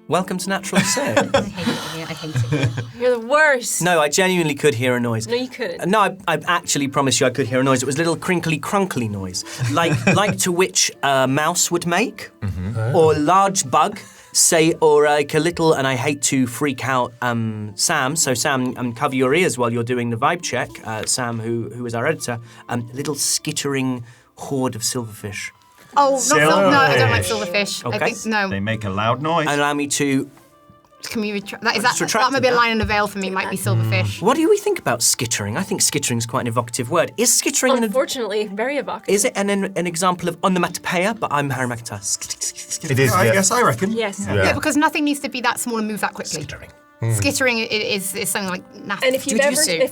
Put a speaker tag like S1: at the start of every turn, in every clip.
S1: Welcome to Natural Sick.
S2: I hate it here.
S3: You're the worst.
S1: No, I genuinely could hear a noise.
S3: No, you couldn't.
S1: No, I actually promise you I could hear a noise. It was a little crinkly, crunkly noise, like to which a mouse would make, or a large bug, say, or like a little, and I hate to freak out Sam, so Sam, cover your ears while you're doing the vibe check, Sam, who is our editor, a little skittering horde of silverfish.
S2: Oh, no, I don't like silverfish.
S1: Okay.
S2: I think, no.
S4: They make a loud noise.
S1: Allow me to...
S2: Can we that
S1: retract
S2: might be a
S1: that.
S2: line in the veil for me, might be silverfish.
S1: What do we think about skittering? I think skittering is quite an evocative word. Is skittering
S3: Unfortunately, very evocative.
S1: is it an example of onomatopoeia? But I'm Harry McIntyre.
S4: It is, yes, I reckon.
S3: Yes.
S2: Yeah, because nothing needs to be that small and move that quickly.
S4: Skittering.
S2: Skittering is something like naff.
S3: And if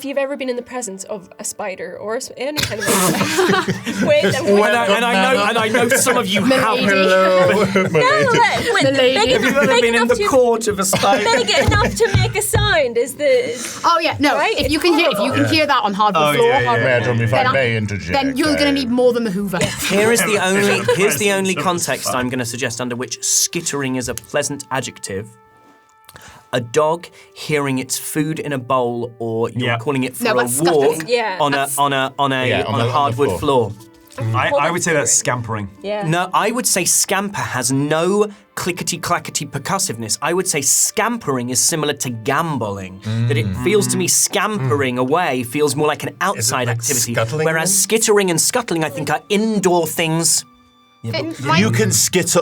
S3: you've ever been in the presence of a spider or any kind of
S1: I know some of you have.
S3: Have
S1: you ever been in the court of a spider?
S3: Big enough to make a sound is the.
S2: Oh yeah, no.
S3: Right?
S2: If you can hear that on hardwood floor,
S5: Madam, if I may interject.
S2: then you're going to need more than the Hoover.
S1: Here's the only context I'm going to suggest under which skittering is a pleasant adjective. A dog hearing its food in a bowl, or you're calling it for a
S2: that's
S1: walk
S2: scuttling.
S1: on a hardwood floor.
S4: I would say that's scampering.
S3: Yeah.
S1: No, I would say scamper has no clickety-clackety percussiveness. I would say scampering is similar to gambling. That it feels to me scampering away feels more like an outside activity. Whereas skittering and scuttling, I think, are indoor things.
S5: You can skitter.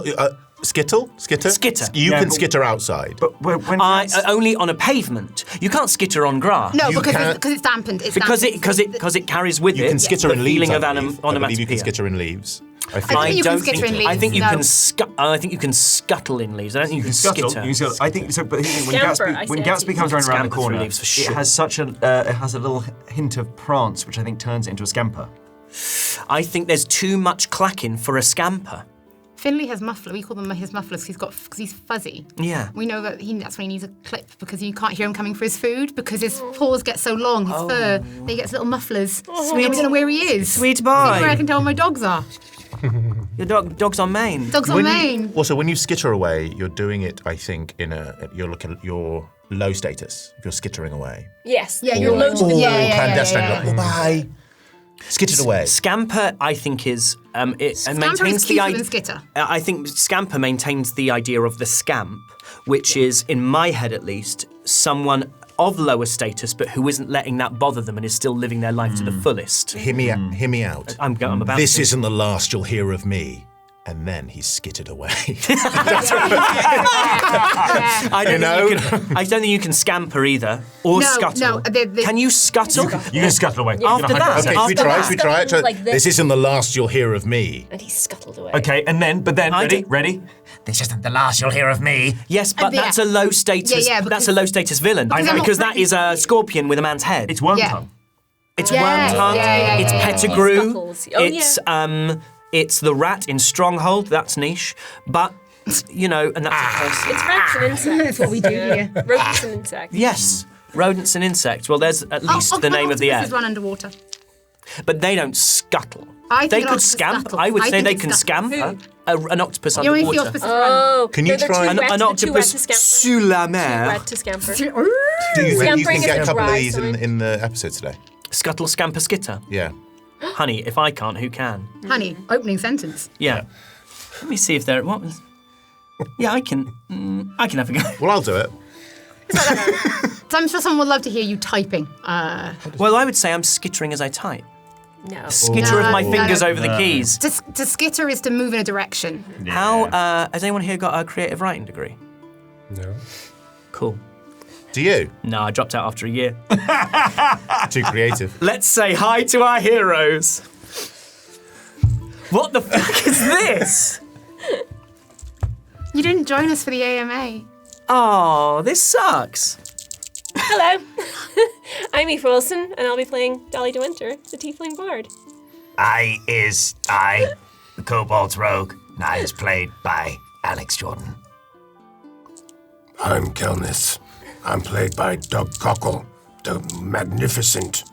S5: Skitter?
S1: Skitter.
S5: You can skitter outside.
S4: But when
S1: Only on a pavement. You can't skitter on grass.
S2: No,
S5: You
S2: because
S5: can't-
S2: it's dampened. It's
S1: Because
S2: dampened.
S1: it carries with
S5: You
S1: it
S5: can skitter
S1: the
S5: in leaves.
S1: feeling of
S5: I believe you can
S1: onomatopoeia.
S5: skitter in leaves.
S2: I think you can skitter in leaves.
S1: I think you
S2: no.
S1: can. I think you can scuttle in leaves. I don't think you can skitter.
S4: I think so. But when
S3: Scamper,
S4: Gatsby
S3: I said.
S4: comes around the
S1: Scamper
S4: corner,
S1: through leaves for
S4: it
S1: sure.
S4: has such a it has a little hint of prance, which I think turns it into a scamper.
S1: I think there's too much clacking for a scamper.
S2: Finley has muffler. We call them his mufflers. Because he's fuzzy.
S1: Yeah.
S2: We know that that's when he needs a clip because you can't hear him coming for his food because his paws get so long, his fur. He gets little mufflers. Sweet. We don't know where he is.
S1: Sweet
S2: Where I
S1: boy.
S2: can tell where my dogs are.
S1: Your dog's on Maine.
S2: Dogs on Maine.
S5: Also, when you skitter away, you're doing it, I think, you're looking at your low status. If you're skittering away.
S3: Yes.
S2: Yeah, you're low.
S5: Clandestine. Like, bye. Skittered away.
S1: Scamper, I think, is it
S2: Scamper
S1: maintains
S2: is
S1: the
S2: cuter
S1: idea.
S2: than skitter.
S1: I think scamper maintains the idea of the scamp, which is, in my head at least, someone of lower status but who isn't letting that bother them and is still living their life to the fullest.
S5: Hear me out.
S1: I'm about
S5: This
S1: to.
S5: isn't the last you'll hear of me. And then he skittered away.
S1: I don't think you can scamper either, or
S2: No,
S1: scuttle.
S2: no,
S1: Can you scuttle?
S4: You can scuttle away.
S1: After that.
S5: Okay,
S1: After
S5: should we try it?
S3: Like this.
S5: This isn't the last you'll hear of me.
S3: And he scuttled away.
S4: Okay, but then,
S1: I
S4: ready?
S1: do-
S4: This isn't the last you'll hear of me.
S1: Yes, but
S2: Yeah.
S1: that's a low status.
S2: Yeah,
S1: that's a low status villain.
S2: Because I'm not
S1: Because that
S2: ready
S1: is a scorpion with a man's head.
S4: It's worm
S2: Yeah.
S4: tongue.
S1: It's
S2: Yeah,
S1: worm-tongued.
S2: yeah,
S1: It's
S2: yeah.
S1: pettigrew.
S3: Scuttles. Oh, yeah.
S1: It's the rat in Stronghold. That's niche, but and that's
S3: It's rats and insects.
S2: That's what we do here.
S3: Rodents and insects.
S1: yes, rodents and insects. Well, there's at least the name of the
S2: octopuses
S1: air,
S2: run underwater.
S1: but they don't scuttle.
S2: I
S1: They
S2: think an
S1: could
S2: octopus
S1: scamp.
S2: scuttle.
S1: I would
S2: I
S1: say
S2: think
S1: they
S2: it's
S1: can
S2: scuttle.
S1: scamp. An octopus
S2: You only see
S1: underwater.
S2: octopus run.
S3: Oh,
S5: Can you
S3: they're
S5: try-
S3: too red
S1: An
S3: to
S1: octopus
S3: scamper.
S1: sous la mer.
S3: Red to scamper.
S5: You can
S3: Scampering
S5: get
S3: is
S5: a
S3: a
S5: couple of
S3: dry
S5: these
S3: sign.
S5: in the episode today.
S1: Scuttle, scamper, skitter.
S5: Yeah.
S1: Honey, if I can't, who can?
S2: Honey, opening sentence.
S1: Yeah. Let me see if there. What was? Yeah, I can. I can have a go.
S5: Well, I'll do it.
S2: So I'm sure someone would love to hear you typing.
S1: Well, I would say I'm skittering as I type.
S3: No.
S1: Skitter of my
S2: No,
S1: fingers
S2: no.
S1: over the keys.
S2: To skitter is to move in a direction.
S1: How has anyone here got a creative writing degree?
S6: No.
S1: Cool.
S5: Do you?
S1: No, I dropped out after a year.
S5: Too creative.
S1: Let's say hi to our heroes. What the fuck is this?
S2: You didn't join us for the AMA.
S1: Oh, this sucks.
S3: Hello. I'm Eve Wilson, and I'll be playing Dolly de Winter, the Tiefling Bard.
S4: I, the Kobold's Rogue, and I is played by Alex Jordan.
S6: I'm Kelnis. I'm played by Doug Cockle, the Magnificent.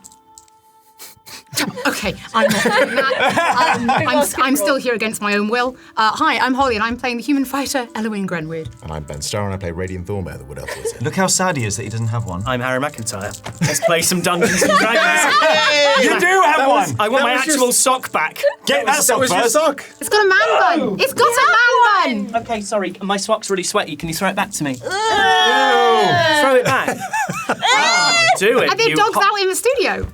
S2: Okay, I'm not doing that. I'm still here against my own will. Hi, I'm Holly, and I'm playing the human fighter, Elwyn Grenwood.
S5: And I'm Ben Starr, and I play Radiant Thornmare, the Wood Elf Wizard.
S6: Look how sad he is that he doesn't have one.
S1: I'm Harry McIntyre. Let's play some Dungeons and Dragons.
S6: You do have one!
S1: I want my actual sock back.
S6: Get that sock
S5: That was your
S6: first.
S5: sock.
S2: It's got a man bun. It's got a man bun.
S1: Okay, sorry, my sock's really sweaty. Can you throw it back to me? Throw it back. Do it.
S2: Are there dogs out in the studio?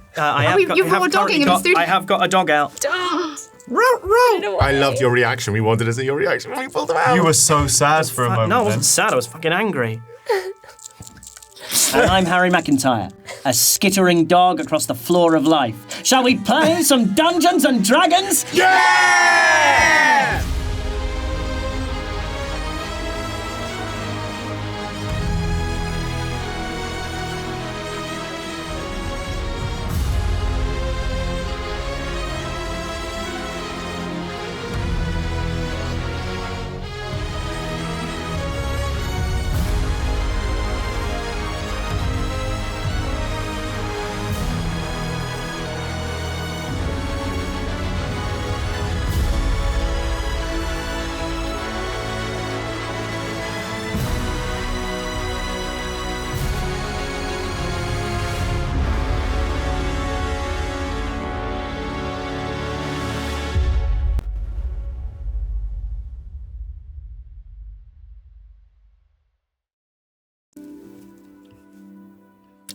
S2: You brought a dog in the studio?
S1: I have got a dog out.
S5: I loved your reaction. We wanted to see your reaction when we pulled them out.
S6: You were so sad for a moment.
S1: No, I
S6: then.
S1: wasn't sad. I was fucking angry. And I'm Harry McIntyre, a skittering dog across the floor of life. Shall we play some Dungeons and Dragons?
S5: Yeah!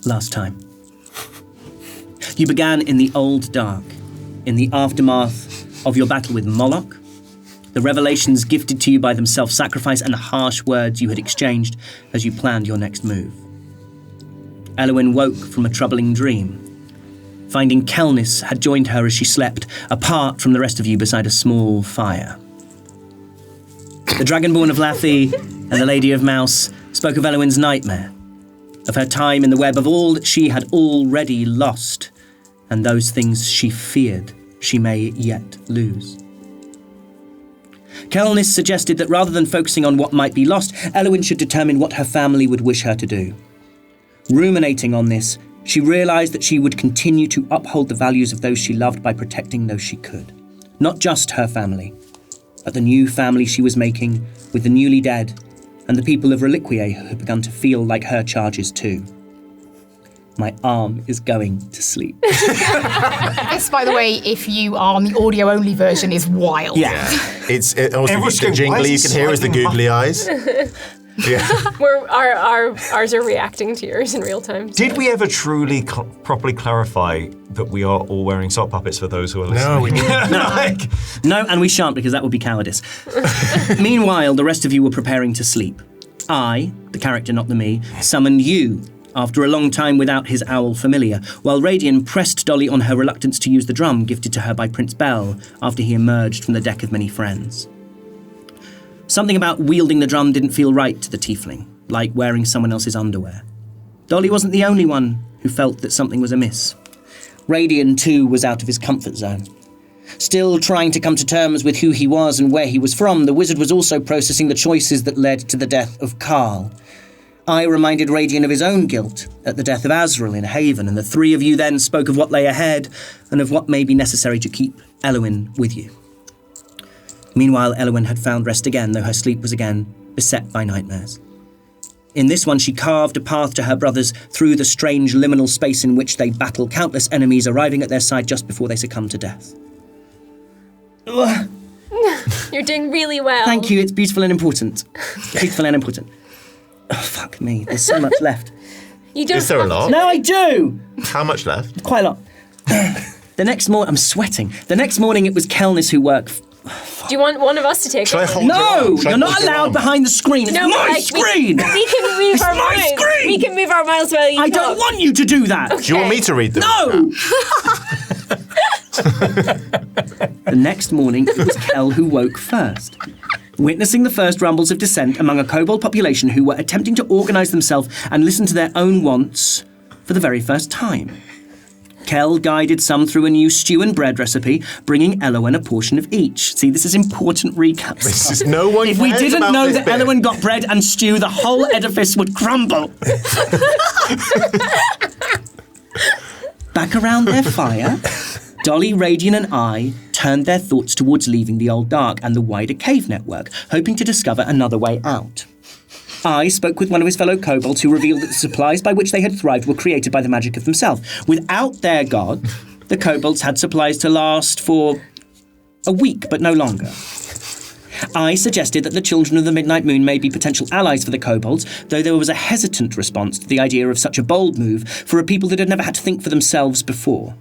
S1: Last time. You began in the old dark, in the aftermath of your battle with Moloch, the revelations gifted to you by them self-sacrifice, and the harsh words you had exchanged as you planned your next move. Elwyn woke from a troubling dream, finding Kelnis had joined her as she slept, apart from the rest of you beside a small fire. The Dragonborn of Lathi and the Lady of Mouse spoke of Elwyn's nightmare, of her time in the web, of all that she had already lost, and those things she feared she may yet lose. Kelnis suggested that rather than focusing on what might be lost, Elwyn should determine what her family would wish her to do. Ruminating on this, she realised that she would continue to uphold the values of those she loved by protecting those she could. Not just her family, but the new family she was making with the newly dead and the people of Reliquiae who had begun to feel like her charges too. My arm is going to sleep.
S2: This, by the way, if you are on the audio-only version, is wild.
S1: Yeah.
S5: It's also
S6: Everyone's
S5: the
S6: going,
S5: jingly
S6: "Why
S5: you
S6: is
S5: can
S6: he
S5: hear is the
S6: sliding
S5: googly eyes. Yeah.
S3: Ours are reacting to yours in real time. so-
S6: Did we ever truly properly clarify that we are all wearing sock puppets for those who are listening?
S5: No, we didn't.
S6: Like,
S1: No, and we shan't, because that would be cowardice. Meanwhile, the rest of you were preparing to sleep. I, the character not the me, summoned you after a long time without his owl familiar, while Radian pressed Dolly on her reluctance to use the drum gifted to her by Prince Bell after he emerged from the deck of many friends. Something about wielding the drum didn't feel right to the tiefling, like wearing someone else's underwear. Dolly wasn't the only one who felt that something was amiss. Radian, too, was out of his comfort zone. Still trying to come to terms with who he was and where he was from, the wizard was also processing the choices that led to the death of Carl. I reminded Radian of his own guilt at the death of Azrael in Haven, and the three of you then spoke of what lay ahead and of what may be necessary to keep Elwyn with you. Meanwhile, Elwyn had found rest again, though her sleep was again beset by nightmares. In this one, she carved a path to her brothers through the strange liminal space in which they battle countless enemies, arriving at their side just before they succumb to death. Ugh.
S3: You're doing really well.
S1: Thank you, it's beautiful and important. Beautiful and important. Oh, fuck me, there's so much left.
S3: You don't
S5: Is there a lot?
S1: No, I do!
S5: How much left?
S1: Quite a lot. The next morning, I'm sweating. The next morning, it was Kelnis who worked.
S3: Do you want one of us to take
S5: Shall I
S3: it?
S5: hold your
S1: No,
S5: arm? Shall I
S1: you're not
S5: hold your
S1: allowed
S5: arm?
S1: behind the screen. It's
S3: No,
S1: my
S3: like,
S1: screen!
S3: We can move our
S1: my
S3: mouths.
S1: screen!
S3: We can move our mouths while you
S1: I
S3: talk.
S1: don't want you to do that.
S5: Do you want me to read them?
S1: No! The next morning, it was Kel who woke first. Witnessing the first rumbles of dissent among a kobold population who were attempting to organise themselves and listen to their own wants for the very first time. Kel guided some through a new stew and bread recipe, bringing Elwyn a portion of each. See, this is important recap
S5: This
S1: stuff.
S5: is no one
S1: If we
S5: cares
S1: didn't
S5: about
S1: know
S5: this
S1: that
S5: bit.
S1: Elwyn got bread and stew, the whole edifice would crumble. Back around their fire, Dolly, Radian and I turned their thoughts towards leaving the Old Dark and the wider cave network, hoping to discover another way out. I spoke with one of his fellow kobolds who revealed that the supplies by which they had thrived were created by the magic of themselves. Without their god, the kobolds had supplies to last for a week, but no longer. I suggested that the children of the Midnight Moon may be potential allies for the kobolds, though there was a hesitant response to the idea of such a bold move for a people that had never had to think for themselves before.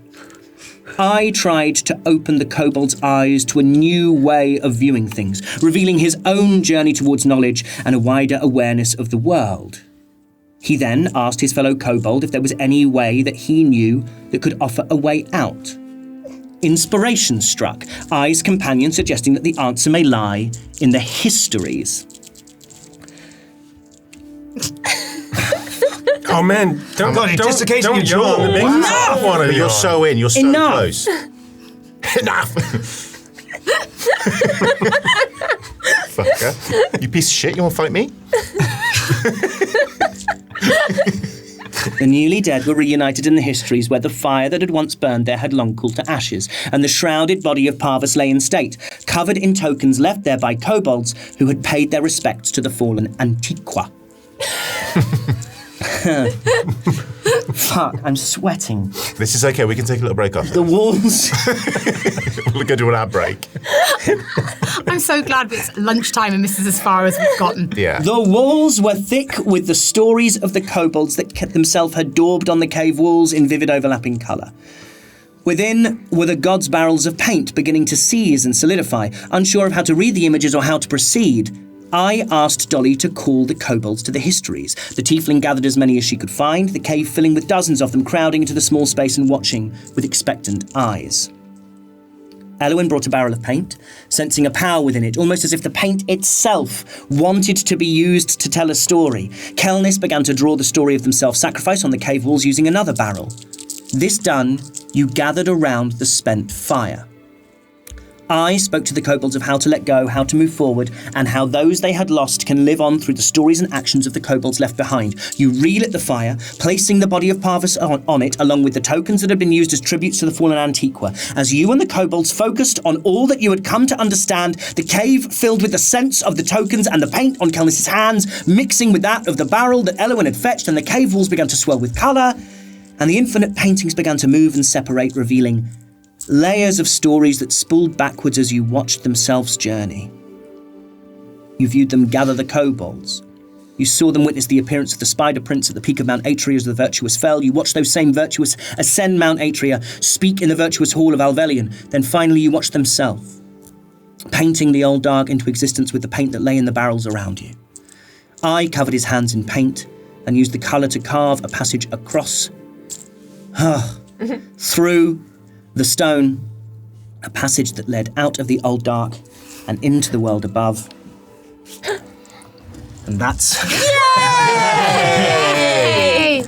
S1: I tried to open the kobold's eyes to a new way of viewing things, revealing his own journey towards knowledge and a wider awareness of the world. He then asked his fellow kobold if there was any way that he knew that could offer a way out. Inspiration struck I's companion, suggesting that the answer may lie in the histories.
S7: Oh man, don't
S6: dislocating your
S7: yawn.
S6: jaw.
S7: It makes me stop wanting to
S5: You're
S7: yawn.
S5: so in. You're so
S1: Enough.
S5: close. Enough. Fucker. You piece of shit. You want to fight me?
S1: The newly dead were reunited in the histories where the fire that had once burned there had long cooled to ashes, and the shrouded body of Parvus lay in state, covered in tokens left there by kobolds who had paid their respects to the fallen Antiqua. Fuck, I'm sweating.
S5: This is okay. We can take a little break after.
S1: The walls...
S5: We'll go to an ad break.
S2: I'm so glad it's lunchtime and this is as far as we've gotten.
S5: Yeah.
S1: The walls were thick with the stories of the kobolds that themselves had daubed on the cave walls in vivid overlapping colour. Within were the gods' barrels of paint beginning to seize and solidify, unsure of how to read the images or how to proceed. I asked Dolly to call the kobolds to the histories. The tiefling gathered as many as she could find, the cave filling with dozens of them crowding into the small space and watching with expectant eyes. Elwyn brought a barrel of paint, sensing a power within it, almost as if the paint itself wanted to be used to tell a story. Kelnis began to draw the story of themselves sacrifice on the cave walls using another barrel. This done, you gathered around the spent fire. I spoke to the kobolds of how to let go, how to move forward, and how those they had lost can live on through the stories and actions of the kobolds left behind. You relit the fire, placing the body of Parvus on it, along with the tokens that had been used as tributes to the fallen Antiqua. As you and the kobolds focused on all that you had come to understand, the cave filled with the sense of the tokens and the paint on Kelnis's hands, mixing with that of the barrel that Elwyn had fetched, and the cave walls began to swell with colour, and the infinite paintings began to move and separate, revealing layers of stories that spooled backwards as you watched themselves journey. You viewed them gather the kobolds. You saw them witness the appearance of the Spider Prince at the peak of Mount Atria as the virtuous fell. You watched those same virtuous ascend Mount Atria, speak in the virtuous hall of Alvelion. Then finally you watched themselves, painting the Old Dark into existence with the paint that lay in the barrels around you. I covered his hands in paint and used the colour to carve a passage across, through the stone, a passage that led out of the Old Dark and into the world above. And that's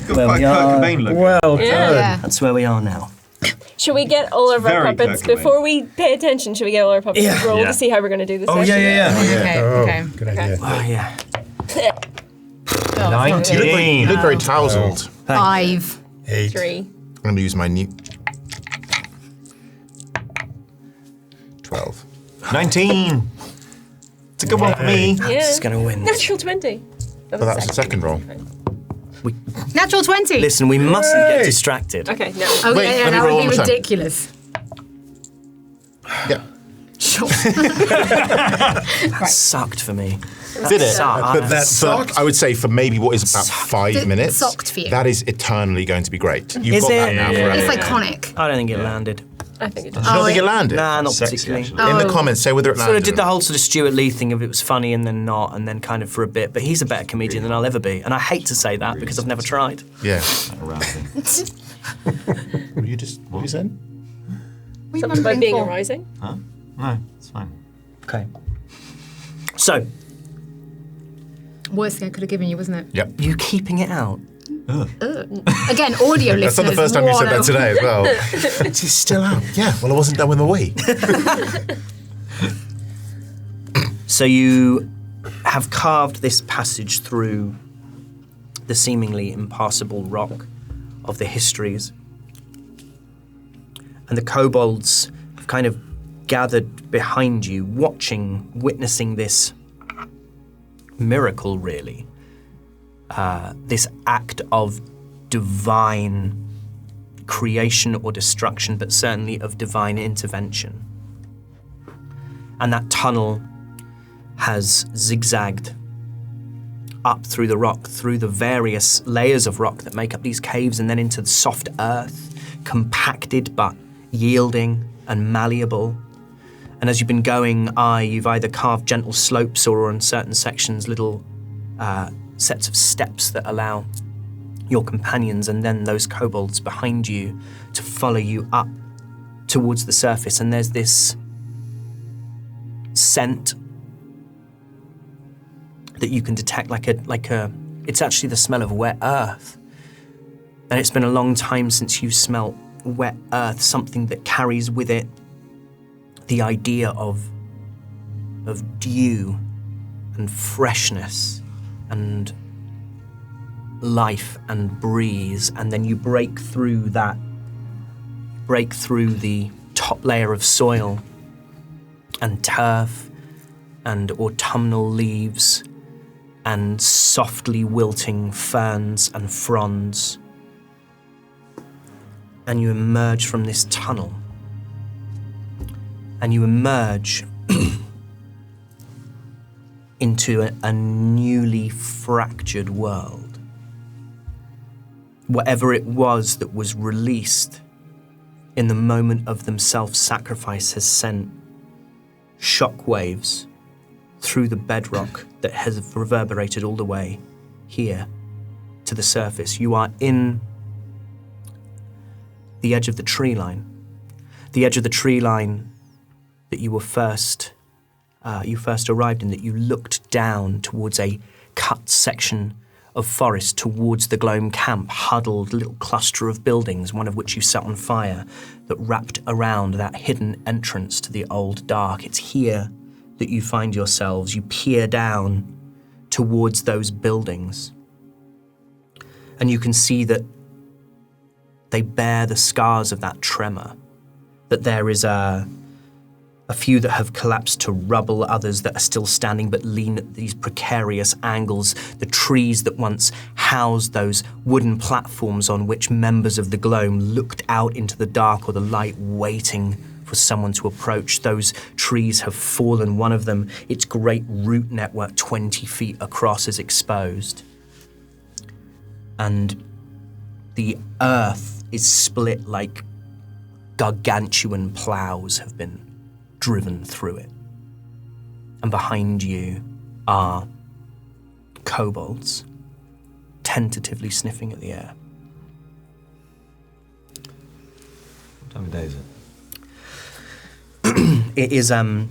S1: where we are.
S7: Well done.
S2: Yeah.
S1: That's where we are now.
S3: Should we get all of our
S6: Very
S3: puppets
S6: Kurt Cobain.
S3: before we pay attention? Should we get all our puppets to roll
S6: Yeah.
S3: to see how we're going to do this?
S7: Oh,
S3: session?
S7: yeah.
S2: Okay, okay.
S7: Good idea.
S1: Oh, yeah.
S2: Oh,
S6: 19.
S5: You look very tousled.
S2: 5.
S7: 8.
S3: 3.
S5: I'm going to use my new... 12.
S6: 19. It's a good one for me.
S3: Yeah.
S1: It's going to win.
S3: Natural 20.
S5: But that was the second roll.
S2: Natural 20.
S1: Listen, we mustn't get distracted.
S3: Okay, no.
S2: Oh,
S5: Wait,
S2: yeah,
S5: let me
S2: that
S5: roll
S2: would be
S5: one more time.
S2: ridiculous.
S5: Yeah.
S2: Sure.
S1: Sucked for me.
S5: Did it?
S1: But
S7: that
S5: But I would say for maybe what is about 5
S2: It
S5: minutes,
S2: sucked for you.
S5: that is eternally going to be great. You've
S1: Is
S5: got
S1: it?
S5: that now forever.
S2: It's iconic.
S1: I don't think it landed.
S3: I think it does.
S5: You don't think it landed?
S1: Nah, not
S6: Sexy,
S1: particularly.
S6: actually.
S5: In the comments, say whether it landed.
S1: Sort of did the whole sort of Stuart Lee thing of it was funny and then not, and then kind of for a bit. But he's a better comedian than I'll ever be, and I hate to say that because I've never tried.
S5: Yeah.
S6: Arousing.
S5: Were you just... What you said?
S2: What are you
S3: Something about
S2: mumbling
S3: being
S2: for?
S3: arising.
S6: Huh? No, it's fine.
S1: Okay. So,
S2: Worst thing I could have given you, wasn't it?
S5: Yep.
S1: you keeping it out?
S2: Again, audio listeners.
S5: That's not the first time you said that
S2: wanna-
S5: today as well. It's still out. Yeah, well, I wasn't done with my week.
S1: So you have carved this passage through the seemingly impassable rock of the histories. And the kobolds have kind of gathered behind you, witnessing this miracle, really. This act of divine creation or destruction, but certainly of divine intervention. And that tunnel has zigzagged up through the rock, through the various layers of rock that make up these caves, and then into the soft earth, compacted but yielding and malleable. And as you've been going, you've either carved gentle slopes or on certain sections little sets of steps that allow your companions and then those kobolds behind you to follow you up towards the surface. And there's this scent that you can detect it's actually the smell of wet earth. And it's been a long time since you've smelt wet earth, something that carries with it the idea of dew and freshness and life and breeze. And then you break through the top layer of soil and turf and autumnal leaves and softly wilting ferns and fronds. And you emerge from this tunnel. And you emerge into a newly fractured world. Whatever it was that was released in the moment of them self-sacrifice has sent shockwaves through the bedrock that has reverberated all the way here to the surface. You are in the edge of the tree line. The edge of the tree line that you first arrived in, that you looked down towards a cut section of forest towards the Gloam camp, huddled little cluster of buildings, one of which you set on fire, that wrapped around that hidden entrance to the old dark. It's here that you find yourselves. You peer down towards those buildings, and you can see that they bear the scars of that tremor, that there is a few that have collapsed to rubble, others that are still standing but lean at these precarious angles. The trees that once housed those wooden platforms on which members of the Gloam looked out into the dark or the light, waiting for someone to approach. Those trees have fallen. One of them, its great root network 20 feet across, is exposed. And the earth is split like gargantuan ploughs have been driven through it. And behind you are kobolds, tentatively sniffing at the air.
S6: What time of day is it?
S1: It is, the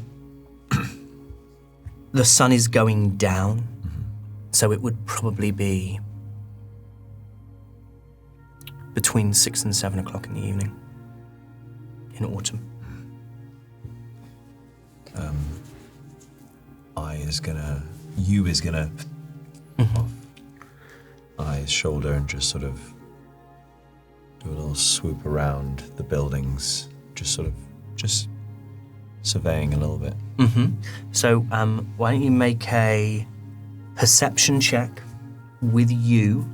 S1: sun is going down, so it would probably be between 6 and 7 o'clock in the evening in autumn.
S6: You is gonna off I's shoulder and just sort of do a little swoop around the buildings, just surveying a little bit.
S1: So why don't you make a perception check with you,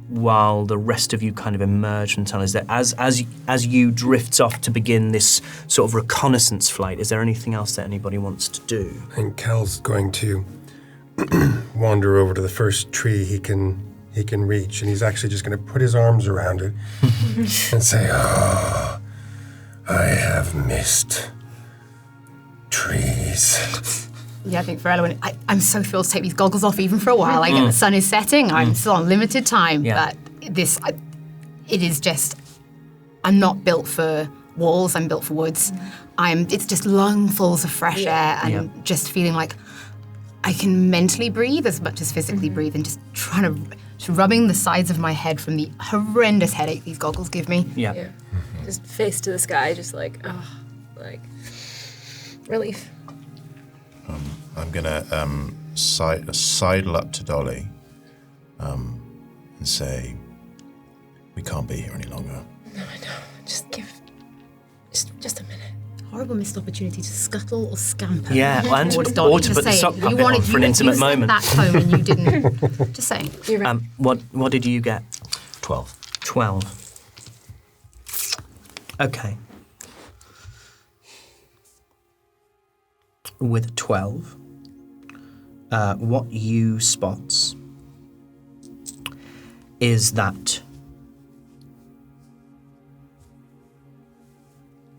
S1: while the rest of you kind of emerge from the tunnel. Is there, as you drift off to begin this sort of reconnaissance flight, is there anything else that anybody wants to do?
S7: I think Cal's going to wander over to the first tree he can reach, and he's actually just going to put his arms around it and say, "Oh, I have missed trees."
S2: Yeah, I think for Elwyn, I'm so thrilled to take these goggles off even for a while. I get the sun is setting. I'm still on limited time, but it is just, I'm not built for walls. I'm built for woods. It's just lungfuls of fresh air and just feeling like I can mentally breathe as much as physically breathe, and just rubbing the sides of my head from the horrendous headache these goggles give me.
S3: Yeah. Just face to the sky, just like relief.
S5: I'm gonna sidle up to Dolly and say, "We can't be here any longer.
S3: Just a minute.
S2: Horrible missed opportunity to scuttle or scamper.
S1: Yeah, and
S2: towards Dolly.
S1: or to
S2: Just
S1: put the
S2: saying,
S1: sock
S2: you
S1: puppet
S2: wanted,
S1: on for an intimate
S2: you
S1: moment.
S2: sent that home and you didn't. Just saying.
S3: You're right.
S1: What did you get?
S6: 12.
S1: 12. Okay. With 12, what you spots is that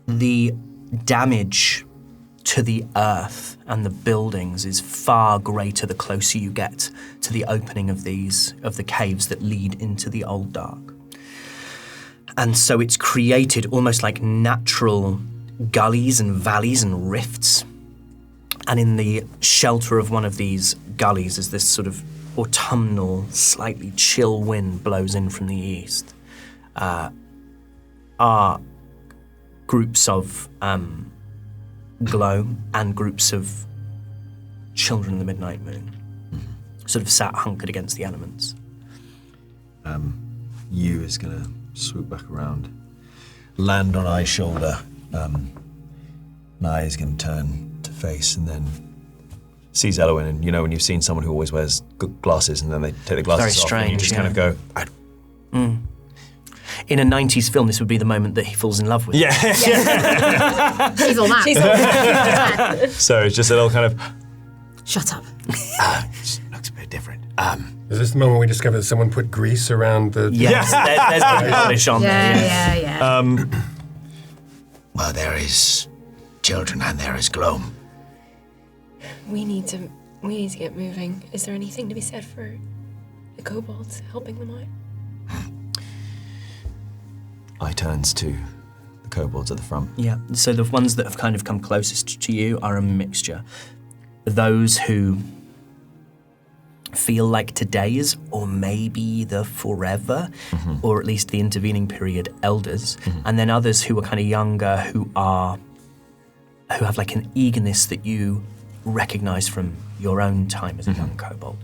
S1: the damage to the earth and the buildings is far greater the closer you get to the opening of the caves that lead into the Old Dark. And so it's created almost like natural gullies and valleys and rifts. And in the shelter of one of these gullies, as this sort of autumnal, slightly chill wind blows in from the east, are groups of glow and groups of children of the midnight moon, sort of sat hunkered against the elements.
S6: You is going to swoop back around, land on I's shoulder. Nye is going to turn to face and then sees Elwyn. And you know when you've seen someone who always wears glasses and then they take the glasses off and you just kind of go,
S1: In a 90s film, this would be the moment that he falls in love with.
S6: yeah.
S2: She's all that.
S6: So it's just a little kind of,
S2: Shut up.
S4: Looks a bit different.
S7: Is this the moment we discover that someone put grease around the...
S1: Yes, there's the polish on there.
S2: Yeah.
S4: Well, there is children and there is gloom.
S3: We need to get moving. Is there anything to be said for the kobolds helping them out?
S6: I turns to the kobolds at the front.
S1: Yeah, so the ones that have kind of come closest to you are a mixture. Those who feel like today's, or maybe the forever, or at least the intervening period elders, and then others who are kind of younger, who have like an eagerness that you recognize from your own time as a young kobold.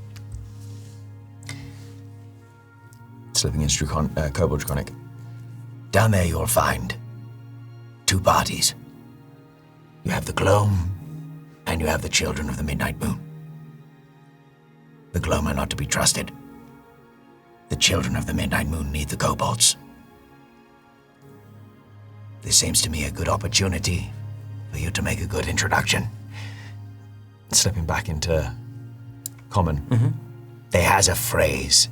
S6: Slipping into kobold draconic.
S4: Down there you'll find two parties. You have the gloom, and you have the children of the midnight moon. The gloom are not to be trusted. The children of the midnight moon need the kobolds. This seems to me a good opportunity for you to make a good introduction.
S6: Slipping back into common.
S4: They has a phrase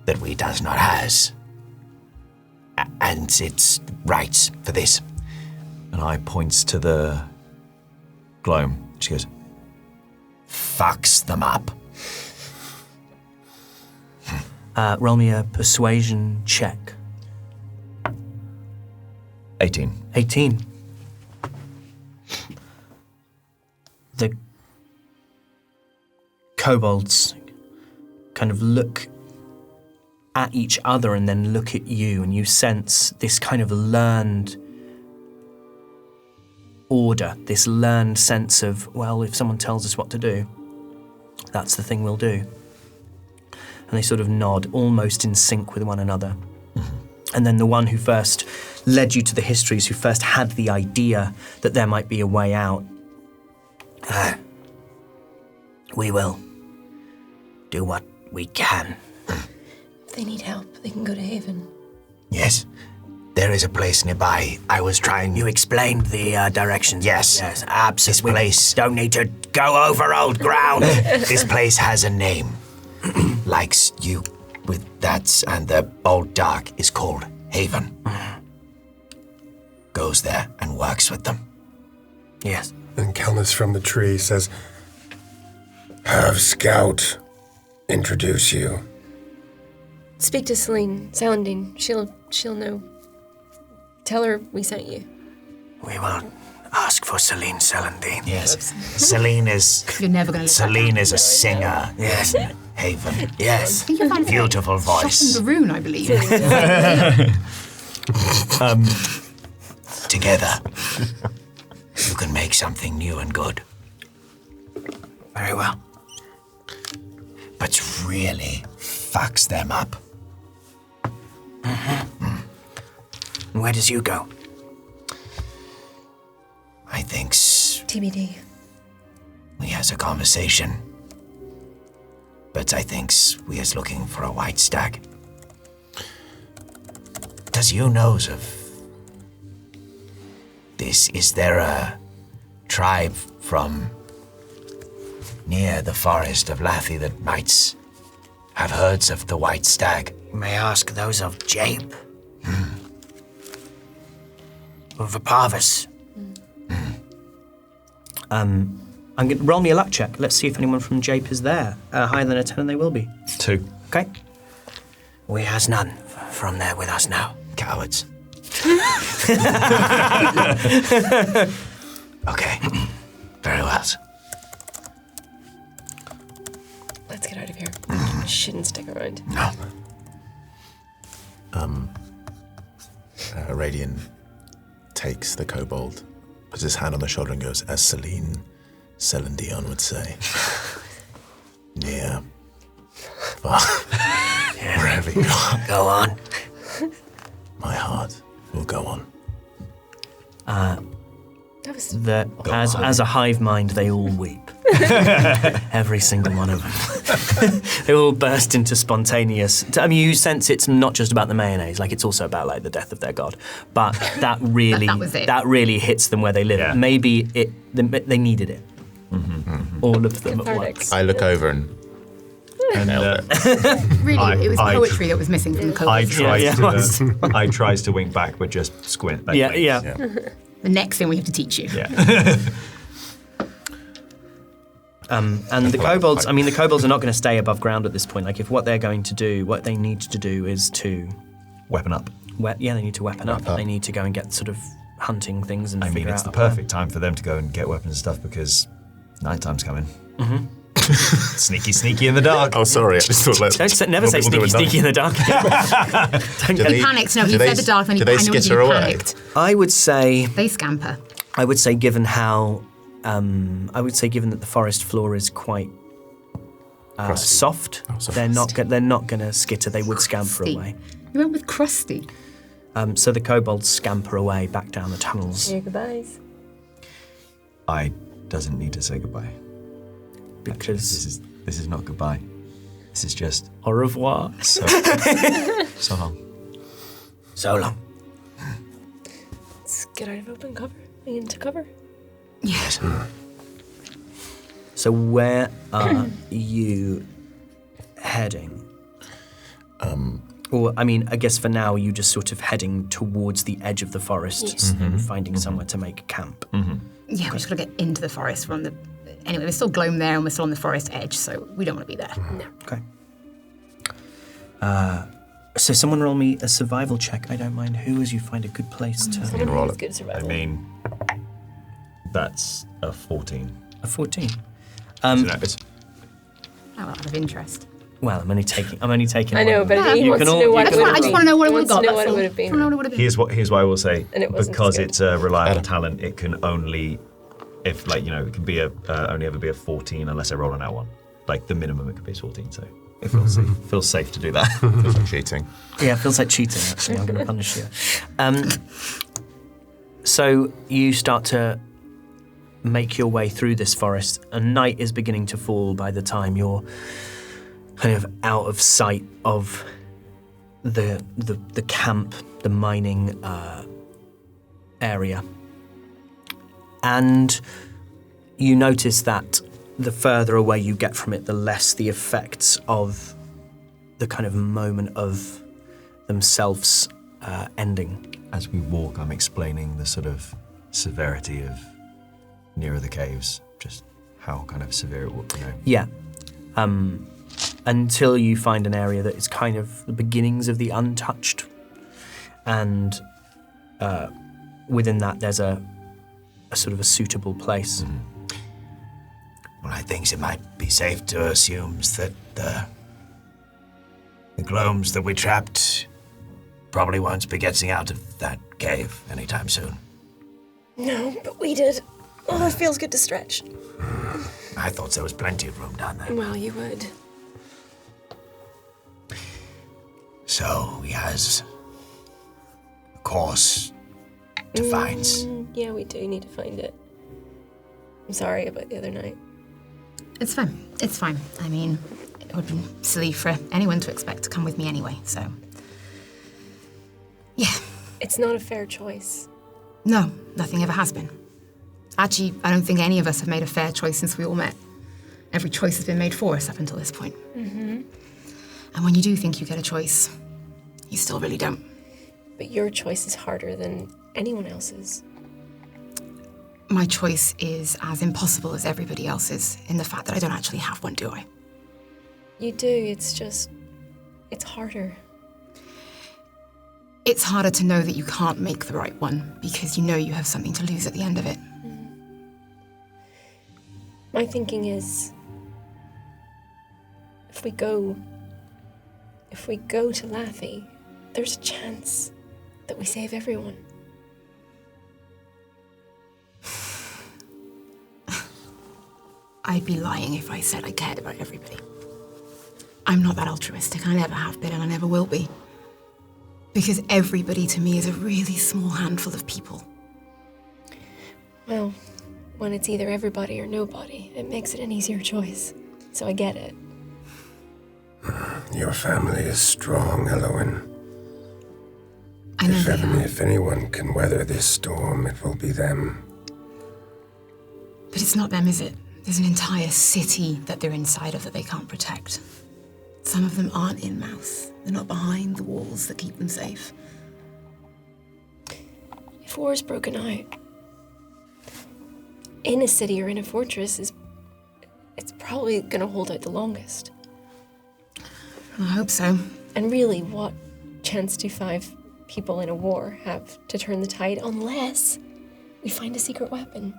S4: that we does not has. And it's rights for this.
S6: And I points to the gloam. She goes,
S4: Fucks them up.
S1: Roll me a persuasion check.
S6: 18.
S1: 18. The kobolds kind of look at each other and then look at you, and you sense this kind of learned order, this learned sense of, well, if someone tells us what to do, that's the thing we'll do. And they sort of nod, almost in sync with one another. And then the one who first led you to the histories, who first had the idea that there might be a way out, we will do what we can.
S3: If they need help, they can go to Haven.
S4: Yes. There is a place nearby. I was trying...
S1: You explained the directions.
S4: Yes.
S1: Yes, absolutely.
S4: This place...
S1: Don't need to go over old ground.
S4: This place has a name. Likes you with that, and the Old Dark is called Haven. Goes there and works with them.
S1: Yes.
S7: And Kelnis from the tree says, have Scout introduce you.
S3: Speak to Celandine. She'll know. Tell her we sent you.
S4: We will ask for Celine Celandine.
S1: Yes.
S4: Celine is...
S2: You're never going to
S4: Celine is a singer. Yes. Haven. Yes. Beautiful voice.
S2: Shot in Baroon, I believe.
S4: Together, you can make something new and good.
S1: Very well.
S4: But really fucks them up. And where does you go? I thinks
S3: TBD.
S4: we has a conversation. But I thinks we is looking for a white stag. Does you knows of this? Is there a tribe from near the forest of Lathy that might have herds of the white stag? You may ask those of Jape. Or Viparvis.
S1: I'm going to roll me a luck check. Let's see if anyone from Jape is there. Higher than a 10, and they will be.
S6: 2.
S1: Okay.
S4: We has none from there with us now. Cowards. Okay. Very well.
S3: Let's get out of here. Shouldn't stick around.
S4: No.
S5: Radian takes the kobold, puts his hand on the shoulder and goes, as Celine Dion would say. Near. Far. Wherever you are.
S4: Go on.
S5: My heart will go on.
S3: That was
S1: As a hive mind, they all weep. Every single one of them. They all burst into spontaneous. I mean, you sense it's not just about the mayonnaise. Like, it's also about like the death of their god. But that really,
S2: That was it.
S1: that really hits them where they live.
S6: Yeah.
S1: Maybe they needed it. All of them at
S3: Cathartic.
S1: once.
S5: I look over and nailed it.
S2: Really, it was
S6: I-
S2: poetry that was missing from the
S6: I
S2: kobolds.
S6: tries to I tries to wink back, but just squint. Like,
S1: Yeah,
S6: winks.
S1: yeah.
S2: The next thing we have to teach you.
S6: Yeah.
S1: And the kobolds, I mean, the kobolds are not going to stay above ground at this point. Like, if what they're going to do, what they need to do is to,
S6: Weapon up.
S1: they need to weapon up. They need to go and get sort of hunting things and
S6: I
S1: figure
S6: mean,
S1: out
S6: it's the
S1: a plan.
S6: perfect time for them to go and get weapons and stuff because nighttime's coming. Sneaky in the dark.
S5: Oh, sorry. I just thought
S1: Never say sneaky in the dark. Don't
S5: Do
S1: get
S5: they-
S2: He panicked. No, he
S5: do they-
S2: said the dark, and
S5: do
S2: he
S5: they
S2: panicked.
S5: skitter away?
S2: Panicked.
S1: I would say given how given that the forest floor is quite soft,
S5: soft.
S1: they're not going to skitter. They would scamper
S2: Crusty.
S1: away.
S2: You went with crusty.
S1: So the kobolds scamper away back down the tunnels.
S3: Say your goodbyes.
S6: I doesn't need to say goodbye.
S1: Because
S6: This is not goodbye. This is just
S1: au revoir.
S6: so, so long.
S4: So long.
S3: Let's get out of open cover. Into cover.
S2: Yes.
S1: So where are you heading? Or, I mean, I guess for now, you just sort of heading towards the edge of the forest and finding somewhere to make camp.
S2: Yeah, we just got to get into the forest from the. Anyway, there's still gloom there, and we're still on the forest edge, so we don't want to be there.
S3: No.
S1: Okay. So someone roll me a survival check. I don't mind who, as you find a good place to...
S3: Someone
S5: roll
S3: who's
S5: it.
S3: good
S6: I
S3: survival.
S6: mean, that's a 14.
S1: A 14.
S6: So that is-
S2: Oh, out of interest.
S1: Well, I'm only taking.
S3: I know,
S1: one.
S3: but he
S1: You
S3: wants
S1: can
S3: to
S1: all-
S3: know
S1: you
S3: what
S1: can
S3: it would
S1: all-
S2: I just want to know what it would have got.
S3: Know
S2: That's
S3: what it
S2: all.
S3: would have been.
S2: I wanna know what it would have been.
S6: Here's what I will say.
S3: And it wasn't
S6: because
S3: as good.
S6: it's a reliable talent, it can only, if like it can be only ever be a 14 unless I roll an out one. Like the minimum it could be is 14. So it feels safe to do that.
S5: Feels like cheating.
S1: Yeah, it feels like cheating, actually. I'm going to punish you. So you start to make your way through this forest, and night is beginning to fall by the time you're kind of out of sight of the camp, the mining area. And you notice that the further away you get from it, the less the effects of the kind of moment of themselves ending.
S6: As we walk, I'm explaining the sort of severity of nearer the caves, just how kind of severe it will be.
S1: Yeah. Until you find an area that is kind of the beginnings of the untouched. And within that, there's a sort of a suitable place.
S4: Well, I think it might be safe to assume that the gnomes that we trapped probably won't be getting out of that cave anytime soon.
S3: No, but we did. Oh, it feels good to stretch.
S4: I thought there was plenty of room down there.
S3: Well, you would.
S4: So he has course to find.
S3: Yeah, we do need to find it. I'm sorry about the other night.
S2: It's fine. It's fine. I mean, it would be silly for anyone to expect to come with me anyway, so... Yeah.
S3: It's not a fair choice.
S2: No, nothing ever has been. Actually, I don't think any of us have made a fair choice since we all met. Every choice has been made for us up until this point. Mm-hmm. And when you do think you get a choice, you still really don't.
S3: But your choice is harder than anyone else's.
S2: My choice is as impossible as everybody else's in the fact that I don't actually have one, do I?
S3: You do, it's harder.
S2: It's harder to know that you can't make the right one because you know you have something to lose at the end of it.
S3: My thinking is, if we go to Lathy, there's a chance that we save everyone.
S2: I'd be lying if I said I cared about everybody. I'm not that altruistic. I never have been and I never will be. Because everybody to me is a really small handful of people.
S3: Well, when it's either everybody or nobody, it makes it an easier choice. So I get it.
S7: Your family is strong, Elowen.
S2: I know they are.
S7: If anyone can weather this storm, it will be them.
S2: But it's not them, is it? There's an entire city that they're inside of that they can't protect. Some of them aren't in Mouse. They're not behind the walls that keep them safe.
S3: If war's broken out, in a city or in a fortress, it's probably gonna hold out the longest.
S2: I hope so.
S3: And really, what chance do 5 people in a war have to turn the tide unless we find a secret weapon?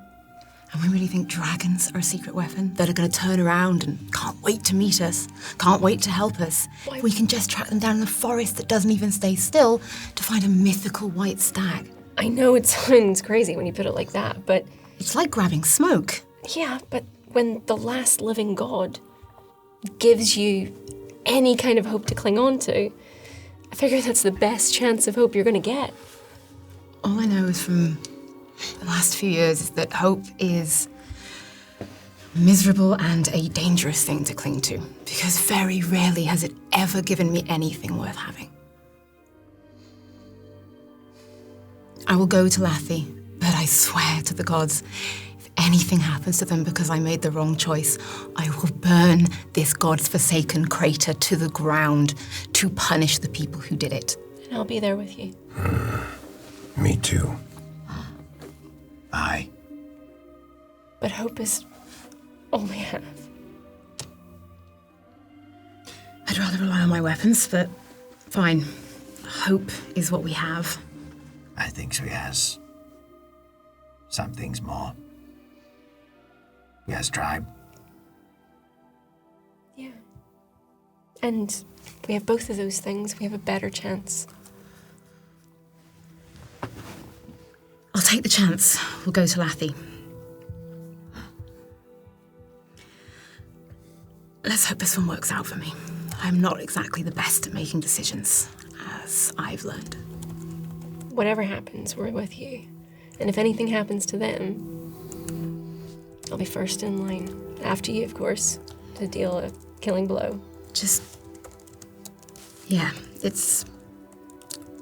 S2: And we really think dragons are a secret weapon that are going to turn around and can't wait to meet us, can't wait to help us.
S3: Why?
S2: We can just track them down in the forest that doesn't even stay still to find a mythical white stag.
S3: I know it sounds crazy when you put it like that, but...
S2: It's like grabbing smoke.
S3: Yeah, but when the last living god gives you any kind of hope to cling on to, I figure that's the best chance of hope you're going to get.
S2: All I know is from the last few years is that hope is miserable and a dangerous thing to cling to, because very rarely has it ever given me anything worth having. I will go to Lathy, but I swear to the gods, if anything happens to them because I made the wrong choice, I will burn this god's forsaken crater to the ground to punish the people who did it.
S3: And I'll be there with you.
S7: Me too.
S4: Aye.
S3: But hope is all we have.
S2: I'd rather rely on my weapons, but fine. Hope is what we have.
S4: I think we has some things more. We has tried.
S3: Yeah. And we have both of those things. We have a better chance.
S2: I'll take the chance. We'll go to Lathy. Let's hope this one works out for me. I'm not exactly the best at making decisions, as I've learned.
S3: Whatever happens, we're with you. And if anything happens to them, I'll be first in line. After you, of course, to deal a killing blow.
S2: Yeah, it's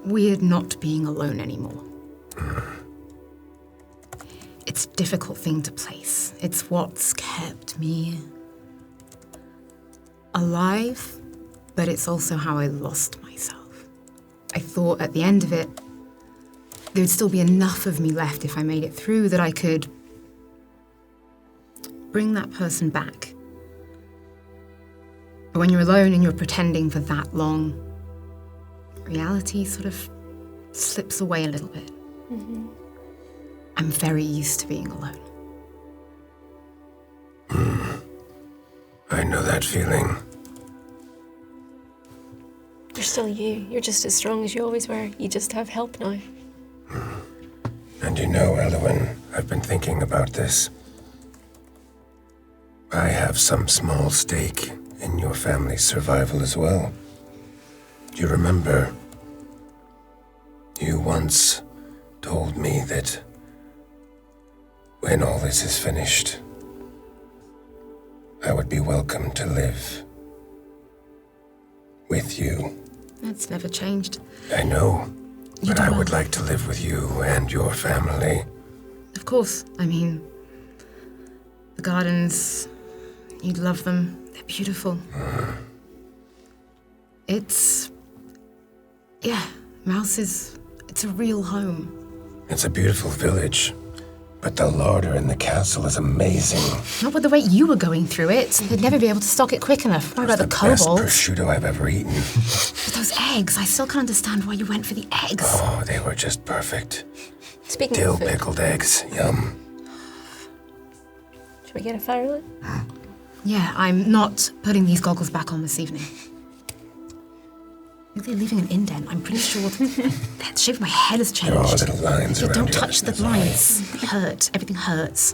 S2: weird not being alone anymore. It's a difficult thing to place. It's what's kept me alive, but it's also how I lost myself. I thought at the end of it, there would still be enough of me left if I made it through that I could bring that person back. But when you're alone and you're pretending for that long, reality sort of slips away a little bit. Mm-hmm. I'm very used to being alone.
S7: I know that feeling.
S3: You're still you. You're just as strong as you always were. You just have help now.
S7: And you know, Elowen, I've been thinking about this. I have some small stake in your family's survival as well. Do you remember You once told me that when all this is finished, I would be welcome to live with you.
S2: That's never changed.
S7: I know, but I would like to live with you and your family.
S2: Of course. I mean, the gardens, you'd love them. They're beautiful. Mouse it's a real home.
S7: It's a beautiful village, but the larder in the castle is amazing.
S2: Not with the way you were going through it. They'd never be able to stock it quick enough. What about the
S7: best
S2: kobolds?
S7: prosciutto I've ever eaten.
S2: But those eggs, I still can't understand why you went for the eggs.
S7: Oh, they were just perfect.
S3: Speaking
S7: Dill
S3: of food,
S7: pickled eggs, yum.
S3: should we get a fire lit?
S2: Yeah, I'm not putting these goggles back on this evening. Look, they're leaving an indent. I'm pretty sure the shape of my head has changed.
S7: There are little lines
S2: Yeah,
S7: around
S2: don't
S7: it.
S2: touch the lines. They hurt. Everything hurts.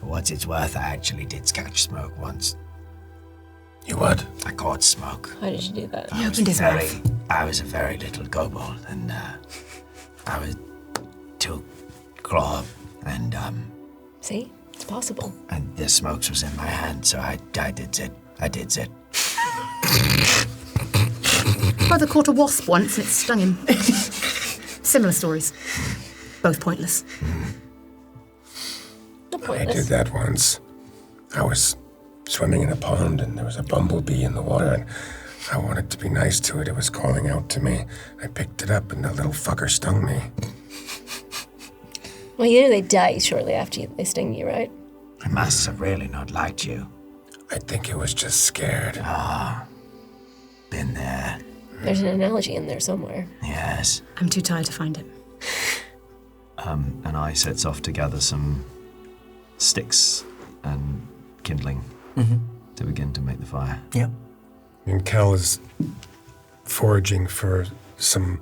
S4: For what it's worth, I actually did catch Smoke once.
S7: You what?
S4: I caught Smoke.
S3: How did you do that?
S2: He opened his mouth.
S4: I was a very little kobold, and I was to claw, and
S3: See? It's possible.
S4: and the smokes was in my hand, so I did it. I did it.
S2: Brother caught a wasp once and it stung him. Similar stories. Both pointless.
S3: Not
S7: I
S3: pointless.
S7: did that once. I was swimming in a pond and there was a bumblebee in the water and I wanted to be nice to it. It was calling out to me. I picked it up and the little fucker stung me.
S3: Well, you know they die shortly after they sting you, right?
S4: I must have really not liked you.
S7: I think it was just scared.
S4: Been there.
S3: There's an analogy in there somewhere.
S4: Yes.
S2: I'm too tired to find it.
S6: And I sets off to gather some sticks and kindling to begin to make the fire.
S1: Yeah.
S7: And Cal is foraging for some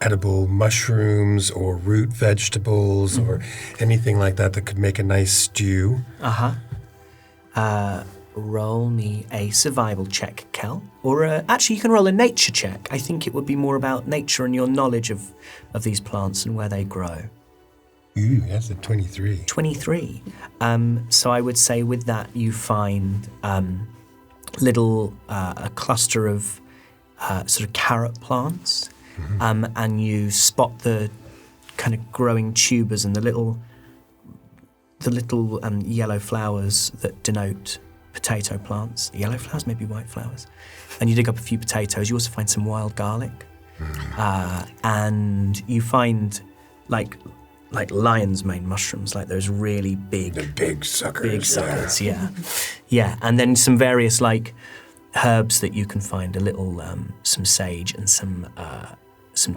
S7: edible mushrooms or root vegetables or anything like that that could make a nice stew.
S1: Roll me a survival check, Kel. Or actually, you can roll a nature check. I think it would be more about nature and your knowledge of these plants and where they grow.
S7: Ooh, that's a 23.
S1: 23. So I would say with that you find a cluster of sort of carrot plants, and you spot the kind of growing tubers and the little yellow flowers that denote potato plants. Yellow flowers, maybe white flowers. And you dig up a few potatoes. You also find some wild garlic, and you find like lion's mane mushrooms, like those really big,
S7: The big suckers.
S1: big suckers. Yeah. And then some various like herbs that you can find. A little some sage and some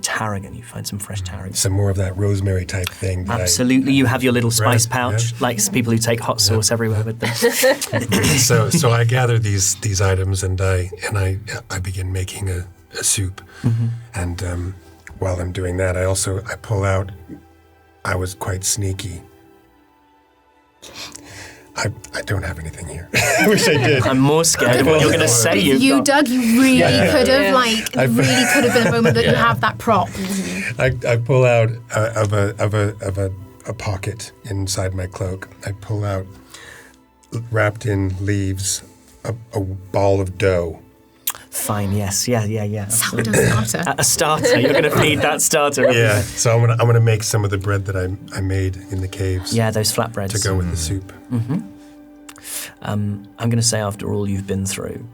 S1: tarragon. You find some fresh tarragon.
S7: Some more of that rosemary type thing. that
S1: Absolutely, you have your little spice
S7: Right,
S1: pouch,
S7: yeah.
S1: like people who take hot sauce everywhere with them.
S7: So I gather these items and I begin making a soup. And while I'm doing that, I pull out. I was quite sneaky. I don't have anything here. I wish I did.
S1: I'm more scared of what you're going to say.
S2: You, Doug, you really could have, really could have been a moment that you have that prop.
S7: I pull out of a pocket inside my cloak. I pull out, wrapped in leaves, a ball of dough.
S1: Fine, yes, yeah.
S2: Sourdough starter.
S1: A starter. You're going to feed that starter.
S7: Yeah. So I'm gonna make some of the bread that I made in the caves.
S1: Yeah, those flatbreads.
S7: To go with the soup.
S1: I'm going to say, after all you've been through,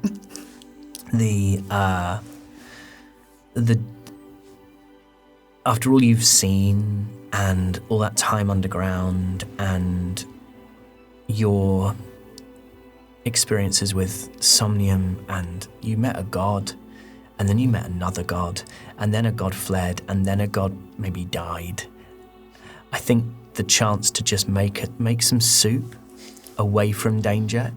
S1: after all you've seen and all that time underground and your experiences with Somnium, and you met a god, and then you met another god, and then a god fled, and then a god maybe died. I think the chance to just make some soup away from danger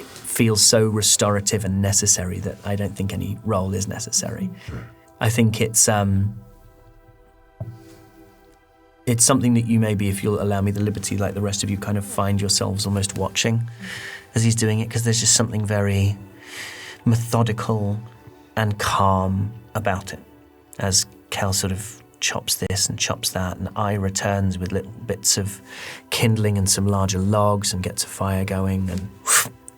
S1: feels so restorative and necessary that I don't think any role is necessary. I think it's something that you maybe, if you'll allow me the liberty, like the rest of you, kind of find yourselves almost watching as he's doing it, because there's just something very methodical and calm about it as Kel sort of chops this and chops that, and I returns with little bits of kindling and some larger logs and gets a fire going, and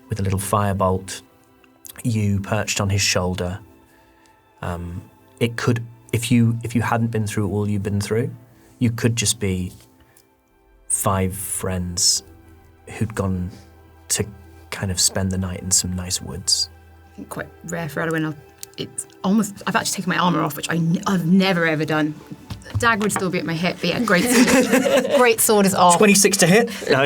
S1: with a little firebolt, you perched on his shoulder. It could, if you hadn't been through all you've been through, you could just be 5 friends who'd gone to kind of spend the night in some nice woods.
S2: I think quite rare for Elwyn. It's almost, I've actually taken my armour off, which I've never ever done. Dagger would still be at my hip, but yeah, great sword is off.
S1: 26 to hit? No,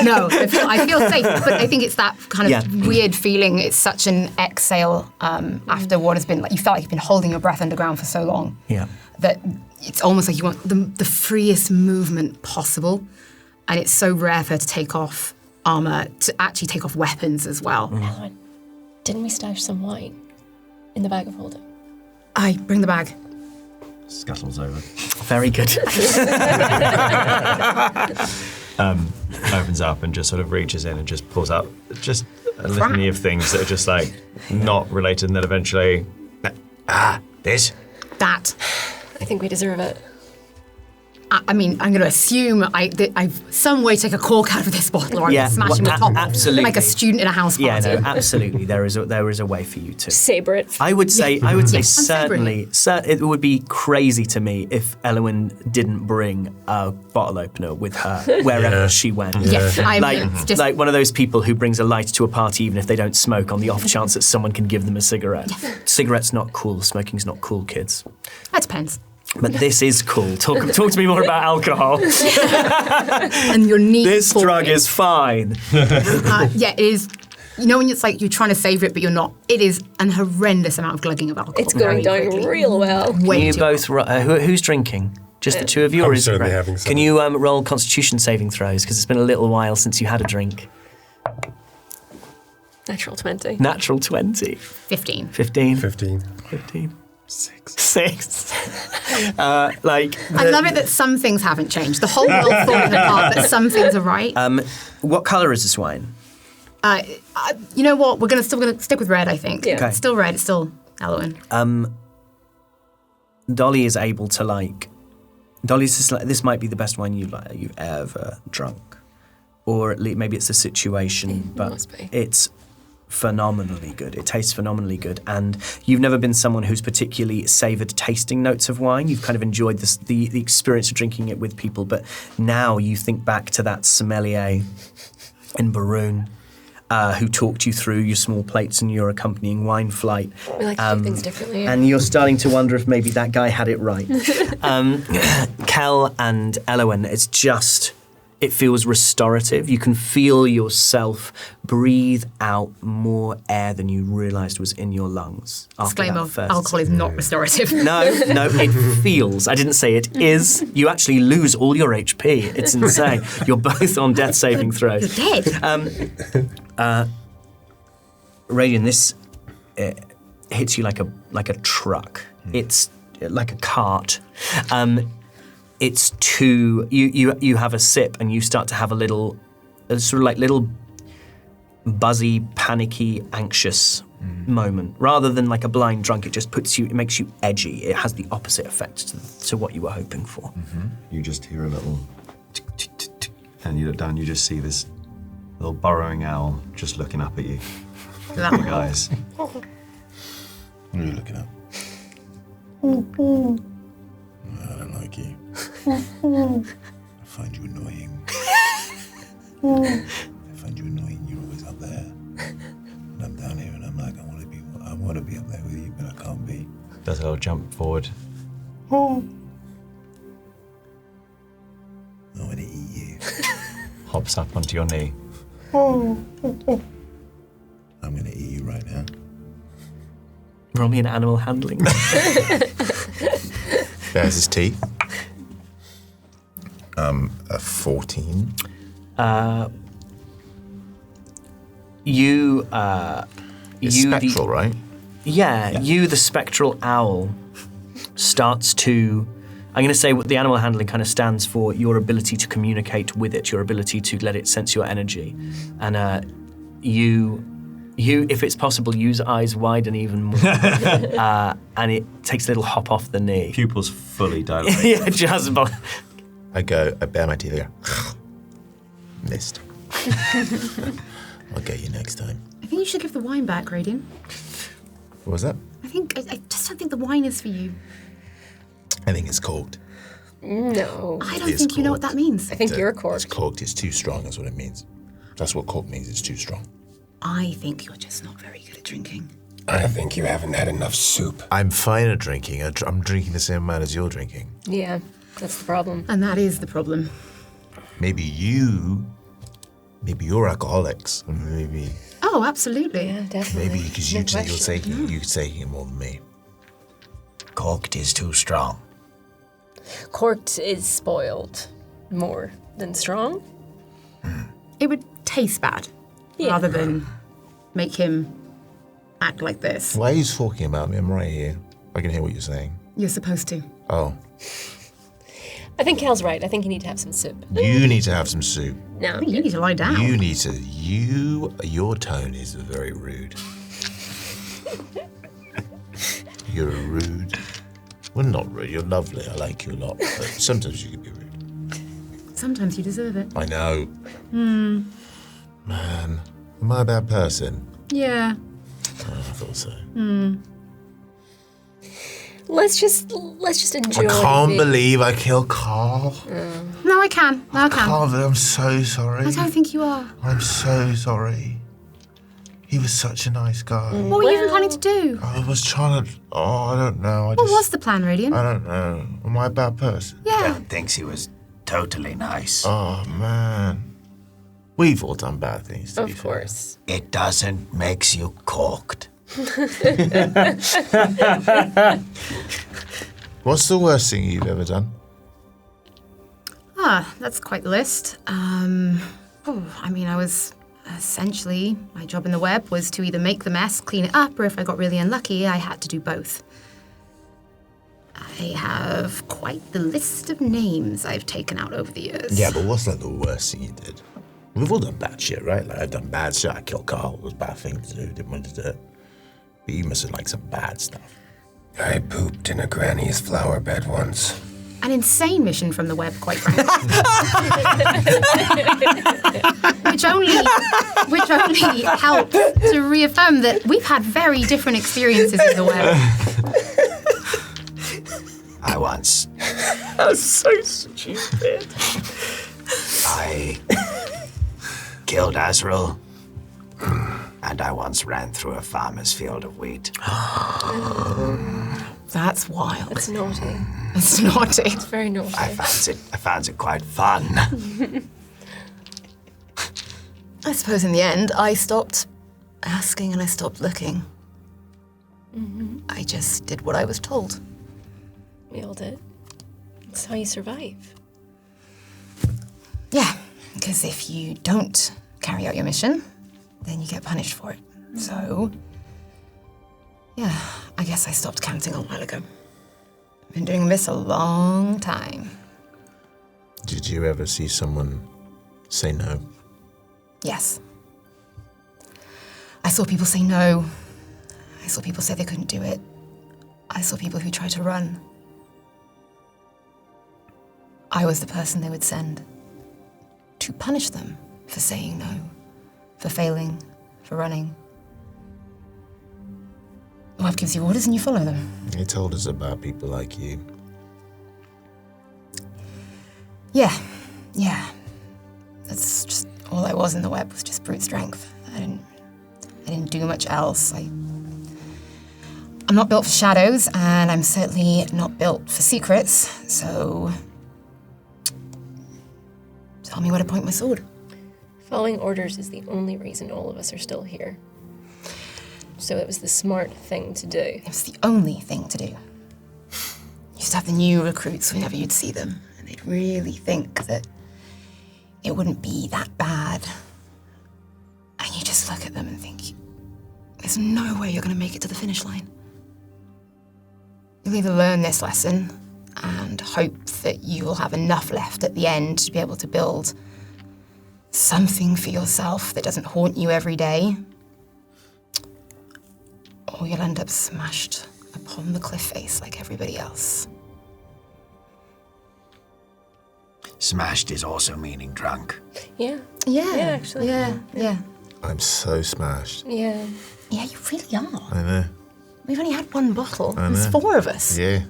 S2: No, I feel safe, but I think it's that kind of weird feeling. It's such an exhale after what has been, like, you felt like you've been holding your breath underground for so long.
S1: Yeah.
S2: That it's almost like you want the freest movement possible, and it's so rare for her to take off armour, to actually take off weapons as well.
S3: Alan, didn't we stash some wine in the bag of holding?
S2: I bring the bag.
S6: Scuttles over.
S1: Very good.
S6: Opens up and just sort of reaches in and just pulls out just a litany of things that are just like not related, and then eventually,
S4: This?
S2: That.
S3: I think we deserve it.
S2: I mean, I'm going to assume I've some way take a cork out of this bottle, or I'm smashing the top
S1: absolutely.
S2: like a student in a house party.
S1: Yeah, no, absolutely. There is a way for you to
S3: Saber it.
S1: I would say certainly.
S2: sabering
S1: It would be crazy to me if Elwyn didn't bring a bottle opener with her wherever she went.
S2: Yes, I
S1: Like,
S2: mean, it's just
S1: like one of those people who brings a lighter to a party even if they don't smoke, on the off chance that someone can give them a cigarette. Cigarette's not cool. Smoking's not cool, kids.
S2: that depends.
S1: But this is cool. Talk to me more about alcohol.
S2: And your need.
S1: This
S2: for
S1: drug
S2: it.
S1: is fine.
S2: Yeah, it is. You know when it's like you're trying to savour it, but you're not. It is an horrendous amount of glugging of alcohol.
S3: It's going
S2: very
S3: down
S2: quickly.
S3: real well.
S1: Can
S2: Way
S1: you
S2: too
S1: both? Who's drinking? Just the two of you,
S7: I'm
S1: or is
S7: certainly
S1: Greg?
S7: having some.
S1: Can you roll Constitution saving throws? Because it's been a little while since you had a drink.
S3: Natural 20.
S1: Natural 20.
S2: 15.
S1: 15.
S7: 15.
S1: 15. 6.
S2: I love it that some things haven't changed. The whole world's falling apart, but some things are right.
S1: What colour is this wine?
S2: You know what? We're still gonna stick with red. I think.
S3: Yeah.
S1: Okay.
S2: It's still red. It's still Elwyn.
S1: Dolly is able to Dolly's just like, this might be the best wine you've ever drunk, or at least maybe it's a situation, but
S3: must be.
S1: it's phenomenally good. It tastes phenomenally good, and you've never been someone who's particularly savoured tasting notes of wine. You've kind of enjoyed the experience of drinking it with people, but now you think back to that sommelier in Baroon who talked you through your small plates and your accompanying wine flight.
S3: We like to do things differently.
S1: And you're starting to wonder if maybe that guy had it right. Kel and Elwyn, it feels restorative. You can feel yourself breathe out more air than you realised was in your lungs.
S2: Disclaimer: alcohol is not restorative.
S1: No, it feels. I didn't say it is. You actually lose all your HP. It's insane. You're both on death saving throws.
S2: You're dead.
S1: Radian, this hits you like a truck. It's like a cart. It's you have a sip and you start to have a little buzzy, panicky, anxious moment. Rather than like a blind drunk, it makes you edgy. It has the opposite effect to what you were hoping for.
S6: you just hear a little tick, tick, tick, tick, and you look down, you just see this little burrowing owl just looking up at you. Big eyes.
S5: What are you looking at? I don't like you. I find you annoying. You're always up there. And I'm down here and I'm like, I want to be up there with you, but I can't be.
S6: Does a little jump forward.
S5: I want to eat you.
S6: Hops up onto your knee.
S5: I'm going to eat you right now.
S1: Roll me an animal handling.
S5: There's his teeth. A 14. It's spectral, right?
S1: Yeah, you, the spectral owl, starts to... I'm going to say what the animal handling kind of stands for, your ability to communicate with it, your ability to let it sense your energy. And you if it's possible, use eyes widen even more. And it takes a little hop off the knee.
S6: Pupils fully dilated.
S1: Yeah, just about.
S5: I bare my teeth, I go, missed. I'll get you next time.
S2: I think you should give the wine back, Radiant.
S5: What was that?
S2: I just don't think the wine is for you.
S5: I think it's corked.
S3: No.
S2: I don't think you know what that means.
S3: I think you're
S5: It's
S3: corked.
S5: corked. It's too strong is what it means. That's what corked means. It's too strong.
S2: I think you're just not very good at drinking.
S7: I think you haven't had enough soup.
S5: I'm fine at drinking. I'm drinking the same amount as you're drinking.
S3: Yeah, that's the problem.
S2: And that is the problem.
S5: Maybe you're alcoholics. Maybe
S2: Oh, absolutely.
S3: Yeah, definitely.
S5: because
S3: No
S5: you're
S3: question.
S5: taking it more than me.
S4: Corked is too strong.
S3: Corked is spoiled more than strong.
S2: It would taste bad rather than make him act like this.
S5: Why are you talking about me? I'm right here. I can hear what you're saying.
S2: You're supposed to.
S5: Oh,
S3: I think Cal's right. I think you need to have some soup.
S5: you need to have some soup.
S3: No.
S2: You need to lie down.
S5: Your tone is very rude. You're rude. Well, not rude. You're lovely. I like you a lot. But sometimes you can be rude.
S2: Sometimes you deserve it.
S5: I know. Man, am I a bad person?
S2: Yeah.
S5: Oh, I thought so.
S3: Let's just enjoy.
S5: I can't
S3: the-
S5: believe I killed Carl.
S2: No, I can. No, I can.
S5: Carl, I'm so sorry.
S2: I don't think you are.
S5: I'm so sorry. He was such a nice guy.
S2: What were you even planning to do?
S5: I was trying to. Oh, I don't know.
S2: What was the plan, Radiant?
S5: I don't know. Am I a bad person?
S2: Yeah.
S4: Dan thinks he was totally nice.
S5: Oh, man. We've all done bad things, to be
S3: Of
S5: fair.
S3: course.
S4: It doesn't makes you corked.
S5: What's the worst thing you've ever done?
S2: That's quite the list. I was essentially, my job in the web was to either make the mess, clean it up, or if I got really unlucky, I had to do both. I have quite the list of names I've taken out over the years.
S5: Yeah, but what's like the worst thing you did? We've all done bad shit, right? Like I've done bad shit. I killed Carl. It was a bad thing to do. Didn't want to do it. But you must have like some bad stuff.
S7: I pooped in a granny's flower bed once.
S2: An insane mission from the web, quite frankly. which only helps to reaffirm that we've had very different experiences in the web.
S4: I once.
S1: That's so stupid.
S4: I killed Azrael. And I once ran through a farmer's field of wheat.
S2: That's wild.
S3: It's naughty.
S2: It's naughty.
S3: It's very naughty.
S4: I found it quite fun.
S2: I suppose in the end, I stopped asking and I stopped looking. I just did what I was told.
S3: We all did. It's how you survive.
S2: Yeah, because if you don't carry out your mission, then you get punished for it. So, yeah, I guess I stopped counting a while ago. Been doing this a long time.
S5: Did you ever see someone say no?
S2: Yes. I saw people say no. I saw people say they couldn't do it. I saw people who tried to run. I was the person they would send to punish them for saying no, for failing, for running. Life gives you orders and you follow them.
S5: He told us about people like you.
S2: Yeah. That's just all I was in the web was just brute strength. I didn't do much else. I'm not built for shadows, and I'm certainly not built for secrets, so tell me where to point my sword.
S3: Following orders is the only reason all of us are still here. So it was the smart thing to do.
S2: It was the only thing to do. Used to have the new recruits whenever you'd see them, and they'd really think that it wouldn't be that bad. And you just look at them and think, there's no way you're going to make it to the finish line. You'll either learn this lesson and hope that you will have enough left at the end to be able to build something for yourself that doesn't haunt you every day, or you'll end up smashed upon the cliff face like everybody else.
S4: Smashed is also meaning drunk.
S3: Yeah.
S2: Yeah.
S3: Yeah, actually.
S2: Yeah.
S5: I'm so smashed.
S3: Yeah.
S2: Yeah, you really are.
S5: I know.
S2: We've only had one bottle.
S5: I
S2: There's
S5: know.
S2: 4 of us.
S5: Yeah.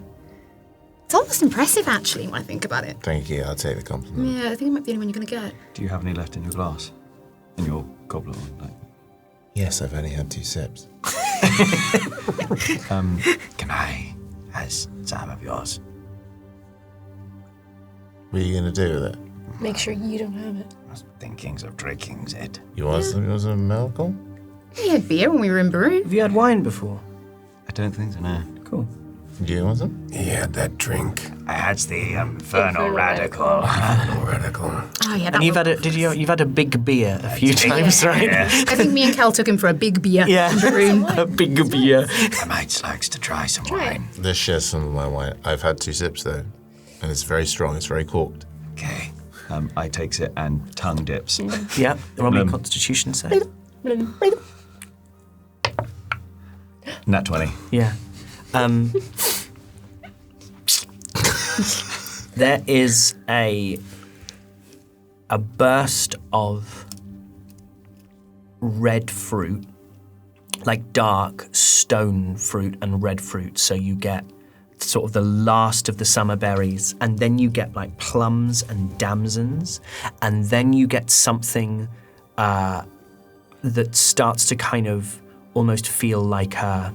S2: It's almost impressive, actually, when I think about it.
S5: Thank you. I'll take the compliment.
S2: Yeah, I think it might be the only one you're going to get.
S6: Do you have any left in your glass? In your goblet? Like,
S5: Yes, I've only had 2 sips.
S4: Can I have some of yours?
S5: What are you going to do with it?
S3: Make sure you don't have it.
S4: I was thinking of drinking it.
S5: You want some milk?
S2: We had beer when we were in Baroon.
S1: Have you had wine before?
S6: I don't think so, no.
S1: Cool.
S5: Do you want some?
S7: He had that drink.
S4: I had the Infernal Radical.
S7: Radical.
S2: Oh, yeah, that
S1: And you've
S2: was-
S1: had you've had a big beer a few times, right?
S4: Yeah.
S2: I think me and Kel took him for a big beer
S1: Yeah.
S2: in Baroon.
S1: A big beer.
S4: I might likes to try some
S3: Try it.
S4: wine.
S5: Let's share some of my wine. I've had 2 sips, though. And it's very strong. It's very corked.
S4: Okay.
S6: I takes it and tongue dips.
S1: Yeah. Roll me a Constitution save.
S6: Nat 20.
S1: Yeah. There is a burst of red fruit, like dark stone fruit and red fruit. So you get sort of the last of the summer berries, and then you get like plums and damsons, and then you get something that starts to kind of almost feel like a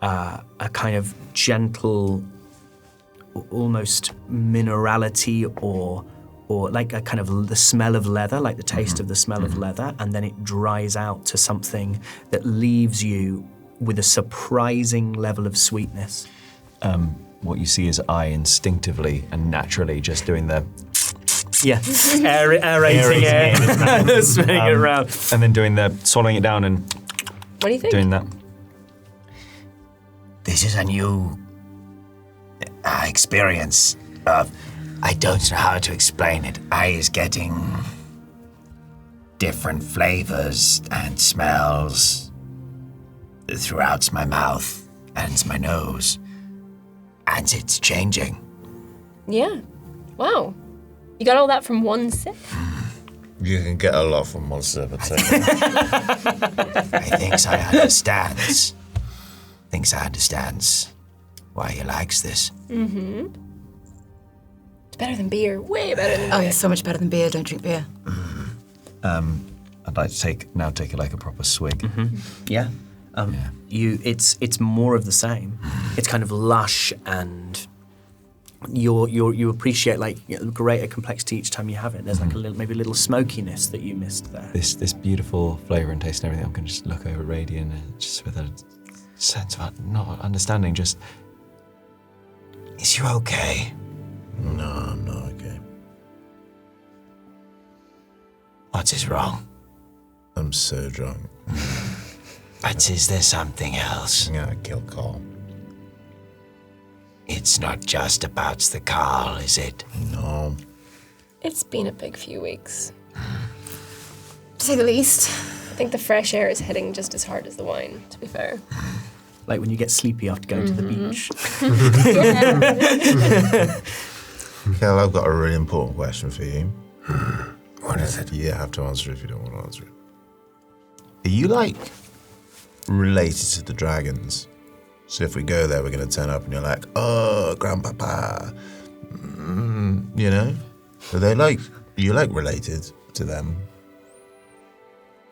S1: kind of gentle, almost minerality or like a kind of the smell of leather, like the taste of the smell of leather, and then it dries out to something that leaves you with a surprising level of sweetness.
S6: What you see is I instinctively and naturally just doing the
S1: Yeah, aerating it, spinning it around.
S6: and then doing the swallowing it down and
S3: What do you think?
S6: doing that.
S4: This is a new experience of, I don't know how to explain it. I is getting different flavors and smells throughout my mouth and my nose. And it's changing.
S3: Yeah. Wow. You got all that from one sip?
S5: You can get a lot from one sip, I'd say.
S4: I think I understands. Thinks I understands why he likes this.
S3: Mm-hmm. It's better than beer. Way better than
S2: Oh,
S3: beer.
S2: yeah, so much better than beer. Don't drink beer.
S6: I'd like to take it like a proper swig.
S1: Yeah. It's more of the same. It's kind of lush, and you appreciate like greater complexity each time you have it. There's like maybe a little smokiness that you missed there.
S6: This beautiful flavour and taste and everything. I'm going to just look over Radiant and just with a sense of not understanding. Just,
S4: Is you okay?
S5: No, I'm not okay.
S4: What is wrong?
S5: I'm so drunk.
S4: But is there something else?
S5: I'm gonna kill Carl.
S4: It's not just about the Carl, is it?
S5: No.
S3: It's been a big few weeks.
S2: To say the least.
S3: I think the fresh air is hitting just as hard as the wine, to be fair.
S1: Like when you get sleepy after going to the beach.
S5: Kel, I've got a really important question for you.
S7: What is it?
S5: You have to answer if you don't want to answer it. Are you, like, related to the dragons? So if we go there, we're going to turn up and you're like, oh, grandpapa. You know? Are they, like, are you, like, related to them?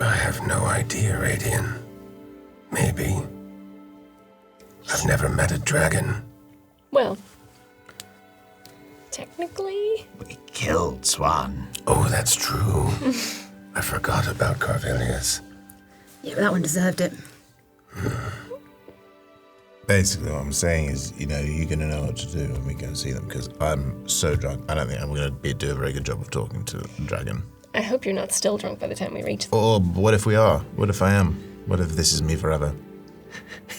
S7: I have no idea, Radian. Maybe. I've never met a dragon.
S3: Well, technically,
S4: We killed Swan.
S7: Oh, that's true. I forgot about Carvilius.
S2: Yeah, but that one deserved it.
S5: Basically, what I'm saying is, you know, you're going to know what to do when we go and see them, because I'm so drunk. I don't think I'm going to do a very good job of talking to the dragon.
S3: I hope you're not still drunk by the time we reach them.
S5: Or what if we are? What if I am? What if this is me forever?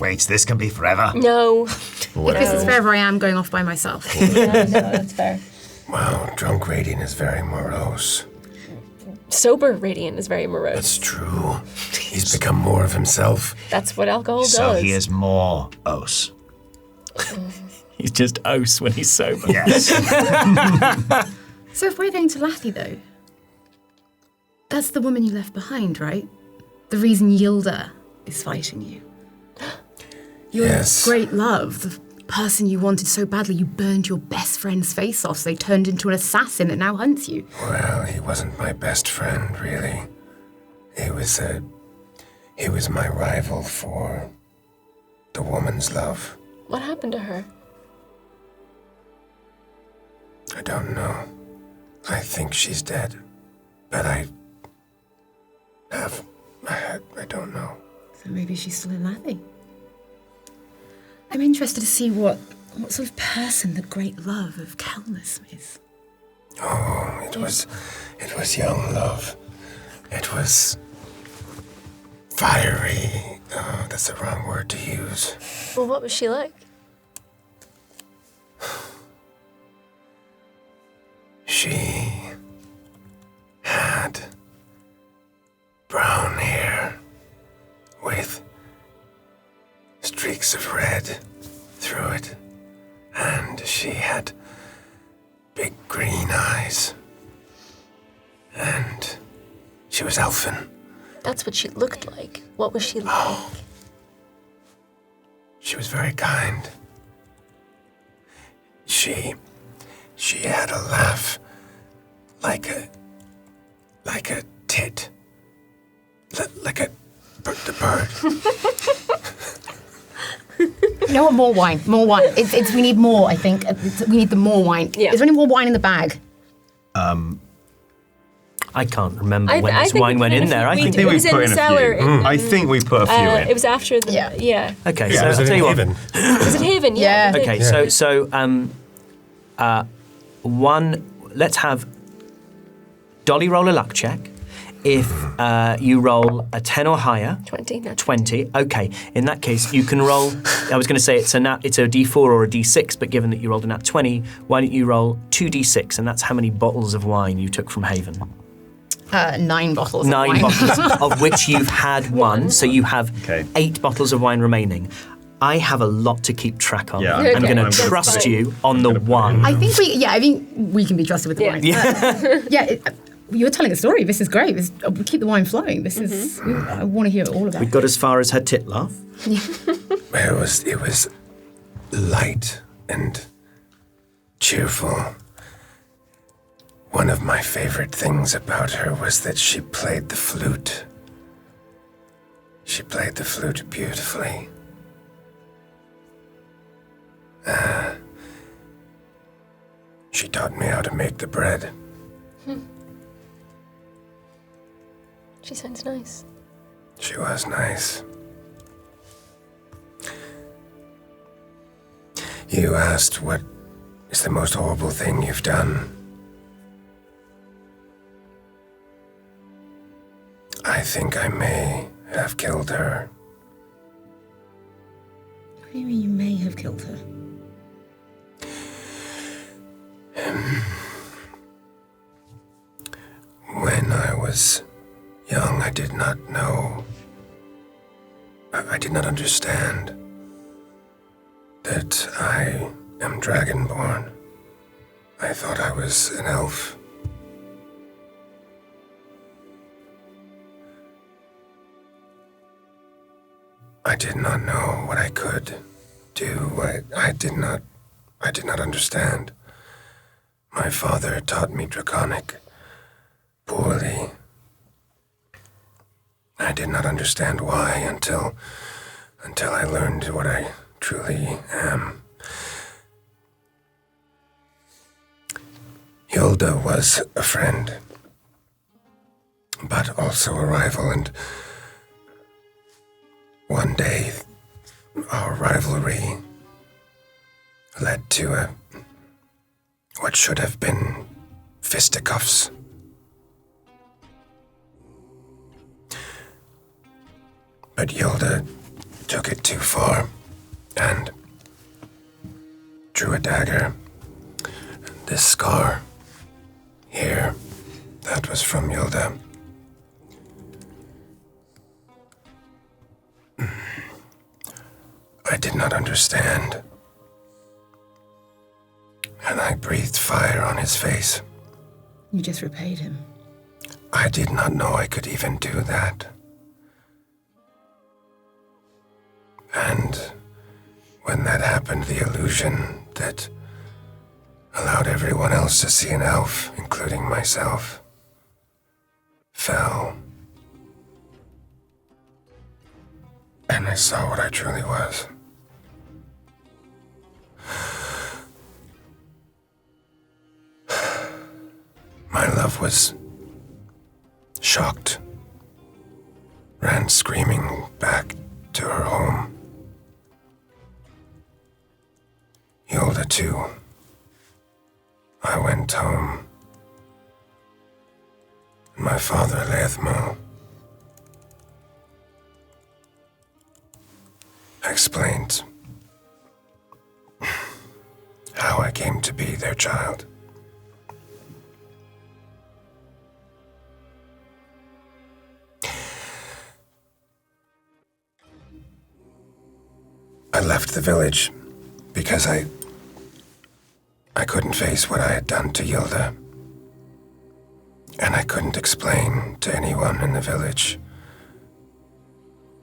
S4: Wait, this can be forever?
S3: No.
S5: What
S2: If this is forever, I am going off by myself.
S3: No, that's fair.
S7: Wow, drunk Radian is very morose.
S3: Sober Radiant is very morose.
S7: That's true. He's He's become more of himself.
S3: That's what alcohol does.
S6: So he is more Os.
S1: He's just Os when he's sober.
S6: Yes.
S2: So if we're going to Lathy, though, that's the woman you left behind, right? The reason Yilda is fighting you. Your
S7: Yes.
S2: great love, the person you wanted so badly, you burned your best friend's face off, so they turned into an assassin that now hunts you.
S7: Well, he wasn't my best friend, really. He was my rival for the woman's love.
S3: What happened to her?
S7: I don't know. I think she's dead. But I don't know.
S2: So maybe she's still in Lathy. I'm interested to see what sort of person the great love of Kelness is.
S7: Oh, it was young love. It was fiery. Oh, that's the wrong word to use.
S3: Well, what was she like?
S7: She had brown hair with streaks of red through it, and she had big green eyes, and she was elfin.
S3: That's what she looked like. What was she like?
S7: She was very kind. She had a laugh like a tit. Like the bird.
S2: You know what? More wine. More wine. We need more, I think. We need the more wine.
S3: Yeah.
S2: Is there any more wine in the bag?
S1: I can't remember
S3: I
S1: when this
S3: think
S1: wine went in there. I think
S3: it was in
S6: put
S3: the
S6: in a
S3: cellar.
S6: few. I think we put a few in.
S3: It was after the
S2: Yeah.
S1: Okay,
S7: Yeah,
S1: so
S7: was
S1: I'll
S7: it
S1: tell
S7: in
S1: you what.
S7: Haven?
S3: Was it Haven?
S2: Yeah.
S3: we did.
S1: Okay, so let's have Dolly roll a luck check. If you roll a 10 or higher,
S3: 20. No.
S1: 20. Okay, in that case, you can roll. I was going to say it's a D4 or a D6, but given that you rolled a nat 20, why don't you roll 2D6, and that's how many bottles of wine you took from Haven.
S2: 9 bottles.
S1: 9
S2: of wine.
S1: bottles, of which you've had one, so you have
S6: Okay.
S1: 8 bottles of wine remaining. I have a lot to keep track of.
S6: Yeah,
S1: I'm
S3: Okay,
S1: going to
S3: that's
S1: trust
S3: fine.
S1: you on the one.
S2: I think we can be trusted with the
S3: Yeah.
S2: wine. You're telling a story. This is great. We keep the wine flowing. This is. I want to hear all about
S1: We
S2: it.
S1: got as far as her tit laugh.
S7: It was light and cheerful. One of my favorite things about her was that she played the flute. She played the flute beautifully. She taught me how to make the bread.
S3: She sounds nice.
S7: She was nice. You asked what is the most horrible thing you've done. I think I may have killed her.
S2: What do you mean you may have killed her?
S7: When I was young, I did not know. I did not understand that I am dragonborn. I thought I was an elf. I did not know what I could do. I did not understand. My father taught me Draconic poorly. I did not understand why until I learned what I truly am. Hilda was a friend, but also a rival, and one day our rivalry led to what should have been fisticuffs. But Yilda took it too far and drew a dagger. This scar here, that was from Yilda. I did not understand. And I breathed fire on his face.
S2: You just repaid him.
S7: I did not know I could even do that. And when that happened, the illusion that allowed everyone else to see an elf, including myself, fell. And I saw what I truly was. My love was shocked, ran screaming back to her home. Hilda too. I went home. My father, Leithmo, explained how I came to be their child. I left the village because I couldn't face what I had done to Hilda. And I couldn't explain to anyone in the village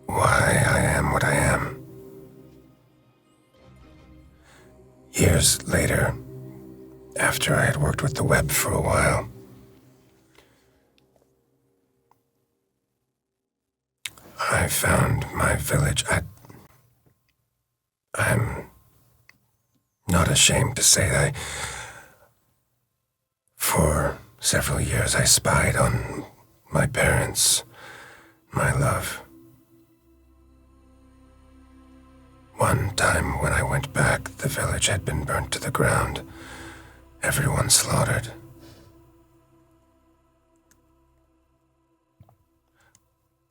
S7: why I am what I am. Years later, after I had worked with the web for a while, I found my village. I'm not ashamed to say that for several years I spied on my parents, my love. One time when I went back, the village had been burnt to the ground, everyone slaughtered.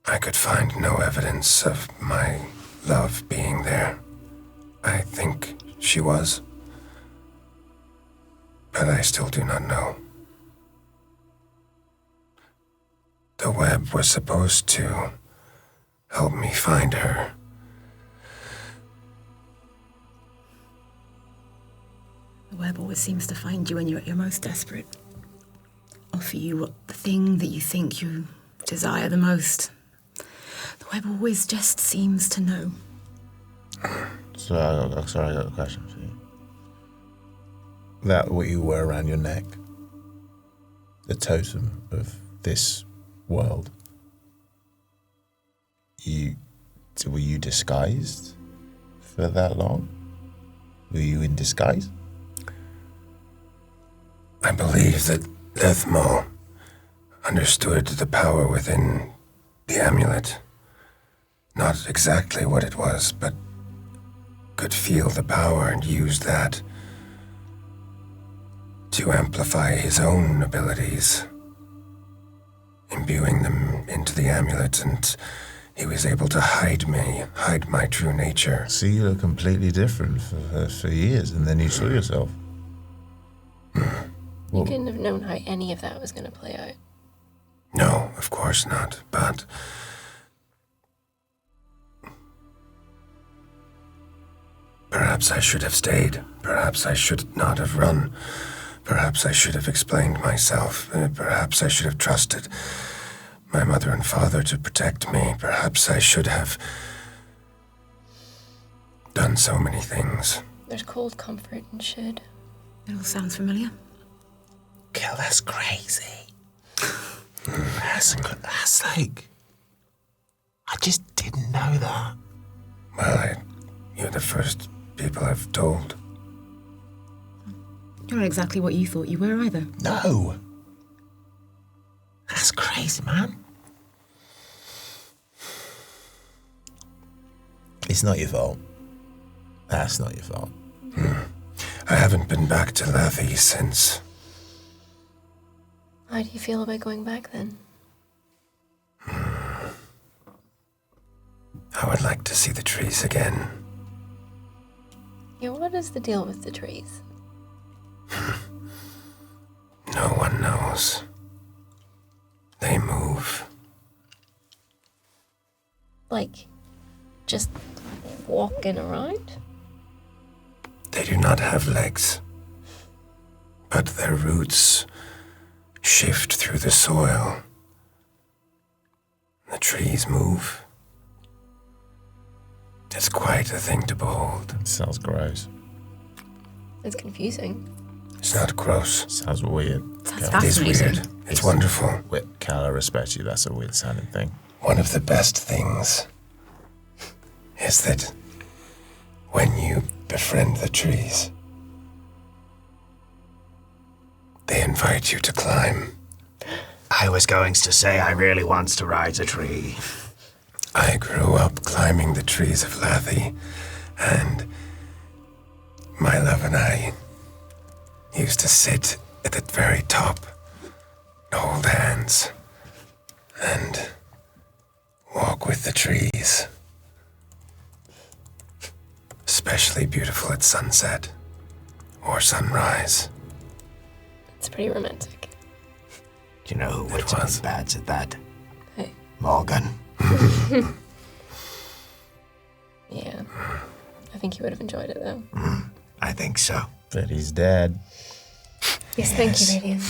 S7: I could find no evidence of my love being there. I think she was, but I still do not know. The web was supposed to help me find her.
S2: The web always seems to find you when you're at your most desperate. Offer you the thing that you think you desire the most. The web always just seems to know.
S5: So I got a question for you. That what you wear around your neck, the totem of this world, were you disguised for that long? Were you in disguise?
S7: I believe that Leithmo understood the power within the amulet. Not exactly what it was, but could feel the power and use that to amplify his own abilities, imbuing them into the amulet, and he was able to hide my true nature.
S5: So you look completely different for years, and then you saw yourself.
S3: You couldn't have known how any of that was going to play out.
S7: No, of course not, but perhaps I should have stayed. Perhaps I should not have run. Perhaps I should have explained myself. Perhaps I should have trusted my mother and father to protect me. Perhaps I should have done so many things.
S3: There's cold comfort in should.
S2: It all sounds familiar.
S5: Kel, that's crazy. That's like... I just didn't know that.
S7: Well, you're the first people I've told.
S2: You're not exactly what you thought you were either.
S5: No. That's crazy, man. It's not your fault. That's not your fault.
S7: I haven't been back to Lethe since.
S3: How do you feel about going back then?
S7: I would like to see the trees again.
S3: Yeah, what is the deal with the trees?
S7: No one knows. They move.
S3: Like, just walking around?
S7: They do not have legs, but their roots shift through the soil. The trees move. It's quite a thing to behold.
S5: It sounds gross.
S3: It's confusing.
S7: It's not gross.
S5: Sounds weird.
S2: Sounds
S7: It is
S2: fascinating.
S7: weird. It's wonderful.
S5: Cal, I respect you. That's a weird sounding thing.
S7: One of the best things is that when you befriend the trees, they invite you to climb.
S4: I was going to say I really wants to ride a tree.
S7: I grew up climbing the trees of Lathy, and my love and I used to sit at the very top, hold hands, and walk with the trees. Especially beautiful at sunset or sunrise.
S3: It's pretty romantic.
S4: Do you know who would
S7: was.
S4: be bad at that?
S3: Hey.
S4: Morgan.
S3: Yeah. I think you would have enjoyed it, though.
S4: I think so.
S5: But he's dead.
S3: Yes, thank you, Radiant.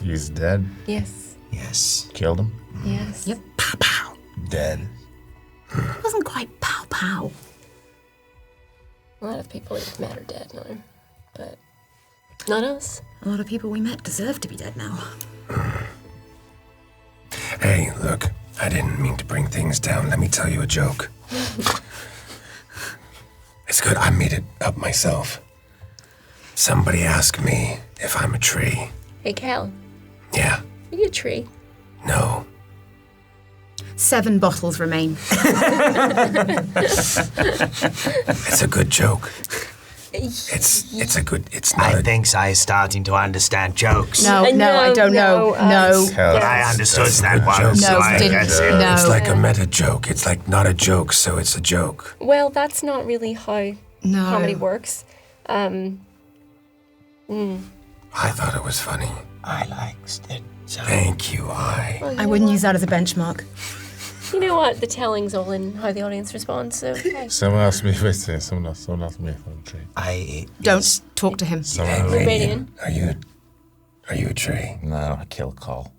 S5: He's dead.
S3: Yes.
S4: Yes.
S5: Killed him.
S3: Yes.
S2: Yep.
S5: Dead.
S2: It wasn't quite pow pow.
S3: A lot of people we've met are dead now, but not us.
S2: A lot of people we met deserve to be dead now.
S7: Hey, look, I didn't mean to bring things down. Let me tell you a joke. It's good, I made it up myself. Somebody asked me if I'm a tree.
S3: Hey, Cal,
S7: Yeah,
S3: are you a tree?
S7: no.
S2: 7 bottles remain.
S7: It's a good joke. It's a good, it's not
S4: I
S7: a...
S4: think I starting to understand jokes.
S2: No, I don't know. No.
S4: But I understood that one,
S7: joke.
S4: so
S2: No,
S4: I
S2: didn't.
S4: guess it.
S2: No.
S7: It's like a meta joke. It's like not a joke, so it's a joke.
S3: Well, that's not really how
S2: No.
S3: comedy works.
S7: I thought it was funny.
S4: I liked it. So.
S7: Thank you,
S2: I wouldn't use that as a benchmark.
S3: You know what? The telling's all in how the audience responds, so hey.
S5: Someone asked me if it's someone asked me if I'm a tree.
S4: I
S2: Don't talk to him.
S7: Hey,
S3: Radiant.
S7: Radiant, are you a tree?
S5: No, I killed Cole.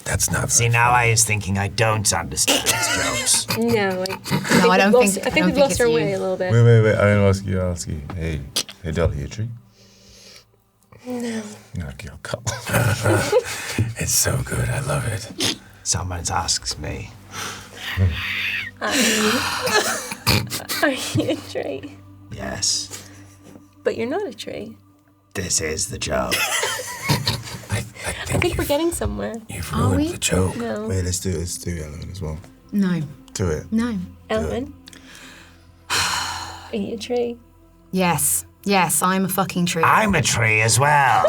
S7: That's not...
S4: see now. I is thinking I don't understand his jokes.
S3: No,
S2: No, I don't
S3: we've
S2: think.
S3: lost, I think we've
S2: think
S3: lost
S2: it's
S3: our
S2: you.
S3: way a little bit.
S5: Wait. I didn't ask you. Hey, Dolly, you a tree?
S3: No.
S5: No, I killed Cole.
S7: It's so good. I love it.
S4: Someone asks me.
S3: Are you a tree?
S4: Yes,
S3: But you're not a tree.
S4: this is the joke.
S7: I
S3: I
S7: think
S3: think we're getting somewhere.
S7: you've
S2: Are
S7: ruined
S2: we?
S7: the joke.
S3: No.
S5: Wait, let's do Ellen as well.
S2: No.
S5: Do it.
S2: No.
S3: Ellen? Are you a tree?
S2: Yes. Yes, I'm a fucking tree.
S4: I'm a tree as well.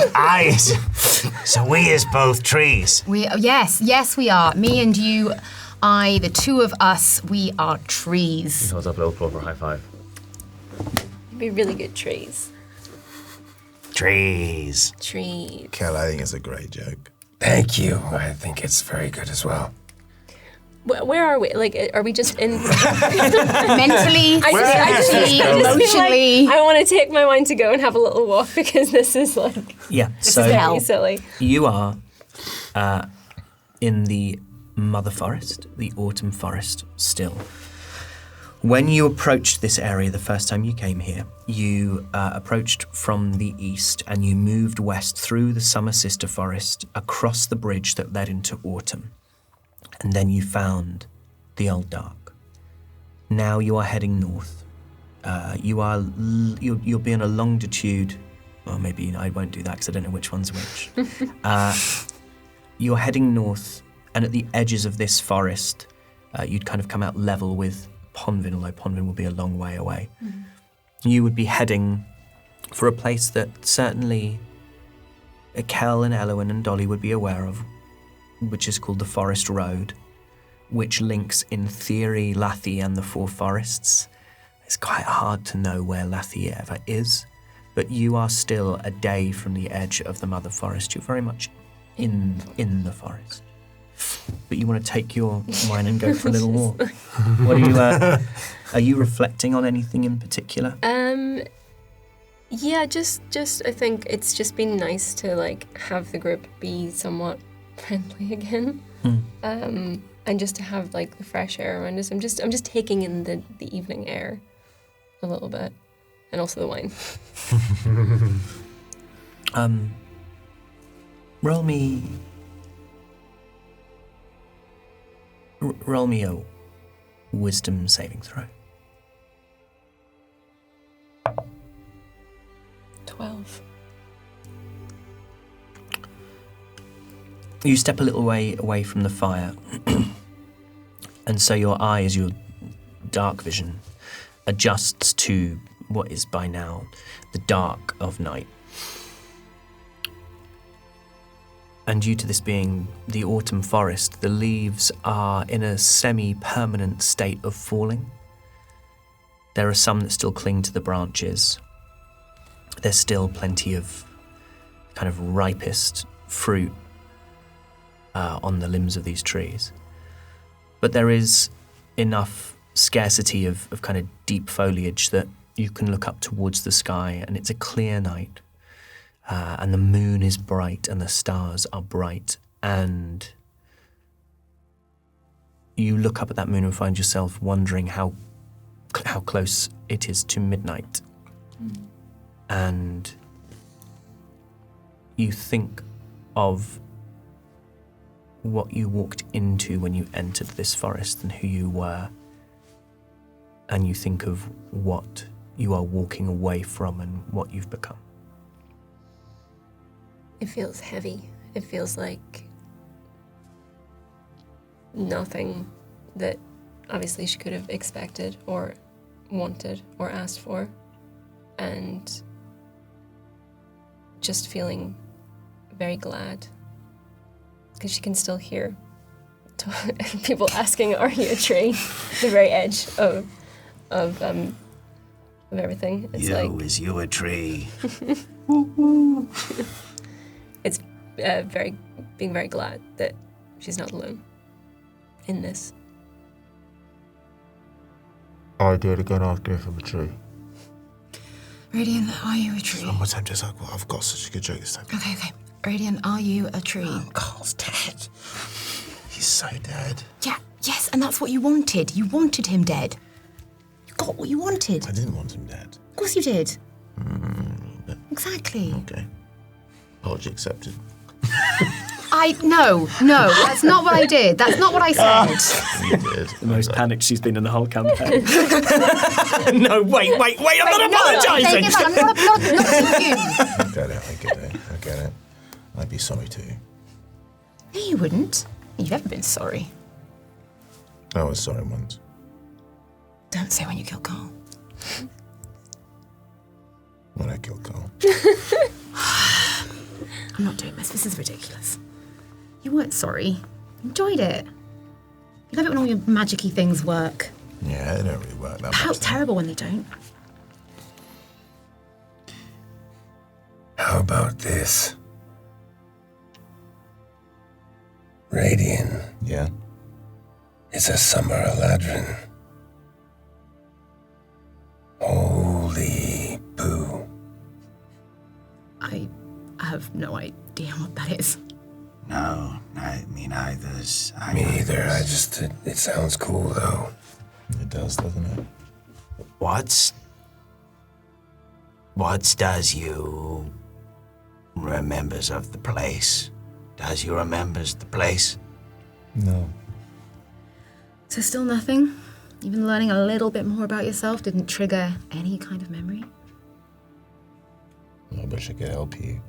S4: So we is both trees.
S2: Yes, we are. Me and you, the two of us, we are trees.
S6: Holds up a little claw for a high five.
S3: You'd be really good trees.
S4: Trees.
S3: Trees.
S5: Kel, I think it's a great joke.
S7: Thank you. I think it's very good as well.
S3: Where are we? Like, are we just in?
S2: Mentally,
S3: I just feel
S2: emotionally.
S3: like I want to take my mind to go and have a little walk because this is like
S1: Yeah.
S3: this
S1: So
S3: is very silly.
S1: you are in the Mother Forest, the Autumn Forest still. When you approached this area the first time you came here, you approached from the east and you moved west through the Summer Sister Forest across the bridge that led into Autumn. And then you found the Old Dark. Now you are heading north. You'll be in a longitude, or maybe I won't do that because I don't know which one's which. You're heading north, and at the edges of this forest, you'd kind of come out level with Ponvin, although Ponvin will be a long way away. You would be heading for a place that certainly Kel and Elowin and Dolly would be aware of, which is called the Forest Road, which links, in theory, Lathy and the Four Forests. It's quite hard to know where Lathy ever is, but you are still a day from the edge of the Mother Forest. You're very much in the forest. but you want to take your wine and go for a little walk. What are you reflecting on anything in particular?
S3: Yeah, just I think it's just been nice to have the group be somewhat friendly again. And just to have the fresh air around us. I'm just taking in the evening air a little bit. And also the wine.
S1: Roll me a wisdom saving throw.
S3: 12.
S1: You step a little way away from the fire, and so your eyes, your dark vision, adjusts to what is by now the dark of night. And due to this being the autumn forest, the leaves are in a semi-permanent state of falling. There are some that still cling to the branches. There's still plenty of kind of ripest fruit on the limbs of these trees. But there is enough scarcity of kind of deep foliage that you can look up towards the sky, and it's a clear night. And the moon is bright and the stars are bright, and you look up at that moon and find yourself wondering how close it is to midnight. And you think of what you walked into when you entered this forest and who you were, and you think of what you are walking away from and what you've become.
S3: It feels heavy. It feels like nothing that obviously she could have expected or wanted or asked for. And just feeling very glad because she can still hear people asking, "Are you a tree?" The very edge of everything. It's
S4: is you a tree?
S3: It's being very glad that she's not alone in this.
S5: I did again asking if I'm a tree.
S2: Radiant, are you a tree?
S5: One more time, just like, well, I've got such a good joke this time.
S2: Okay. Radiant, are you a tree?
S5: Oh, Carl's dead. He's so dead.
S2: Yeah, yes, and that's what you wanted. You wanted him dead. You got what you wanted.
S5: I didn't want him dead.
S2: Of course you did. Exactly.
S5: Okay. Apology accepted.
S2: No, that's not what I did. That's not what I said.
S5: You did.
S1: The most panicked she's been in the whole campaign. No, wait, I'm not apologising!
S2: I'm not to you.
S5: I get it. I'd be sorry too.
S2: No, you wouldn't. You've never been sorry.
S5: I was sorry once.
S2: Don't say when you kill Carl.
S5: When I killed Carl.
S2: I'm not doing this. This is ridiculous. You weren't sorry. You enjoyed it. You love it when all your magic-y things work.
S5: Yeah, they don't really work that much.
S2: How terrible when they don't.
S7: How about this? Radiant
S5: Yeah.
S7: is a summer Eladrin. Holy poo.
S2: I have no idea what that is.
S4: No, me neither.
S7: Me either. It sounds cool though.
S5: It does, doesn't it?
S4: What does you remembers of the place? Does you remembers the place?
S5: No.
S2: So still nothing? Even learning a little bit more about yourself didn't trigger any kind of memory?
S5: I wish I could help you.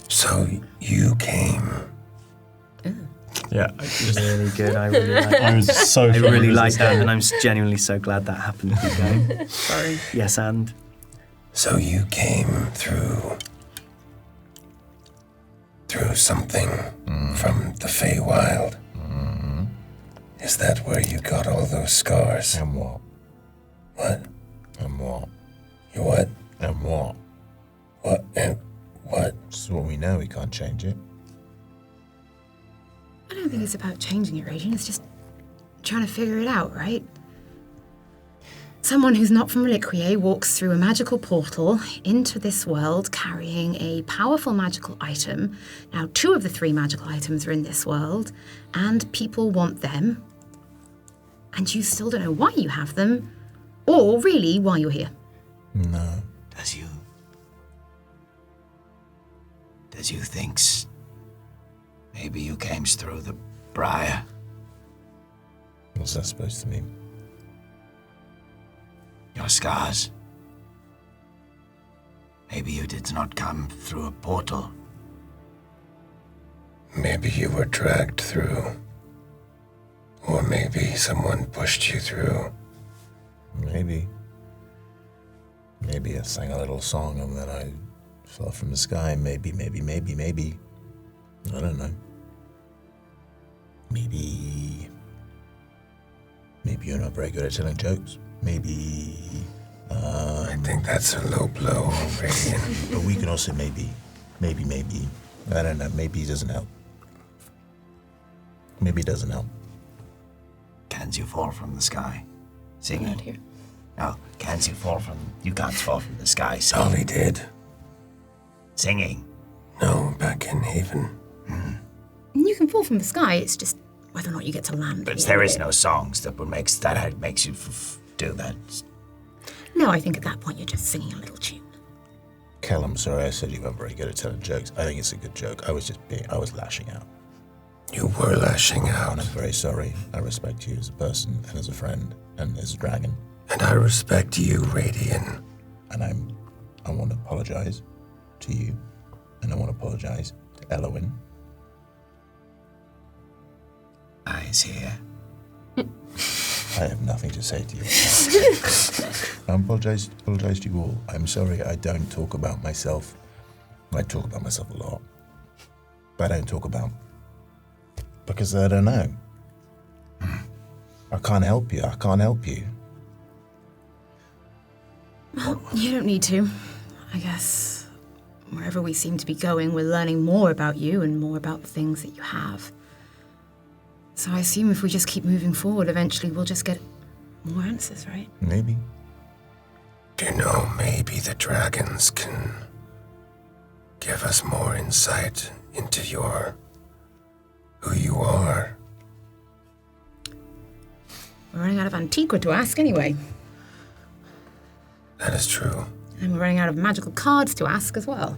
S7: So you came.
S6: Yeah,
S1: Really good. I really like that.
S6: I was so.
S1: I really like that, and I'm genuinely so glad that happened. Keep going.
S2: Sorry.
S1: Yes, and
S7: So you came through something from the Feywild. Is that where you got all those scars?
S5: And what?
S7: What?
S5: And what?
S7: You what?
S5: And what?
S7: What? And
S5: What? This is what we know. We can't change it.
S2: I don't think it's about changing it, Radiant. It's just trying to figure it out, right? Someone who's not from Reliquier walks through a magical portal into this world carrying a powerful magical item. Now, 2 of the 3 magical items are in this world, and people want them. And you still don't know why you have them, or really why you're here.
S5: No.
S4: Does you think maybe you came through the briar?
S5: What's that supposed to mean?
S4: Your scars. Maybe you did not come through a portal.
S7: Maybe you were dragged through. Or maybe someone pushed you through.
S5: Maybe. Maybe I sang a little song and then I fell from the sky. Maybe. I don't know. Maybe you're not very good at telling jokes. Maybe.
S7: I think that's a low blow, Radiant.
S5: But we can also maybe. I don't know. Maybe it doesn't help. Maybe it doesn't help.
S4: Can't you fall from the sky? Singing.
S3: Not here.
S4: No, can't you fall from... You can't fall from the sky singing.
S7: Ollie did.
S4: Singing.
S7: No, back in Haven.
S2: You can fall from the sky, it's just whether or not you get to land.
S4: But there is no songs that makes you do that.
S2: No, I think at that point you're just singing a little tune.
S5: Kel, I'm sorry I said you weren't very good at telling jokes. I think it's a good joke. I was lashing out.
S7: You were lashing out.
S5: And I'm very sorry. I respect you as a person and as a friend and as a dragon.
S7: And I respect you, Radiant.
S5: And I want to apologize to you. And I want to apologize to Elowin.
S4: Eyes here.
S5: I have nothing to say to you. I apologize to you all. I'm sorry I don't talk about myself. I talk about myself a lot. But I don't talk about... Because I don't know. I can't help you.
S2: Well, you don't need to. I guess wherever we seem to be going, we're learning more about you and more about the things that you have. So I assume if we just keep moving forward, eventually we'll just get more answers, right?
S5: Maybe.
S7: Do you know, maybe the dragons can give us more insight into who you are.
S2: We're running out of Antiqua to ask anyway.
S7: That is true.
S2: And we're running out of magical cards to ask as well.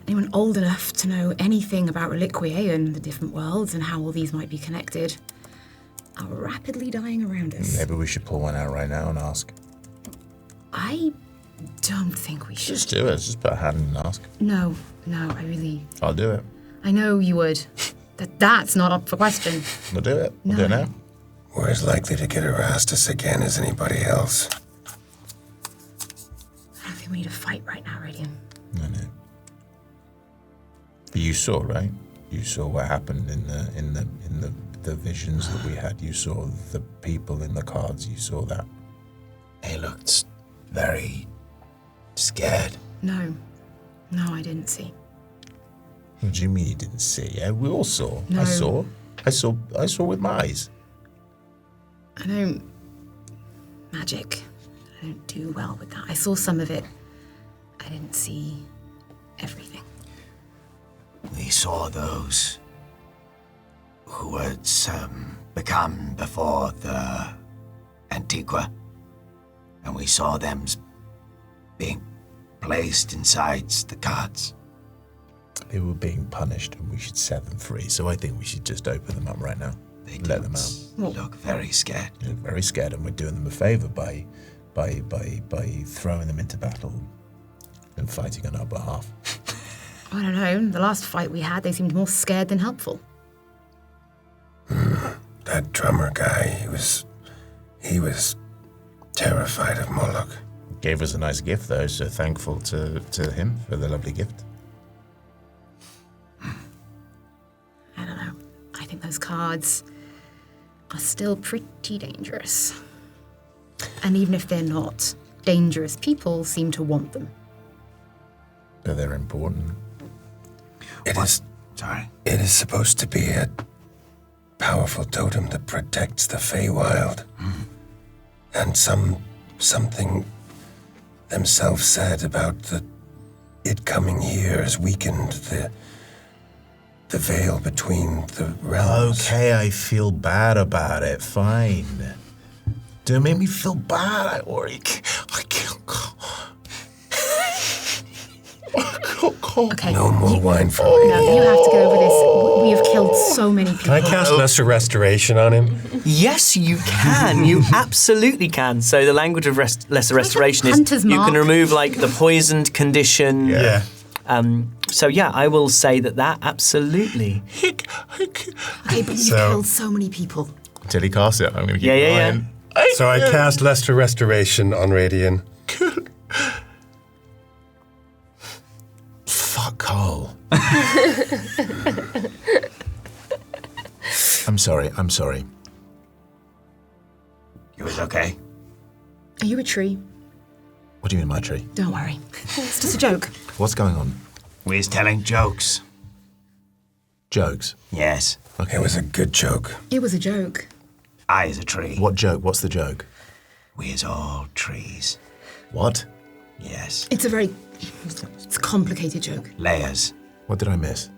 S2: Anyone old enough to know anything about Reliquier and the different worlds and how all these might be connected are rapidly dying around us.
S5: Maybe we should pull one out right now and ask.
S2: I don't think we should.
S5: Just do it. Just put a hand and ask.
S2: No, I really...
S5: I'll do it.
S2: I know you would. That's not up for question.
S5: We'll do it. We'll
S2: No.
S5: do it now.
S7: We're as likely to get harassed us again as anybody else.
S2: I don't think we need to fight right now, Radiant.
S5: No. But you saw, right? You saw what happened in the visions that we had. You saw the people in the cards. You saw that.
S4: They looked very scared.
S2: No, I didn't see.
S5: What do you mean you didn't see? Yeah, we all saw.
S2: No.
S5: I saw with my eyes.
S2: I don't... Magic. I don't do well with that. I saw some of it. I didn't see everything.
S4: We saw those who had become before the Antiqua, and we saw them being placed inside the cards.
S5: They were being punished, and we should set them free. So I think we should just open them up right now.
S4: They
S5: Let them
S4: did look very scared.
S5: They look very scared, and we're doing them a favor by throwing them into battle and fighting on our behalf.
S2: I don't know. The last fight we had, they seemed more scared than helpful.
S7: That drummer guy, he was terrified of Moloch.
S5: Gave us a nice gift, though, so thankful to him for the lovely gift.
S2: I don't know. I think those cards are still pretty dangerous. And even if they're not, dangerous people seem to want them.
S5: That they're important.
S4: Sorry.
S7: It is supposed to be a powerful totem that protects the Feywild. And something themselves said about it coming here has weakened the veil between the realms.
S5: Okay, I feel bad about it. Fine. Don't make me feel bad. I can't.
S2: Okay.
S7: No more wine for me.
S2: No, you have to get over this. We have killed so many people.
S7: Can I cast Lesser Restoration on him?
S1: Yes, you can. You absolutely can. So the language of lesser restoration is
S2: Hunter's
S1: you
S2: mark?
S1: can remove like the poisoned condition.
S7: Yeah.
S1: So yeah, I will say that absolutely.
S2: Okay, but you
S7: So-
S2: killed so many people.
S5: Until he casts it, I'm going to keep
S1: Yeah.
S5: lying.
S7: So I cast Lesser Restoration on Radian.
S5: Fuck Carl. I'm sorry.
S4: You was okay?
S2: Are you a tree?
S5: What do you mean, my tree?
S2: Don't worry. It's just a joke.
S5: What's going on?
S4: We was telling jokes.
S5: Jokes?
S4: Yes.
S5: Okay.
S7: It was a good joke.
S2: It was a joke.
S4: I is a tree.
S5: What joke? What's the joke?
S4: We is all trees.
S5: What?
S4: Yes.
S2: It's a complicated joke.
S4: Layers.
S5: What did I miss?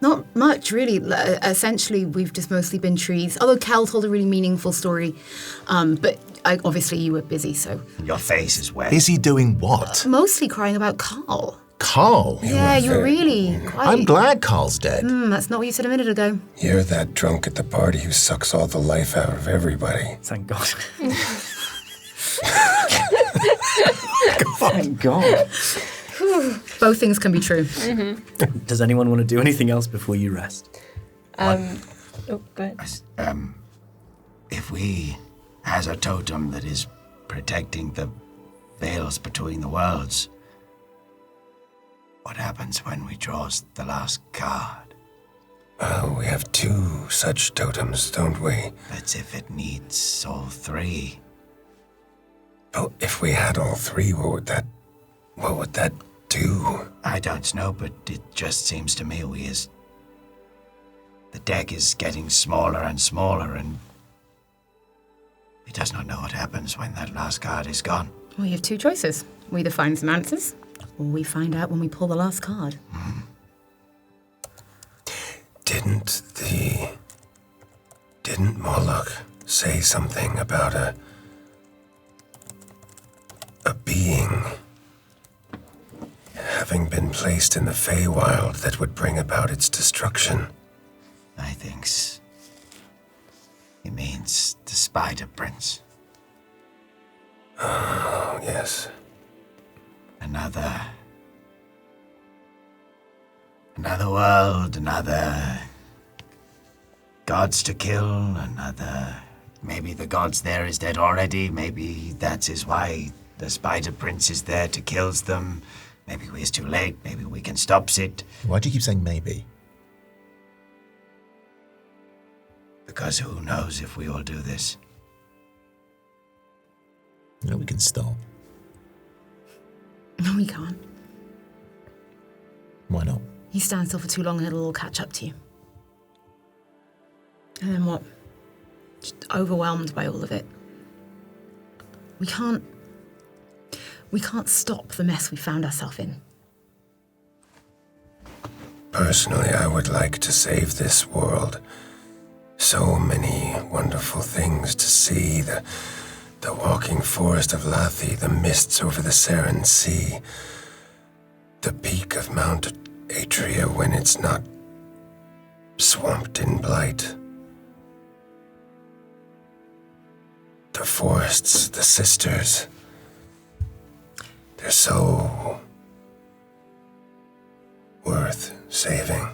S2: Not much, really. Essentially, we've just mostly been trees. Although Cal told a really meaningful story. But obviously you were busy, so...
S4: Your face is wet.
S5: Is he doing what?
S2: Mostly crying about Carl.
S5: Carl?
S2: Yeah, you were really quite...
S5: I'm glad Carl's dead.
S2: That's not what you said a minute ago.
S7: You're that drunk at the party who sucks all the life out of everybody.
S1: Thank God. Thank God.
S2: Both things can be true.
S1: Does anyone want to do anything else before you rest?
S3: Oh, go ahead.
S4: If we has a totem that is protecting the veils between the worlds, what happens when we draws the last card?
S7: We have 2 such totems, don't we?
S4: That's if it needs all 3.
S7: Well, if we had all 3, what would that do?
S4: I don't know, but it just seems to me the deck is getting smaller and smaller, and he does not know what happens when that last card is gone.
S2: Well, you have 2 choices. We either find some answers, or we find out when we pull the last card.
S7: Didn't Moloch say something about a being having been placed in the Feywild that would bring about its destruction?
S4: I think he means the Spider Prince.
S7: Oh, yes.
S4: Another world, another gods to kill, maybe the gods there is dead already, maybe that is why the Spider Prince is there to kills them. Maybe it's too late, maybe we can stop it.
S5: Why do you keep saying maybe?
S4: Because who knows if we all do this?
S5: You know, we can stop.
S2: No, we can't.
S5: Why not?
S2: You stand still for too long and it'll all catch up to you. And then what? Just overwhelmed by all of it. We can't stop the mess we found ourselves in.
S7: Personally, I would like to save this world. So many wonderful things to see. The walking forest of Lathi, the mists over the Seren Sea, the peak of Mount Atria when it's not swamped in blight. The forests, the sisters. They're so worth saving.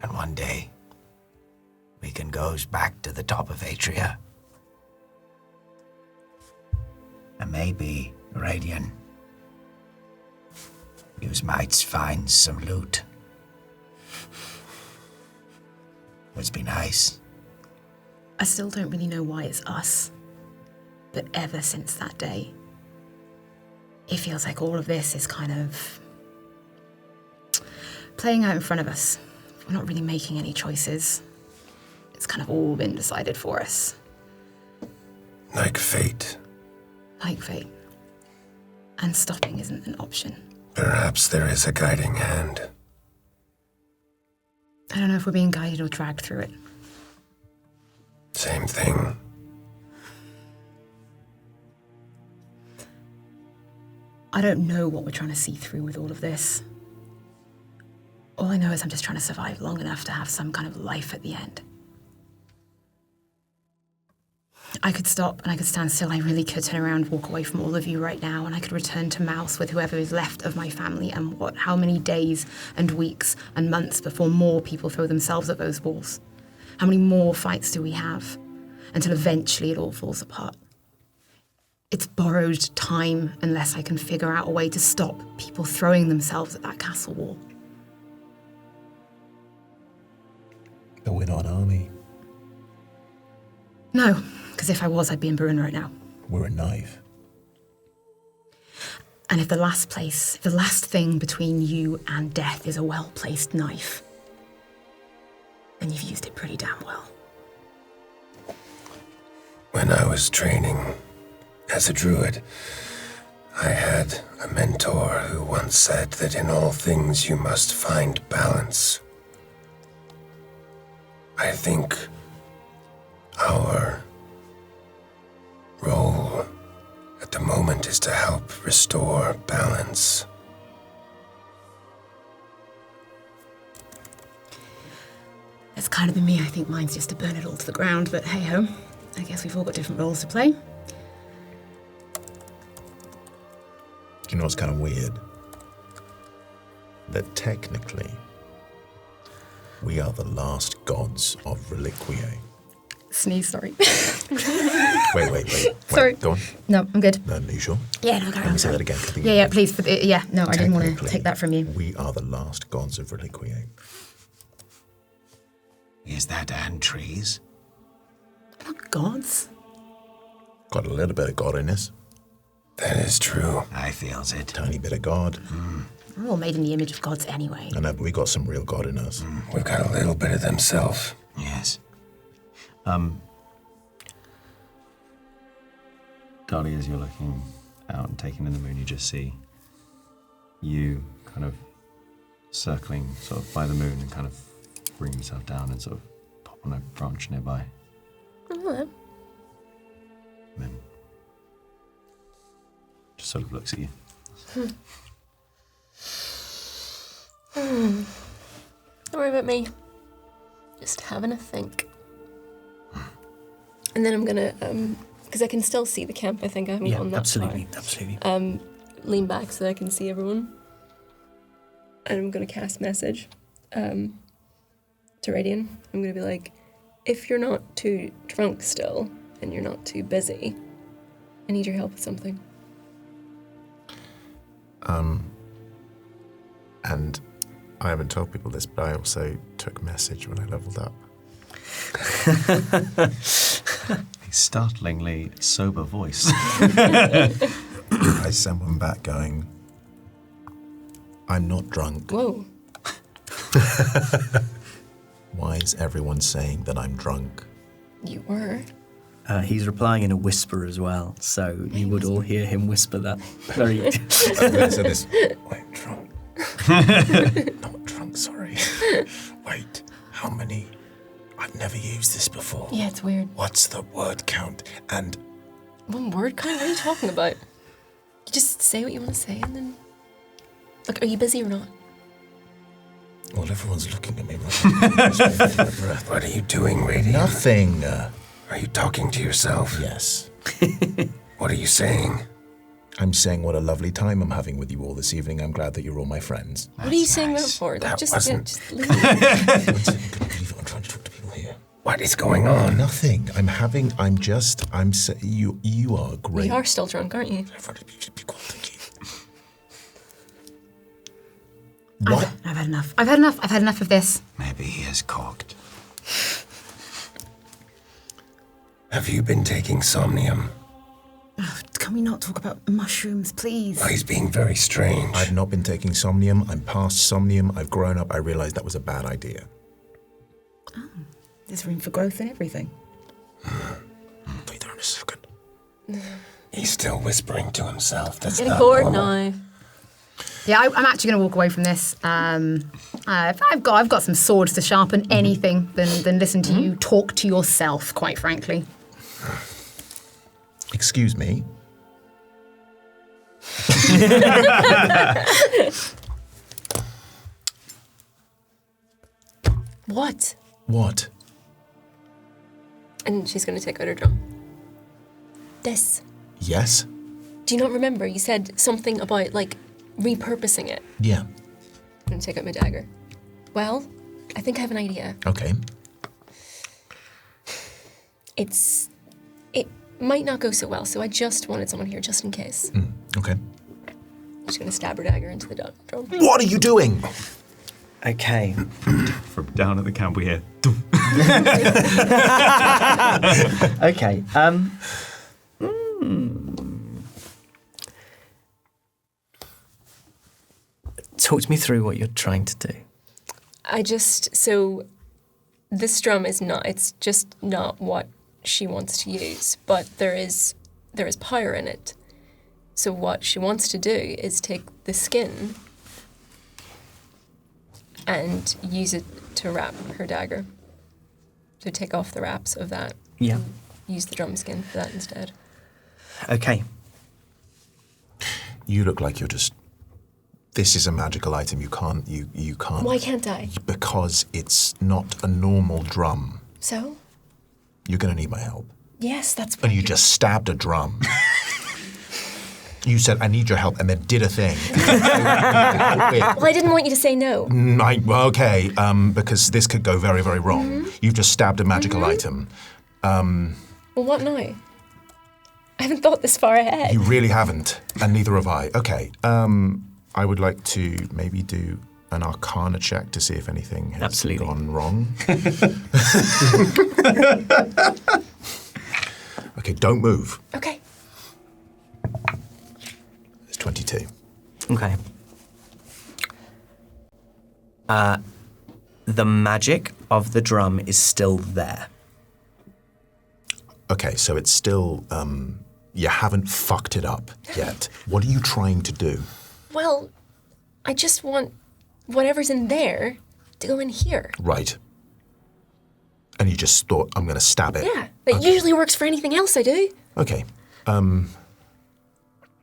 S4: And one day, we can go back to the top of Atria. And maybe, Radian, you might find some loot. Would be nice.
S2: I still don't really know why it's us. But ever since that day, it feels like all of this is kind of playing out in front of us. We're not really making any choices. It's kind of all been decided for us.
S7: Like fate.
S2: Like fate. And stopping isn't an option.
S7: Perhaps there is a guiding hand.
S2: I don't know if we're being guided or dragged through it.
S7: Same thing.
S2: I don't know what we're trying to see through with all of this. All I know is I'm just trying to survive long enough to have some kind of life at the end. I could stop and I could stand still. I really could turn around, walk away from all of you right now, and I could return to Mouse with whoever is left of my family. And how many days and weeks and months before more people throw themselves at those walls? How many more fights do we have until eventually it all falls apart? It's borrowed time unless I can figure out a way to stop people throwing themselves at that castle wall.
S5: But we're not an army.
S2: No, because if I was, I'd be in Brunn right now.
S5: We're a knife.
S2: And if the last thing between you and death is a well-placed knife, then you've used it pretty damn well.
S7: When I was training as a druid, I had a mentor who once said that in all things you must find balance. I think our role at the moment is to help restore balance.
S2: It's kind of been me. I think mine's just to burn it all to the ground, but hey-ho. I guess we've all got different roles to play.
S5: You know what's kind of weird? That technically, we are the last gods of Reliquiae.
S2: Sneeze, sorry.
S5: Wait.
S2: Sorry.
S5: Go on.
S2: No, I'm good.
S5: No, are you sure?
S2: Yeah, no, carry
S5: Let
S2: on.
S5: me say
S2: Sorry.
S5: that again.
S2: Yeah, please. No, I didn't want to
S5: Technically,
S2: take that from you.
S5: We are the last gods of Reliquiae.
S4: Is that and trees?
S2: We're not gods.
S5: Got a little bit of God in us.
S7: That is true.
S4: I feels it.
S5: Tiny bit of God.
S2: We're all made in the image of gods anyway.
S5: I know, but we got some real God in us.
S7: We've got a little bit of themselves.
S4: Yes.
S6: Dali, as you're looking out and taking in the moon, you just see you kind of circling sort of by the moon and kind of bring yourself down and sort of pop on a branch nearby.
S3: Oh,
S6: And then just sort of looks at you.
S3: Don't worry about me. Just having a think. And then I'm gonna, because I can still see the camp, I think I haven't gone that
S1: absolutely.
S3: far. Lean back so that I can see everyone. And I'm gonna cast message to Radian. I'm gonna be like, if you're not too drunk still, and you're not too busy, I need your help with something.
S5: And I haven't told people this, but I also took message when I leveled up.
S6: A startlingly sober voice.
S5: I sent one back going, I'm not drunk.
S3: Whoa.
S5: Why is everyone saying that I'm drunk?
S3: You were.
S1: He's replying in a whisper as well, so you would all hear him whisper that very...
S5: So this, wait, drunk. Not drunk, sorry. Wait, how many? I've never used this before.
S3: Yeah, it's weird.
S5: What's the word count? And
S3: One word count? What are you talking about? You just say what you want to say and then... Look, are you busy or not?
S5: well, everyone's looking at me. Right?
S7: What are you doing, Radian?
S5: Nothing.
S7: Are you talking to yourself?
S5: Yes.
S7: What are you saying?
S5: I'm saying what a lovely time I'm having with you all this evening. I'm glad that you're all my friends.
S3: What are you saying that for?
S7: That
S3: just
S7: wasn't-
S3: just leave.
S5: I'm trying to talk to people here.
S7: What is going on?
S5: Nothing. You are great.
S3: You are still drunk, aren't you?
S5: Everybody be quiet, thank you. What?
S2: I've had enough. I've had enough of this.
S4: Maybe he is cocked.
S7: Have you been taking somnium?
S2: Can we not talk about mushrooms, please?
S7: Oh, he's being very strange.
S5: I've not been taking somnium. I'm past somnium. I've grown up. I realized that was a bad idea.
S2: Oh, there's room for growth in everything.
S5: Wait there in a second.
S7: He's still whispering to himself. That's
S3: Getting
S7: not
S3: bored
S7: normal.
S3: now.
S2: Yeah, I'm actually going to walk away from this. I've got some swords to sharpen. Anything than listen to you talk to yourself, quite frankly.
S5: Excuse me.
S3: What?
S5: What?
S3: And she's going to take out her drum. This.
S5: Yes?
S3: Do you not remember? You said something about, like, repurposing it.
S5: Yeah.
S3: I'm going to take out my dagger. Well, I think I have an idea.
S5: Okay.
S3: It might not go so well, so I just wanted someone here just in case.
S5: Okay.
S3: I'm just going to stab her dagger into the drum.
S5: What are you doing?
S1: Okay.
S8: From down at the camp we hear.
S1: Okay. Talk me through what you're trying to do.
S3: So this drum it's just not what she wants to use, but there is power in it. So what she wants to do is take the skin and use it to wrap her dagger. So take off the wraps of that.
S1: Yeah.
S3: Use the drum skin for that instead.
S1: Okay.
S5: You look like you're just... This is a magical item. You can't... You can't...
S3: Why can't I?
S5: Because it's not a normal drum.
S3: So?
S5: You're going to need my help.
S3: Yes, that's
S5: And you just stabbed a drum. You said, I need your help, and then did a thing.
S3: Well, I didn't want you to say no.
S5: Okay, because this could go very, very wrong. You've just stabbed a magical item.
S3: Well, what now? I haven't thought this far ahead.
S5: You really haven't, and neither have I. Okay, I would like to maybe do an Arcana check to see if anything has gone wrong. Okay, don't move.
S3: Okay.
S5: It's 22.
S1: Okay. The magic of the drum is still there.
S5: Okay, so it's still, you haven't fucked it up yet. What are you trying to do?
S3: Well, I just want whatever's in there to go in here.
S5: Right. And you just thought, I'm going to stab it.
S3: Yeah, that usually works for anything else I do.
S5: Okay.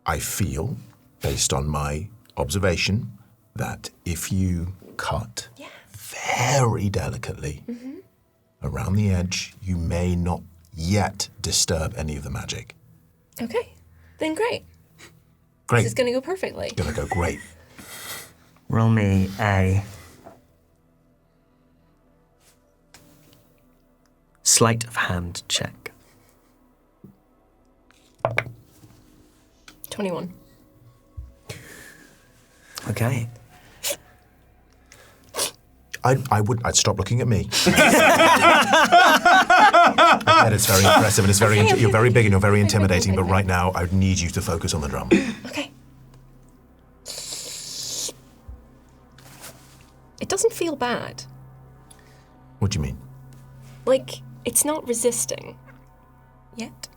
S5: I feel, based on my observation, that if you cut very delicately around the edge, you may not yet disturb any of the magic.
S3: Okay, then great.
S5: Great.
S3: This is going to go perfectly.
S5: Gonna go great.
S1: Roll me a sleight of hand check.
S3: 21.
S5: Okay. I'd stop looking at me. I bet it's very impressive and it's very, you're very big and you're very intimidating, but right now I need you to focus on the drum.
S3: Okay. It doesn't feel bad.
S5: What do you mean?
S3: Like, it's not resisting. Yet.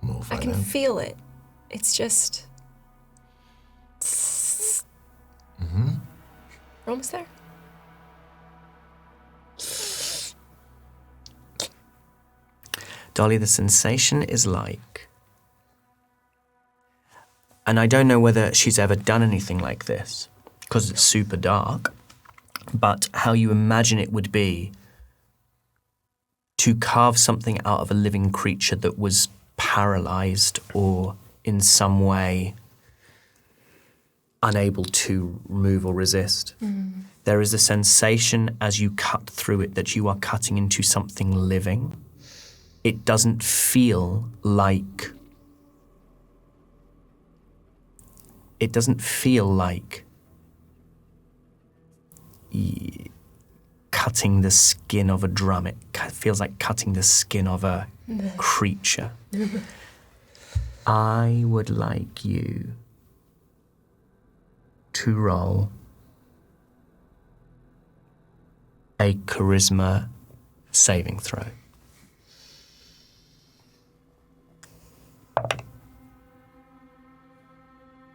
S5: We'll
S3: I can feel it. It's just... We're almost there.
S1: Dolly, the sensation is like... And I don't know whether she's ever done anything like this, because it's super dark, but how you imagine it would be to carve something out of a living creature that was paralyzed or in some way unable to move or resist. There is a sensation as you cut through it that you are cutting into something living. It doesn't feel like... It doesn't feel like cutting the skin of a drum. It feels like cutting the skin of a creature. I would like you to roll a charisma saving throw.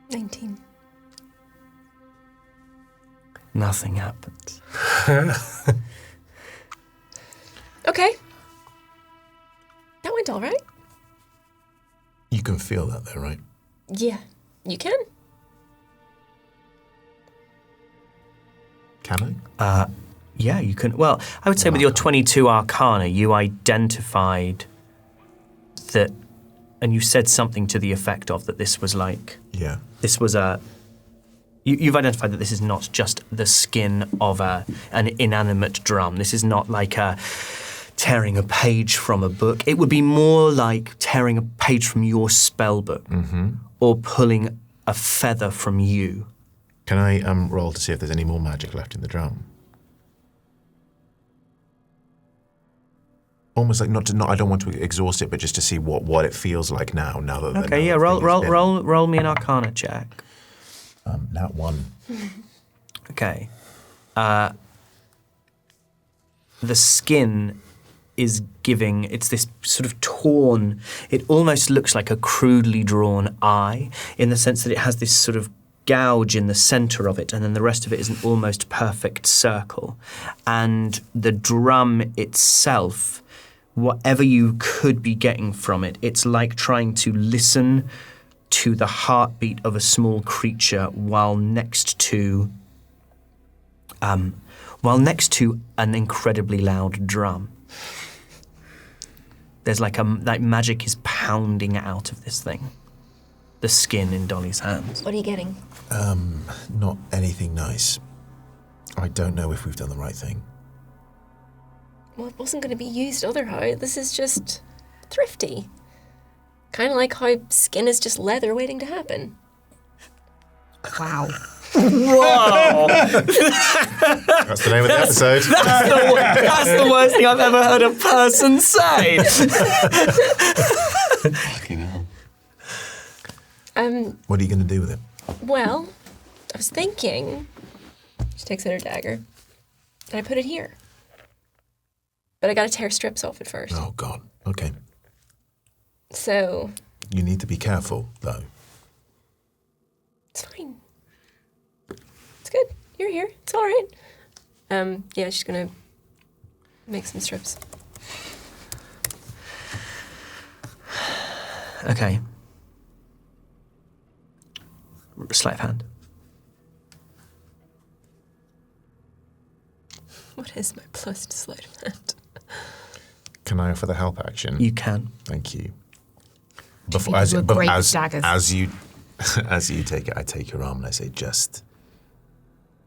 S3: $19.
S1: Nothing happens.
S3: Okay. That went all right.
S5: You can feel that though, right?
S3: Yeah, you can.
S5: Can I?
S1: Yeah, you can. Well, I would say with your 22 Arcana, you identified that, and you said something to the effect of that this was like.
S5: Yeah.
S1: This was a. You've identified that this is not just the skin of an inanimate drum. This is not like tearing a page from a book. It would be more like tearing a page from your spell book, or pulling a feather from you.
S5: Can I roll to see if there's any more magic left in the drum? Almost like not. I don't want to exhaust it, but just to see what it feels like now. Now that
S1: Okay, yeah. Roll me an Arcana check.
S5: Nat 1.
S1: Okay. The skin is giving, it's this sort of torn, it almost looks like a crudely drawn eye, in the sense that it has this sort of gouge in the center of it, and then the rest of it is an almost perfect circle. And the drum itself, whatever you could be getting from it, it's like trying to listen to the heartbeat of a small creature while next to an incredibly loud drum. There's like magic is pounding out of this thing. The skin in Dolly's hands.
S3: What are you getting?
S5: Not anything nice. I don't know if we've done the right thing.
S3: Well, it wasn't going to be used otherwise. This is just thrifty. Kind of like how skin is just leather waiting to happen.
S2: Wow.
S1: Whoa!
S5: That's the name of the episode.
S1: That's the worst thing I've ever heard a person say.
S8: Fucking hell.
S5: What are you going to do with it?
S3: Well, I was thinking. She takes out her dagger, and I put it here. But I got to tear strips off it first.
S5: Oh, God. Okay.
S3: So.
S5: You need to be careful, though.
S3: It's fine. It's good. You're here. It's all right. Yeah, she's gonna make some strips.
S1: Okay. Sleight of hand.
S3: What is my plus to sleight of hand?
S5: Can I offer the help action?
S1: You can.
S5: Thank you.
S2: Before, as you
S5: take it, I take your arm and I say, just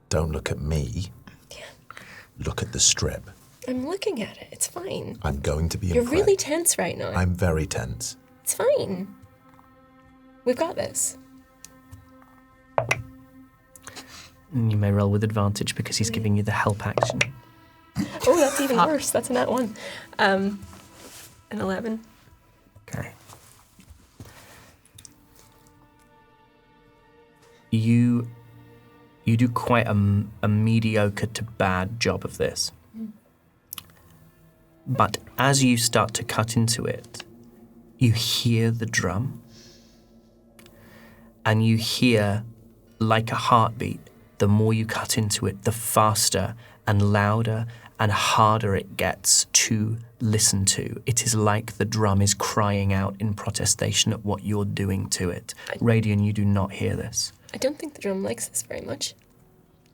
S5: don't look at me.
S3: Yeah.
S5: Look at the strip.
S3: I'm looking at it. It's fine.
S5: I'm going to be
S3: You're
S5: impressed.
S3: really tense right now.
S5: I'm very tense.
S3: It's fine. We've got this.
S1: You may roll with advantage because he's giving you the help action.
S3: Oh, that's even worse. That's a nat 1. An 11.
S1: Okay. You do quite a mediocre to bad job of this. But as you start to cut into it, you hear the drum. And you hear, like a heartbeat, the more you cut into it, the faster and louder and harder it gets to listen to. It is like the drum is crying out in protestation at what you're doing to it. Radian, you do not hear this.
S3: I don't think the drum likes this very much.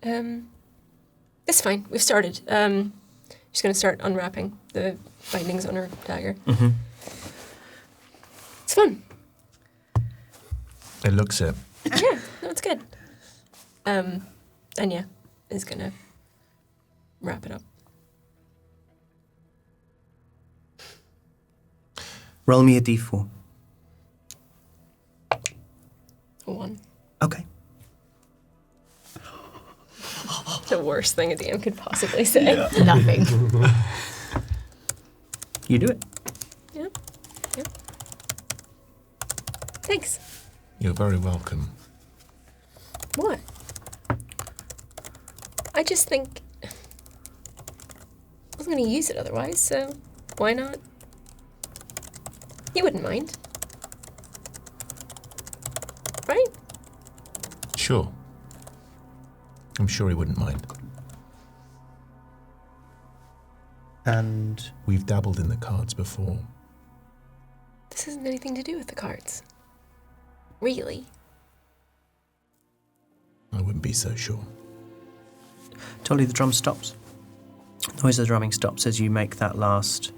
S3: It's fine. We've started. She's going to start unwrapping the bindings on her dagger.
S1: Mm-hmm.
S3: It's fun.
S5: It looks it.
S3: Yeah, no, it's good. Anya is going to wrap it up.
S1: Roll me a d4.
S3: A 1.
S1: Okay.
S3: The worst thing a DM could possibly say. Yeah.
S2: Nothing.
S1: You do it.
S3: Yep. Thanks.
S5: You're very welcome.
S3: What? I just think I wasn't going to use it otherwise, so why not? You wouldn't mind. Right?
S5: Sure. I'm sure he wouldn't mind. And we've dabbled in the cards before.
S3: This hasn't anything to do with the cards. Really?
S5: I wouldn't be so sure.
S1: Tolly, the drum stops. The noise of the drumming stops as you make that last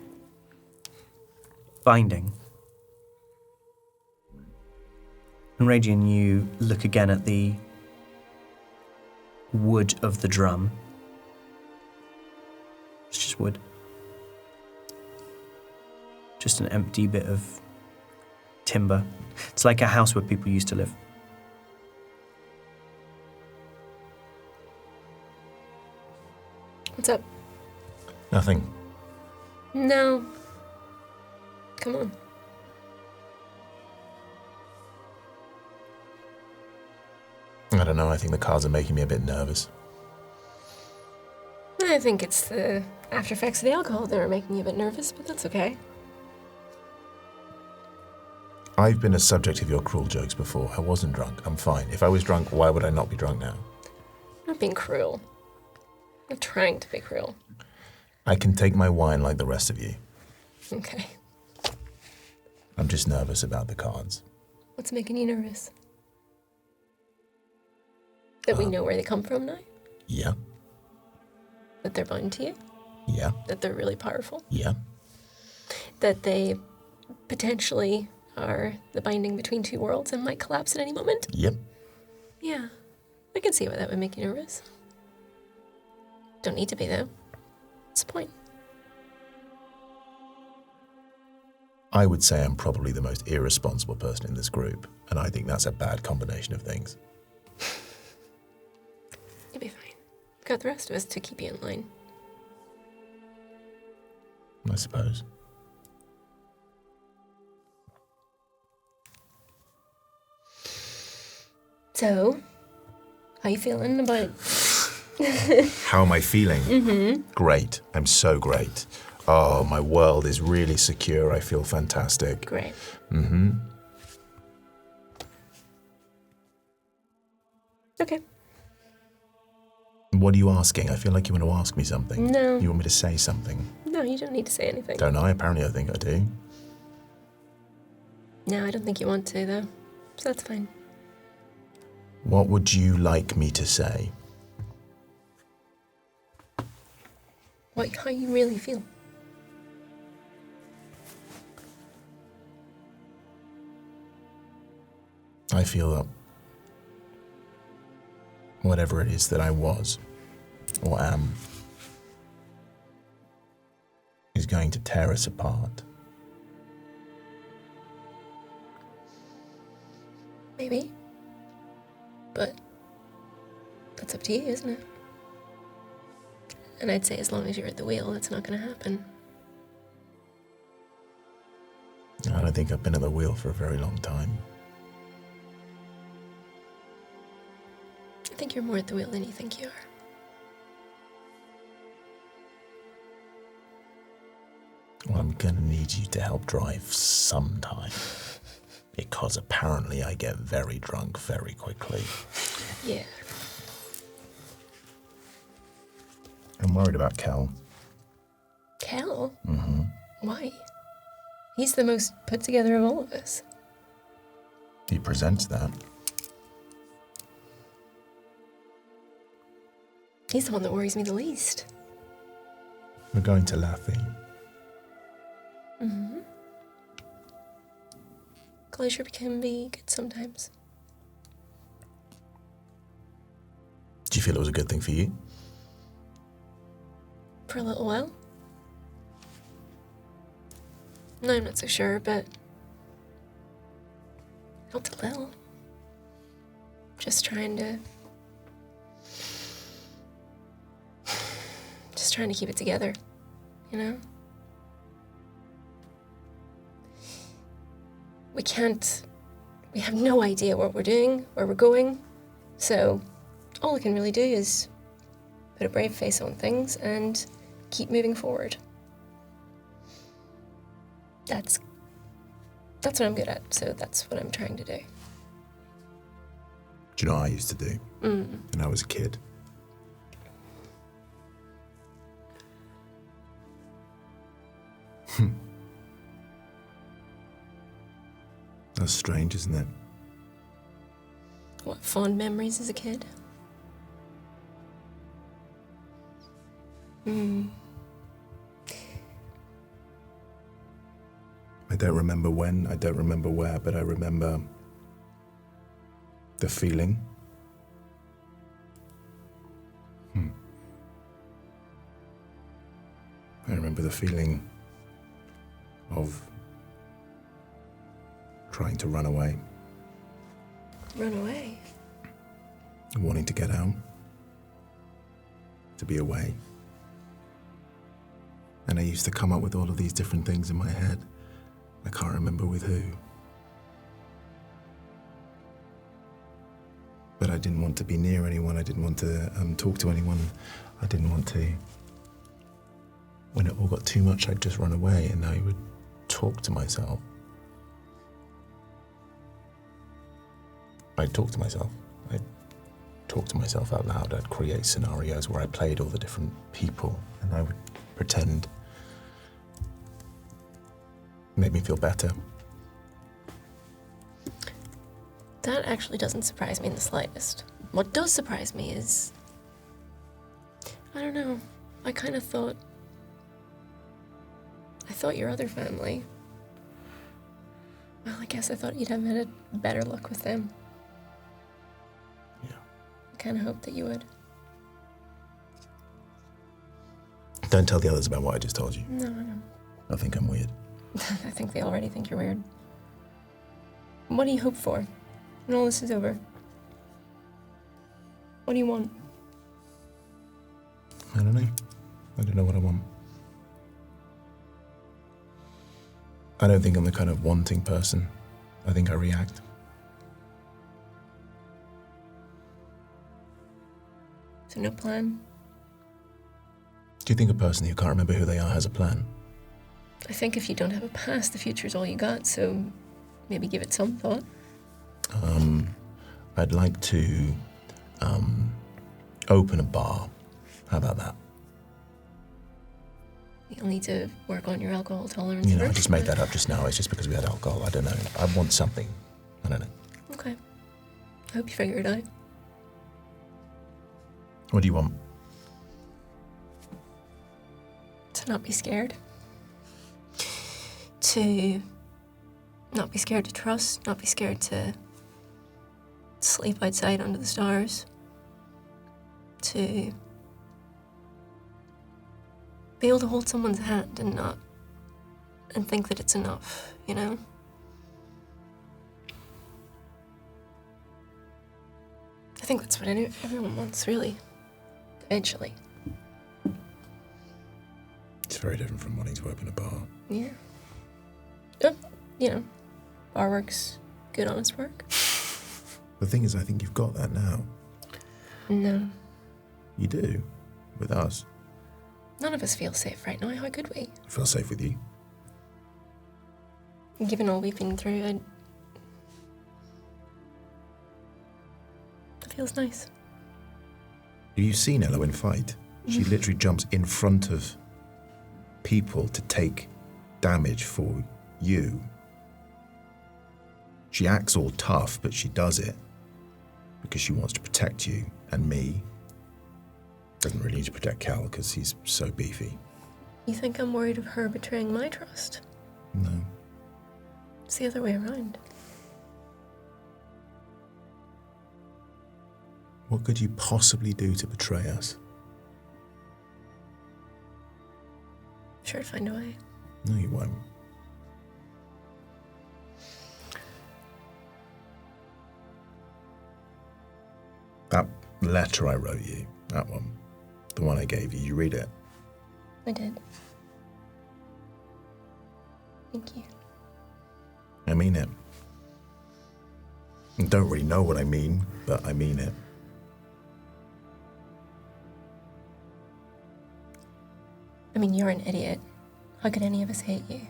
S1: binding. And Radian, you look again at the wood of the drum. It's just wood. Just an empty bit of timber. It's like a house where people used to live.
S3: What's up?
S5: Nothing.
S3: No. Come on.
S5: I don't know, I think the cards are making me a bit nervous.
S3: I think it's the after effects of the alcohol that are making you a bit nervous, but that's okay.
S5: I've been a subject of your cruel jokes before. I wasn't drunk. I'm fine. If I was drunk, why would I not be drunk now?
S3: I'm not being cruel. I'm trying to be cruel.
S5: I can take my wine like the rest of you.
S3: Okay.
S5: I'm just nervous about the cards.
S3: What's making you nervous? That we know where they come from now?
S5: Yeah.
S3: That they're bound to you?
S5: Yeah.
S3: That they're really powerful?
S5: Yeah.
S3: That they potentially are the binding between two worlds and might collapse at any moment?
S5: Yep.
S3: Yeah. I can see why that would make you nervous. Don't need to be, though. What's the point?
S5: I would say I'm probably the most irresponsible person in this group, and I think that's a bad combination of things.
S3: You'll be fine. We've got the rest of us to keep you in line.
S5: I suppose.
S3: So, how you feeling about
S5: How am I feeling? Great. I'm so great. Oh, my world is really secure. I feel fantastic.
S3: Great. Okay.
S5: What are you asking? I feel like you want to ask me something.
S3: No.
S5: You want me to say something?
S3: No, you don't need to say anything.
S5: Don't I? Apparently I think I do.
S3: No, I don't think you want to, though. So that's fine.
S5: What would you like me to say?
S3: How you really feel.
S5: I feel that whatever it is that I was or am is going to tear us apart.
S3: Maybe. But that's up to you, isn't it? And I'd say as long as you're at the wheel, that's not going to happen.
S5: I don't think I've been at the wheel for a very long time.
S3: I think you're more at the wheel than you think you are.
S5: Well, I'm going to need you to help drive sometime. Because apparently I get very drunk very quickly.
S3: Yeah.
S5: I'm worried about Kel.
S3: Kel? Why? He's the most put together of all of us.
S5: He presents that.
S3: He's the one that worries me the least.
S5: We're going to Laffy.
S3: Closure can be good sometimes.
S5: Do you feel it was a good thing for you?
S3: For a little while. No, I'm not so sure, but helped a little. Just trying to keep it together, you know? We can't we have no idea what we're doing, where we're going. So all I can really do is put a brave face on things and keep moving forward. That's what I'm good at, so that's what I'm trying to do.
S5: Do you know what I used to do when I was a kid? That's strange, isn't it?
S3: What, fond memories as a kid?
S5: I don't remember when, I don't remember where, but I remember the feeling. I remember the feeling of trying to run away,
S3: Run away?
S5: wanting to get out, to be away. And I used to come up with all of these different things in my head. I can't remember with who. But I didn't want to be near anyone. I didn't want to talk to anyone. I didn't want to. When it all got too much, I'd just run away and I would talk to myself. I'd talk to myself. I'd talk to myself out loud. I'd create scenarios where I played all the different people and I would pretend. Made me feel better.
S3: That actually doesn't surprise me in the slightest. What does surprise me is, I don't know, I kind of thought your other family, well, I guess I thought you'd have had a better luck with them.
S5: Yeah.
S3: I kind of hoped that you would.
S5: Don't tell the others about what I just told you.
S3: No, no.
S5: I think I'm weird.
S3: I think they already think you're weird. What do you hope for when all this is over? What do you want?
S5: I don't know. I don't know what I want. I don't think I'm the kind of wanting person. I think I react.
S3: So no plan?
S5: Do you think a person who can't remember who they are has a plan?
S3: I think if you don't have a past, the future's all you got, so maybe give it some thought.
S5: I'd like to open a bar. How about that?
S3: You'll need to work on your alcohol tolerance
S5: You know, I
S3: first,
S5: just made
S3: but-
S5: that up just now. It's just because we had alcohol. I don't know. I want something. I don't know.
S3: Okay. I hope you figure it out.
S5: What do you want?
S3: To not be scared. To not be scared to trust, not be scared to sleep outside under the stars. To be able to hold someone's hand and think that it's enough, you know? I think that's what everyone wants, really. Eventually.
S5: It's very different from wanting to open a bar.
S3: Yeah. You know, bar work's good, honest work.
S5: The thing is, I think you've got that now.
S3: No.
S5: You do. With us.
S3: None of us feel safe right now. How could we?
S5: I feel safe with you.
S3: Given all we've been through, it feels nice.
S5: Have you seen Elowen fight? She literally jumps in front of people to take damage for you. She acts all tough, but she does it because she wants to protect you and me. Doesn't really need to protect Cal because he's so beefy.
S3: You think I'm worried of her betraying my trust?
S5: No.
S3: It's the other way around.
S5: What could you possibly do to betray us?
S3: I'm sure I'd find a way.
S5: No, you won't. That letter I wrote you, that one, the one I gave you, you read it.
S3: I did. Thank you.
S5: I mean it. I don't really know what I mean, but I mean it.
S3: I mean, you're an idiot. How could any of us hate you?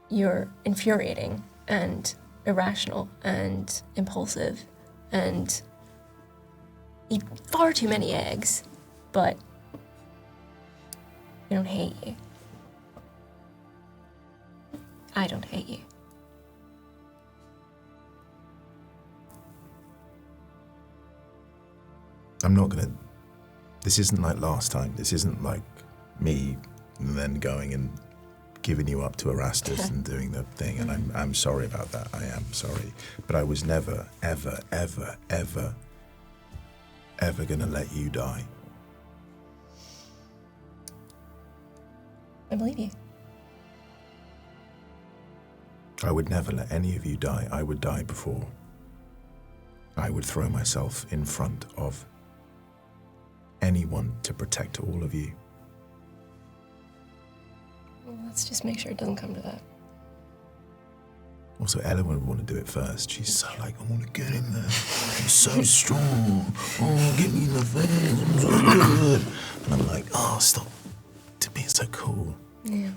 S3: You're infuriating and irrational and impulsive and eat far too many eggs, but I don't hate you. I don't hate you.
S5: I'm not gonna... This isn't like last time. This isn't like me and then going and giving you up to Erastus and doing the thing, and I'm sorry about that. I am sorry. But I was never, ever, ever, ever, ever gonna let you die.
S3: I believe you.
S5: I would never let any of you die. I would die before. I would throw myself in front of anyone to protect all of you.
S3: Well, let's just make sure it doesn't come to that.
S5: Also, Ellen would want to do it first. She's so like, I want to get in there. I'm so strong. Oh, get me in the veins. I'm so good. And I'm like, oh, stop to being so cool.
S3: Yeah.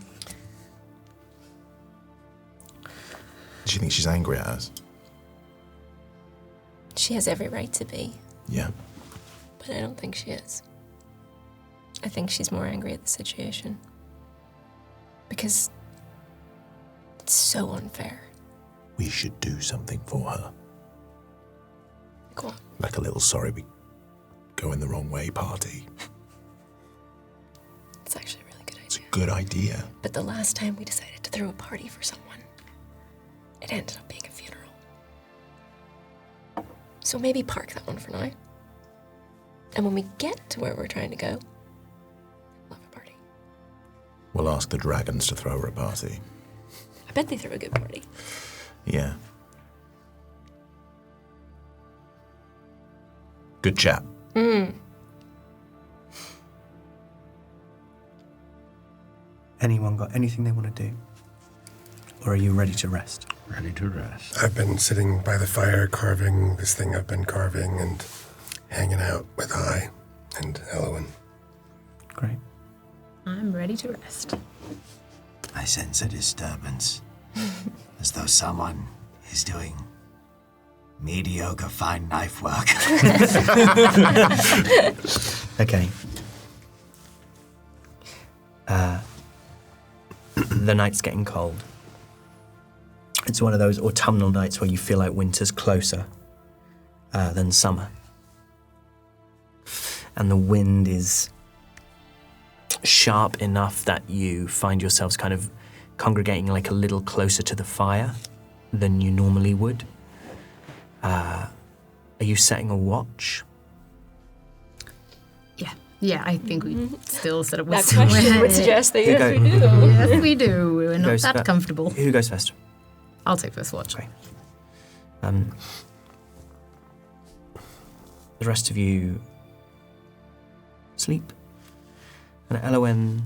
S5: Do you think she's angry at us?
S3: She has every right to be,
S5: Yeah.
S3: but I don't think she is. I think she's more angry at the situation. Because it's so unfair.
S5: We should do something for her.
S3: Go on.
S5: Like a little sorry we go in the wrong way party.
S3: It's actually a really good
S5: It's a
S3: idea.
S5: good idea.
S3: But the last time we decided to throw a party for someone, it ended up being a funeral. So maybe park that one for now. And when we get to where we're trying to go, we'll have a party.
S5: We'll ask the dragons to throw her a party.
S3: I bet they throw a good party.
S5: Yeah. Good chat.
S1: Anyone got anything they want to do? Or are you ready to rest?
S8: Ready to rest.
S7: I've been sitting by the fire carving this thing I've been carving and hanging out with I and Elwyn.
S1: Great.
S2: I'm ready to rest.
S4: I sense a disturbance, as though someone is doing mediocre fine knife work.
S1: Okay. The night's getting cold. It's one of those autumnal nights where you feel like winter's closer than summer. And the wind is sharp enough that you find yourselves kind of congregating like a little closer to the fire than you normally would. Are you setting a watch?
S2: Yeah, I think we still set up
S3: That
S2: with
S3: question would suggest that
S1: You
S3: yes,
S1: go.
S3: we do.
S2: Yes, we do. We're not
S1: goes
S2: that
S1: fir-
S2: comfortable.
S1: Who goes first?
S2: I'll take first watch.
S1: Okay. The rest of you sleep. And Elwyn,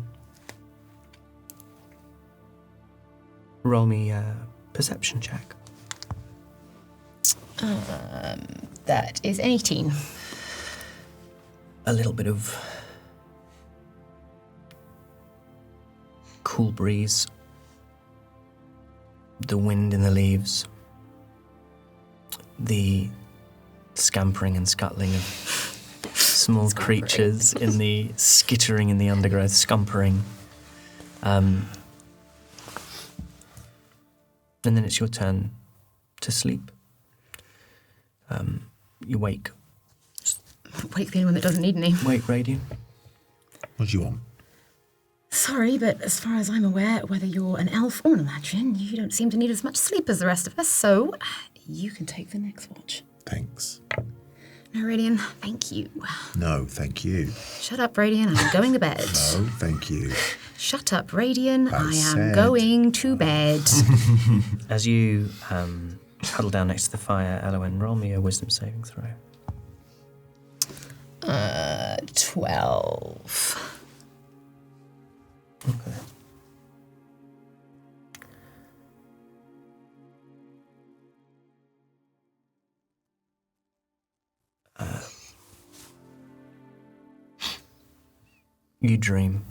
S1: roll me a perception check.
S2: That is an 18.
S1: A little bit of cool breeze, the wind in the leaves, the scampering and scuttling of small creatures in the skittering in the undergrowth, scumpering. And then it's your turn to sleep. You wake.
S2: Wake the anyone that doesn't need any.
S1: Wake, Radiant.
S5: What do you want?
S2: Sorry, but as far as I'm aware, whether you're an elf or an Eladrin, you don't seem to need as much sleep as the rest of us, so you can take the next watch.
S5: Thanks.
S2: No, Radian, thank you.
S5: No, thank you.
S2: Shut up, Radian, I'm going to bed.
S5: No, thank you.
S2: Shut up, Radian, I am
S5: said-
S2: going to bed.
S1: As you huddle down next to the fire, Elwyn, roll me a wisdom saving throw.
S2: 12.
S1: Okay. You dream.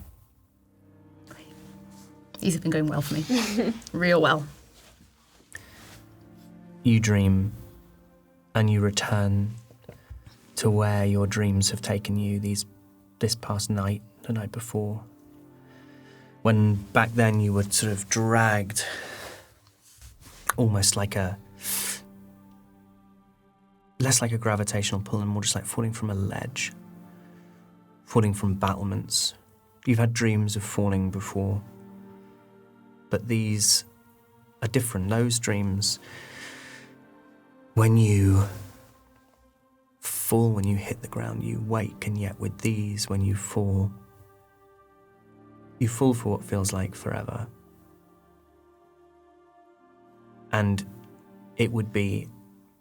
S2: These have been going well for me. Real well.
S1: You dream, and you return to where your dreams have taken you this past night, the night before. When back then you were sort of dragged, almost like less like a gravitational pull and more just like falling from a ledge, falling from battlements. You've had dreams of falling before, but these are different. Those dreams, when you fall, when you hit the ground, you wake, and yet with these, when you fall for what feels like forever. And it would be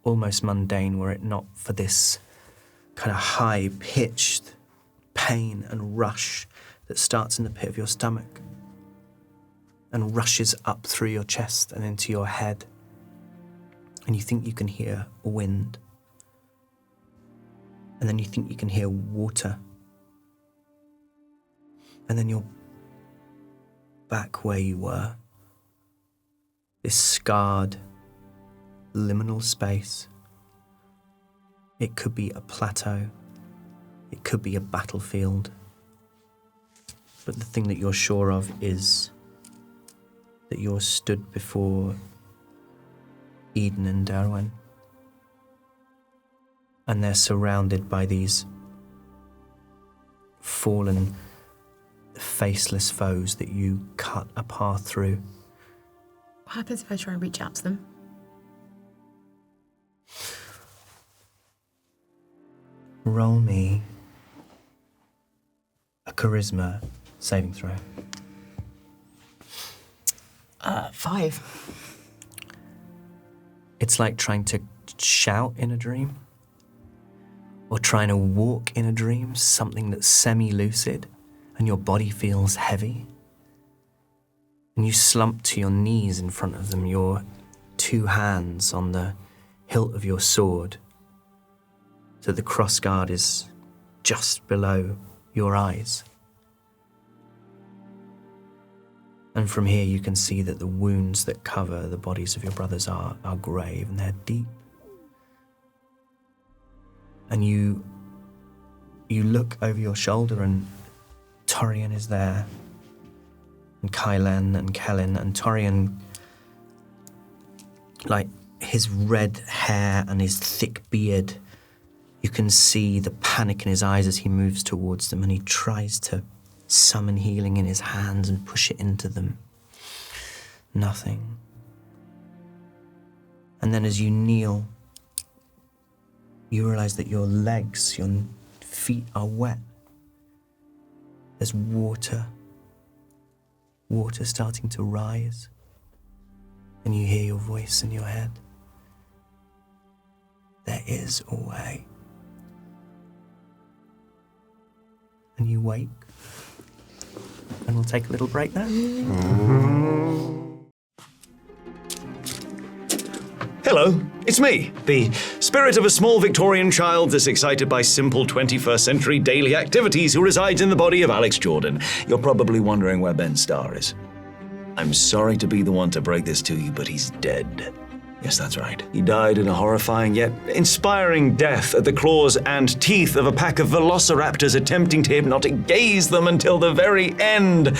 S1: almost mundane were it not for this kind of high-pitched pain and rush that starts in the pit of your stomach and rushes up through your chest and into your head. And you think you can hear a wind. And then you think you can hear water. And then you're back where you were. This scarred, liminal space. It could be a plateau. It could be a battlefield. But the thing that you're sure of is that you're stood before Eden and Darwin. And they're surrounded by these fallen, faceless foes that you cut a path through.
S2: What happens if I try and reach out to them?
S1: Roll me a charisma saving throw.
S2: 5.
S1: It's like trying to shout in a dream, or trying to walk in a dream, something that's semi-lucid, and your body feels heavy. And you slump to your knees in front of them, your 2 hands on the hilt of your sword, so the crossguard is just below your eyes. And from here you can see that the wounds that cover the bodies of your brothers are grave, and they're deep. And you look over your shoulder, and Torian is there, and Kylen and Kellen, and Torian, like his red hair and his thick beard, you can see the panic in his eyes as he moves towards them, and he tries to summon healing in his hands and push it into them. Nothing. And then as you kneel, you realize that your legs, your feet are wet. There's water starting to rise, and you hear your voice in your head. There is a way. And you wake, and we'll take a little break now.
S8: Hello, it's me, the spirit of a small Victorian child that's excited by simple 21st century daily activities who resides in the body of Alex Jordan. You're probably wondering where Ben Starr is. I'm sorry to be the one to break this to you, but he's dead. Yes, that's right. He died in a horrifying yet inspiring death at the claws and teeth of a pack of velociraptors attempting to hypnotic gaze them until the very end.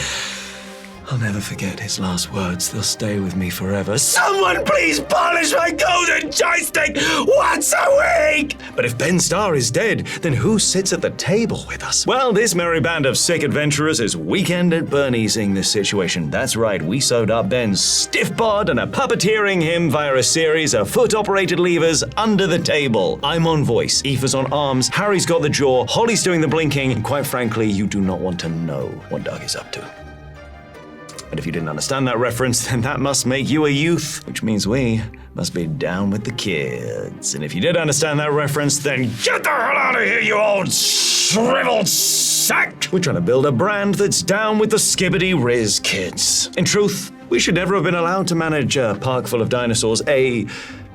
S8: I'll never forget his last words. They'll stay with me forever. Someone please polish my golden joystick once a week! But if Ben Starr is dead, then who sits at the table with us? Well, this merry band of sick adventurers is Weekend at Bernie's-ing this situation. That's right, we sewed up Ben's stiff bod and are puppeteering him via a series of foot-operated levers under the table. I'm on voice, Aoife's on arms, Harry's got the jaw, Holly's doing the blinking, and quite frankly, you do not want to know what Doug is up to. And if you didn't understand that reference, then that must make you a youth, which means we must be down with the kids. And if you did understand that reference, then get the hell out of here, you old shriveled sack! We're trying to build a brand that's down with the skibbity riz kids. In truth, we should never have been allowed to manage a park full of dinosaurs. A,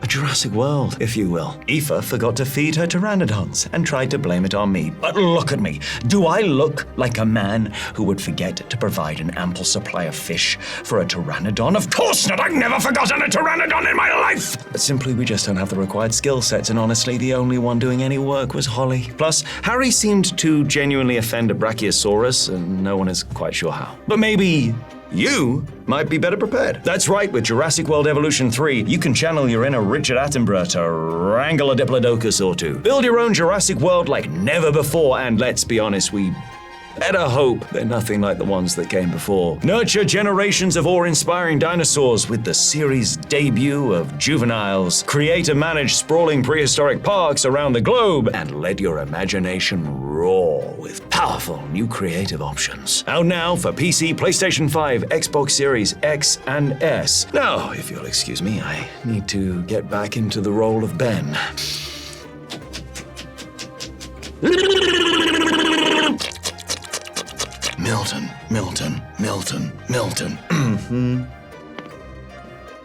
S8: A Jurassic World, if you will. Aoife forgot to feed her pteranodons and tried to blame it on me. But look at me. Do I look like a man who would forget to provide an ample supply of fish for a pteranodon? Of course not! I've never forgotten a pteranodon in my life! But simply, we just don't have the required skill sets, and honestly, the only one doing any work was Holly. Plus, Harry seemed to genuinely offend a Brachiosaurus, and no one is quite sure how. But maybe you might be better prepared. That's right, with Jurassic World Evolution 3, you can channel your inner Richard Attenborough to wrangle a Diplodocus or two. Build your own Jurassic World like never before, and let's be honest, we better hope they're nothing like the ones that came before. Nurture generations of awe-inspiring dinosaurs with the series debut of Juveniles. Create and manage sprawling prehistoric parks around the globe, and let your imagination roar with powerful new creative options. Out now for PC, PlayStation 5, Xbox Series X and S. Now, if you'll excuse me, I need to get back into the role of Ben. Milton.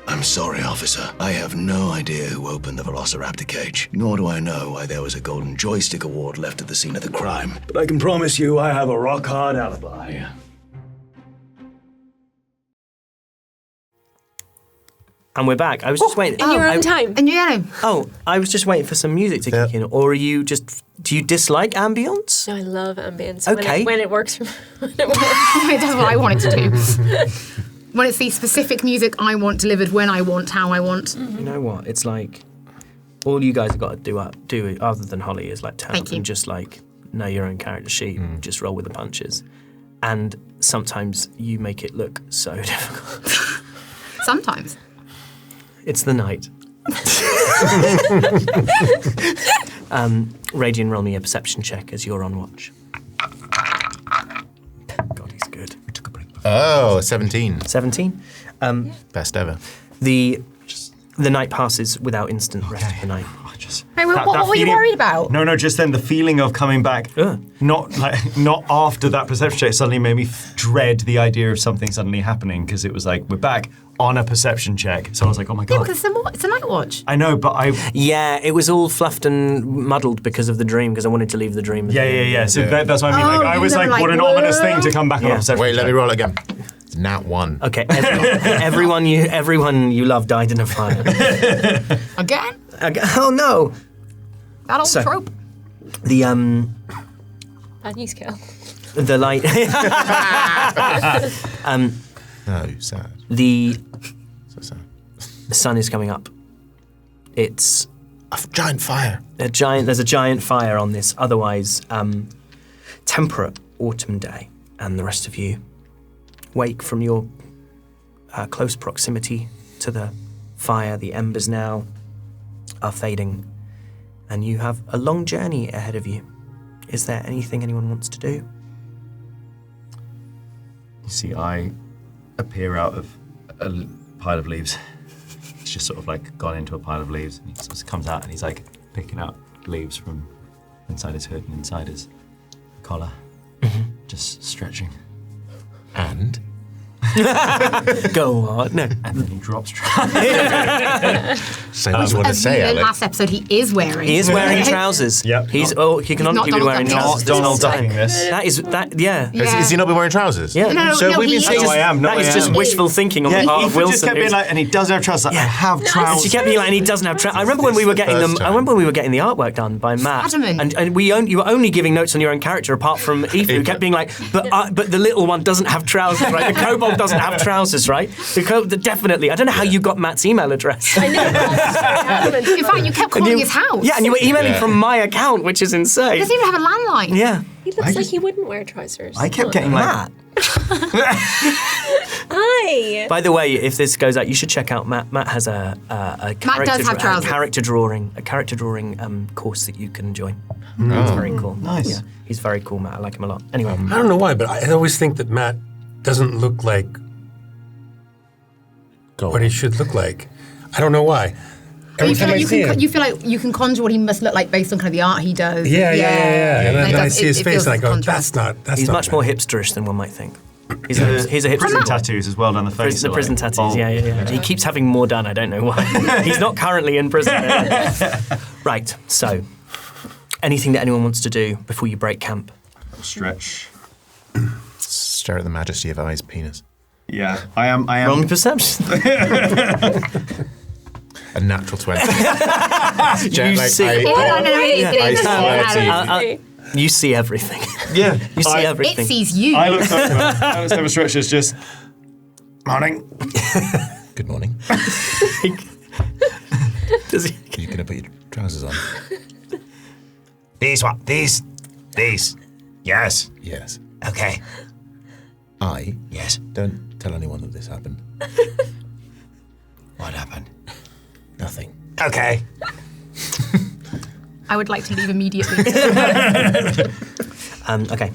S8: I'm sorry, officer. I have no idea who opened the Velociraptor cage, nor do I know why there was a golden joystick award left at the scene of the crime. But I can promise you I have a rock-hard alibi.
S1: And we're back. I was just waiting.
S3: In your own time.
S2: And you
S1: Oh, I was just waiting for some music to kick in. Or are you just... Do you dislike ambience?
S3: No, I love ambience.
S1: Okay.
S3: When it works for me.
S2: it does what I want it to do. When it's the specific music I want delivered when I want, how I want.
S1: You know what? It's like all you guys have got to do other than Holly is like turn up and just like know your own character sheet, just roll with the punches. And sometimes you make it look so difficult.
S2: Sometimes.
S1: It's the night. Radian, roll me a perception check as you're on watch. God, he's good. We took a break.
S5: Oh, 17.
S1: 17.
S5: Best ever.
S1: The night passes without instant rest of the night.
S2: Hey, what were you worried about?
S6: No, just then the feeling of coming back, not after that perception check suddenly made me dread the idea of something suddenly happening, because it was like, we're back on a perception check. So I was like, oh my God.
S2: Yeah, because it's a night watch.
S6: I know, but
S1: Yeah, it was all fluffed and muddled because of the dream, because I wanted to leave the dream.
S6: Yeah. So that's what I mean.
S2: Oh,
S6: I was like, what an ominous thing to come back on a perception
S5: Wait,
S6: check.
S5: let me roll again. Nat 1.
S1: Okay, everyone you love died in a fire.
S2: Again?
S1: Oh no!
S2: That old trope.
S1: The
S3: Bad news, Kel.
S1: the light.
S5: Oh, sad. So sad.
S1: The sun is coming up. It's
S5: A giant fire.
S1: There's a giant fire on this otherwise temperate autumn day, and the rest of you wake from your close proximity to the fire. The embers now are fading, and you have a long journey ahead of you. Is there anything anyone wants to do?
S6: You see, I appear out of a pile of leaves. It's just sort of like gone into a pile of leaves, and he just comes out and he's like picking out leaves from inside his hood and inside his collar, just stretching.
S5: And?
S1: Go on. No.
S6: And then he drops.
S5: Say what you want to
S2: As
S5: say,
S2: in the
S5: Alex.
S2: last episode, he is wearing.
S1: He is wearing trousers.
S6: Yep.
S1: He can
S2: not
S1: honestly be
S2: Donald
S1: wearing
S2: Ducking.
S1: trousers.
S6: Not Donald
S1: this whole time.
S6: Ducking this.
S1: Yeah.
S5: Has he not been wearing trousers?
S1: Yeah.
S2: No,
S5: So we've
S2: he
S5: been
S2: is.
S5: saying
S6: No, I am. No,
S1: That
S6: I
S1: is
S6: am.
S1: just wishful thinking on the part of
S6: He
S1: Wilson.
S6: just kept being like, and he doesn't have trousers. Like, I have trousers.
S1: She kept being like, and he doesn't have trousers. I remember when we were getting them.
S5: First
S1: I
S5: time.
S1: remember when we were getting the artwork done by Matt,
S2: Adamant.
S1: and you were only giving notes on your own character, apart from Aoife, who kept being like, but the little one doesn't have trousers, right? The kobold doesn't have trousers, right? Definitely. I don't know how you got Matt's email address.
S3: I know.
S2: In fact, you kept calling his house.
S1: Yeah, and you were emailing from my account, which is
S2: He
S1: insane.
S2: doesn't even have a landline.
S1: Yeah.
S3: He looks like he wouldn't wear trousers.
S6: I kept getting like,
S1: Matt.
S3: Hi.
S1: By the way, if this goes out, you should check out Matt. Matt has a
S2: does have trousers.
S1: character drawing course that you can join. It's very cool.
S6: Nice.
S1: Yeah, he's very cool, Matt. I like him a lot. Anyway,
S7: I don't know why, but I always think that Matt doesn't look like what he should look like. I don't know why. Every time I see him.
S2: You feel like you can conjure what he must look like based on kind of the art he does.
S7: Yeah. And then I see his
S2: it
S7: face
S2: feels
S7: and I go,
S2: contrast.
S7: that's not
S1: he's
S7: not
S1: much
S7: Matt.
S1: more hipsterish than one might think. He's a hipster
S8: Prison
S1: boy.
S8: tattoos as well down the face.
S1: The prison tattoos, yeah. He keeps having more done, I don't know why. He's not currently in prison. Right, so, anything that anyone wants to do before you break camp?
S8: Stretch.
S5: Stare at the majesty of I's penis.
S8: Yeah, I am.
S1: Roll me perception.
S5: A natural 20.
S1: You see- You see everything.
S8: Yeah.
S1: You see
S2: It
S1: everything.
S2: sees you.
S8: I looked over Stretch as just, morning.
S5: Good morning.
S1: Does he-
S5: Are you going to put your trousers on?
S4: These what? These? Yes.
S5: Yes.
S4: Okay.
S5: Yes. Don't tell anyone that this happened.
S4: What happened?
S5: Nothing.
S4: Okay.
S2: I would like to leave immediately.
S1: Okay.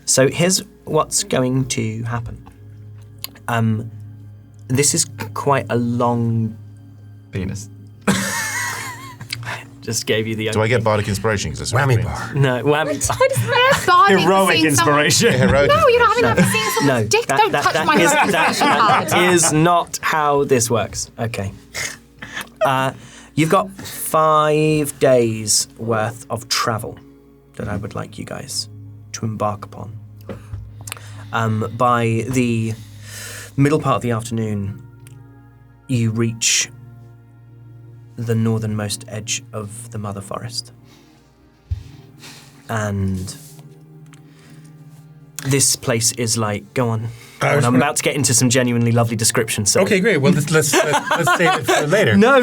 S1: So here's what's going to happen. This is quite a long.
S8: Penis.
S1: Just gave you the.
S5: Do I get bardic inspiration? Because
S7: Whammy bar.
S1: No, whammy.
S8: Heroic inspiration.
S5: Heroic.
S2: No, you're not having that seeing someone's
S1: No,
S2: dick. Don't touch my
S1: is,
S2: heroic inspiration card.
S1: that is not how this works. Okay. You've got 5 days worth of travel that I would like you guys to embark upon. By the middle part of the afternoon, you reach the northernmost edge of the Mother Forest. And this place is like, go on. And I'm about to get into some genuinely lovely descriptions. So.
S7: Okay, great. Well, let's save it for later.
S1: No,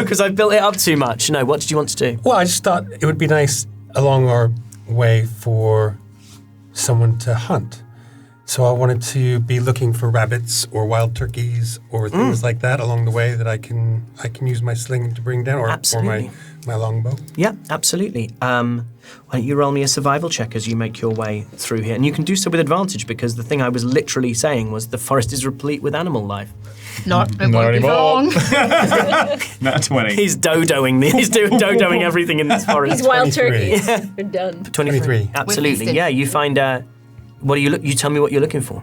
S1: because I've built it up too much. No, what did you want to do?
S7: Well, I just thought it would be nice along our way for someone to hunt. So I wanted to be looking for rabbits or wild turkeys or things like that along the way that I can use my sling to bring down or
S1: Absolutely.
S7: my longbow.
S1: Yeah, absolutely. Why don't you roll me a survival check as you make your way through here? And you can do so with advantage because the thing I was literally saying was the forest is replete with animal life.
S2: Not anymore.
S8: Not 20.
S1: He's dodoing everything in this forest.
S3: These wild
S7: 23.
S3: turkeys are done.
S7: 23.
S1: Absolutely.
S2: feasted.
S1: Yeah, you find what do you look? You tell me what you're looking for.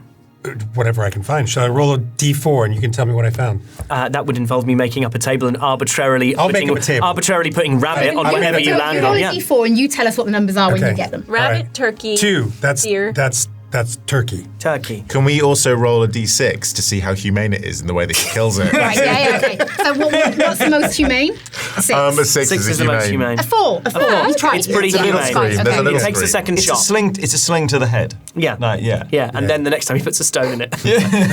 S7: Whatever I can find. Shall I roll a d4 and you can tell me what I found?
S1: That would involve me making up a table and arbitrarily
S7: I'll make up a table.
S1: putting rabbit on whatever you land
S2: roll
S1: on.
S2: a
S1: Yeah.
S2: d4 and you tell us what the numbers are when you get them.
S3: Rabbit,
S7: All right.
S3: turkey,
S7: 2.
S3: deer.
S7: That's turkey.
S1: Turkey.
S5: Can we also roll a d6 to see how humane it is in the way that he kills it?
S2: Right, yeah, okay. So what's the most humane? 6.
S5: A 6
S1: 6
S5: is
S1: is the most humane.
S2: A 4. You tried.
S1: It's pretty
S5: It's a little
S1: humane.
S5: scream. There's a little
S1: It takes a
S5: scream.
S1: second
S8: It's
S1: shot.
S8: a sling to the head.
S1: Yeah.
S8: Like, yeah.
S1: Yeah, and then the next time he puts a stone in it.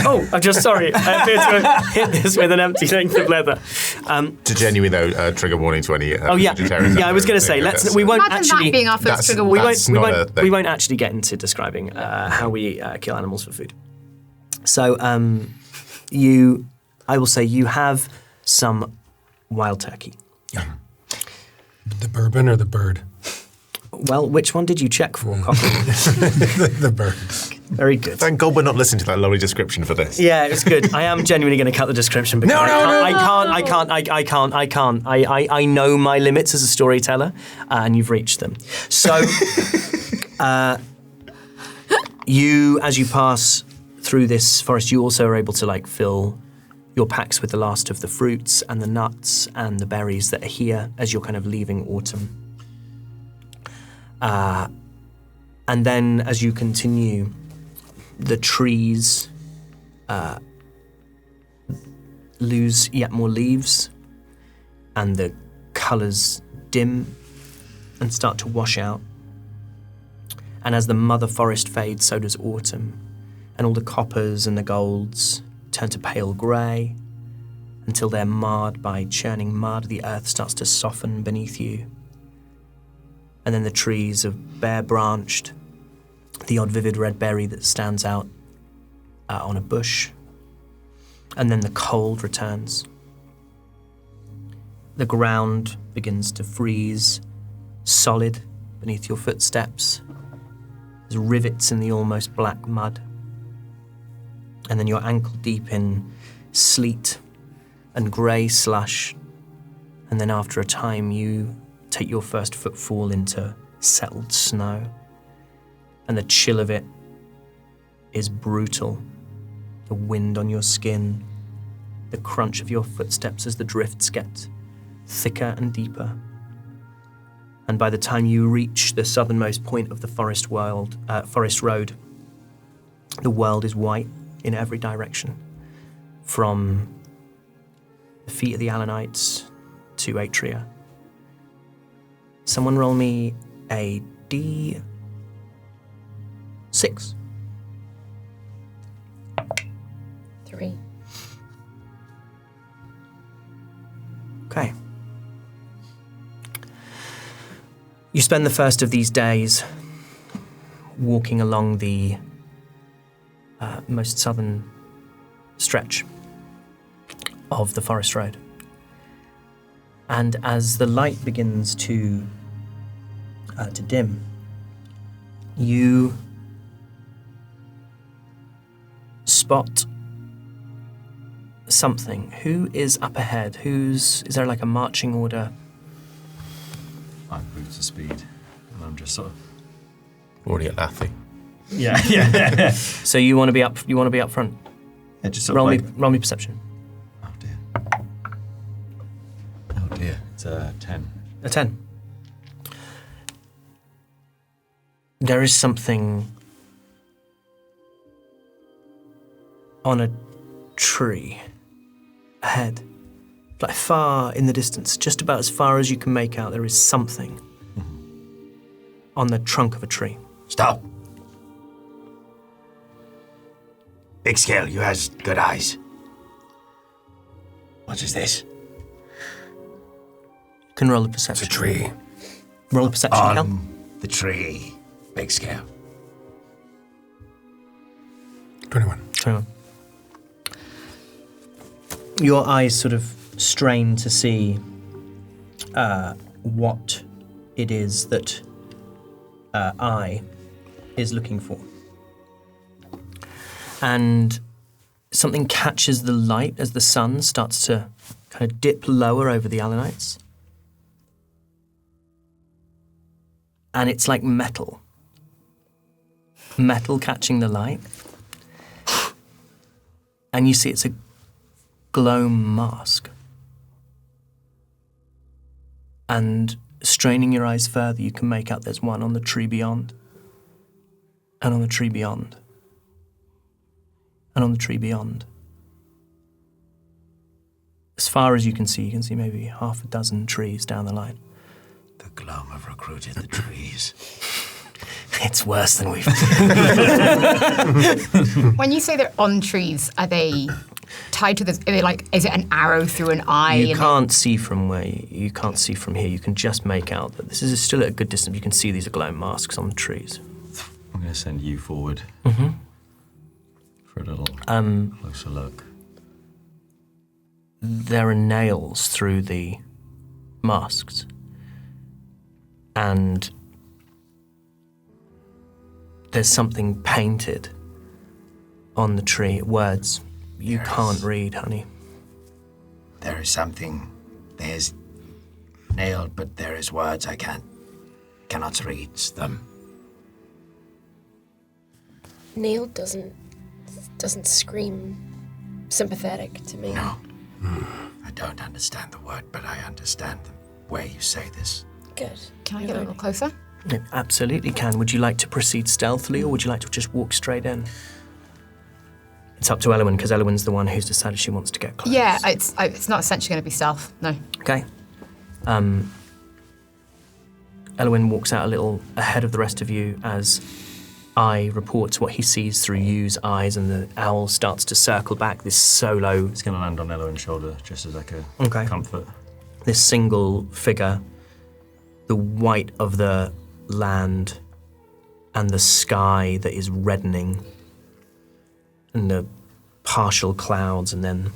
S1: Oh, I'm just sorry. I appear to have hit this with an empty length of leather.
S5: To genuinely though, trigger warning to any vegetarians.
S1: Yeah, I was going to say, we won't
S2: Imagine
S1: actually.
S2: that being our first
S5: that's-
S2: trigger
S5: we
S2: warning.
S5: won't-
S1: We won't actually get into describing how we kill animals for food. So, I will say you have some wild turkey.
S7: The bourbon or the bird?
S1: Well, which one did you check for, Cockle?
S7: The bird.
S1: Very good.
S5: Thank God we're not listening to that lovely description for this.
S1: Yeah, it was good. I am genuinely going to cut the description because I can't. I know my limits as a storyteller, and you've reached them. So, as you pass through this forest, you also are able to fill your packs with the last of the fruits and the nuts and the berries that are here as you're kind of leaving autumn. And then as you continue, the trees lose yet more leaves and the colours dim and start to wash out. And as the mother forest fades, so does autumn. And all the coppers and the golds turn to pale grey until they're marred by churning mud. The earth starts to soften beneath you. And then the trees are bare-branched, the odd vivid red berry that stands out on a bush. And then the cold returns. The ground begins to freeze solid beneath your footsteps. There's rivets in the almost black mud. And then you're ankle deep in sleet and grey slush. And then after a time, you take your first footfall into settled snow. And the chill of it is brutal. The wind on your skin, the crunch of your footsteps as the drifts get thicker and deeper. And by the time you reach the southernmost point of the forest road, the world is white in every direction, from the feet of the Alanites to Atria. Someone roll me a D6.
S3: Three.
S1: Okay. You spend the first of these days walking along the most southern stretch of the forest road. And as the light begins to dim, you spot something. Who is up ahead? Is there like a marching order?
S6: I move to speed, and I'm just sort of
S5: Already at Lathie.
S6: yeah.
S1: So you want to be up? You want to be up front?
S6: Yeah, just sort of
S1: Roll me perception.
S6: Oh dear. It's a 10.
S1: A 10. There is something on a tree ahead, like far in the distance, just about as far as you can make out. There is something on the trunk of a tree.
S4: Stop. Big Scale, you has good eyes. What is this?
S1: You can roll a
S7: It's
S1: perception.
S7: a tree.
S1: Roll a perception, Cal.
S4: On the tree. Big Scale.
S7: 21.
S1: 21. Your eyes sort of strain to see what it is that I is looking for. And something catches the light as the sun starts to kind of dip lower over the Alanites. And it's like metal. Metal catching the light. And you see it's a gloam mask. And straining your eyes further, you can make out there's one on the tree beyond. And on the tree beyond. And on the tree beyond. As far as you can see maybe half a dozen trees down the line.
S4: The gloam have recruited the trees.
S1: It's worse than we've
S2: When you say they're on trees, are they tied to this? Are they like? Is it an arrow through an eye?
S1: You can't see from where you can't see from here. You can just make out that this is still at a good distance. You can see these are gloam masks on the trees.
S6: I'm going to send you forward for a little closer look.
S1: There are nails through the masks, and there's something painted on the tree. Words you can't read, honey.
S4: There is something. There's nailed, but there is words I cannot read them.
S3: Neil doesn't scream sympathetic to me.
S4: No. I don't understand the word, but I understand the way you say this.
S3: Good.
S2: Can I get a little closer?
S1: It absolutely can. Would you like to proceed stealthily, or would you like to just walk straight in? It's up to Elwyn, because Elwyn's the one who's decided she wants to get close.
S2: Yeah, it's not essentially going to be stealth. No.
S1: Okay. Elwyn walks out a little ahead of the rest of you as I reports what he sees through Yu's eyes, and the owl starts to circle back, this solo,
S6: It's going to land on Elwyn's shoulder just as like a
S1: Okay.
S6: comfort.
S1: this single figure, the white of the land and the sky that is reddening, and the partial clouds, and then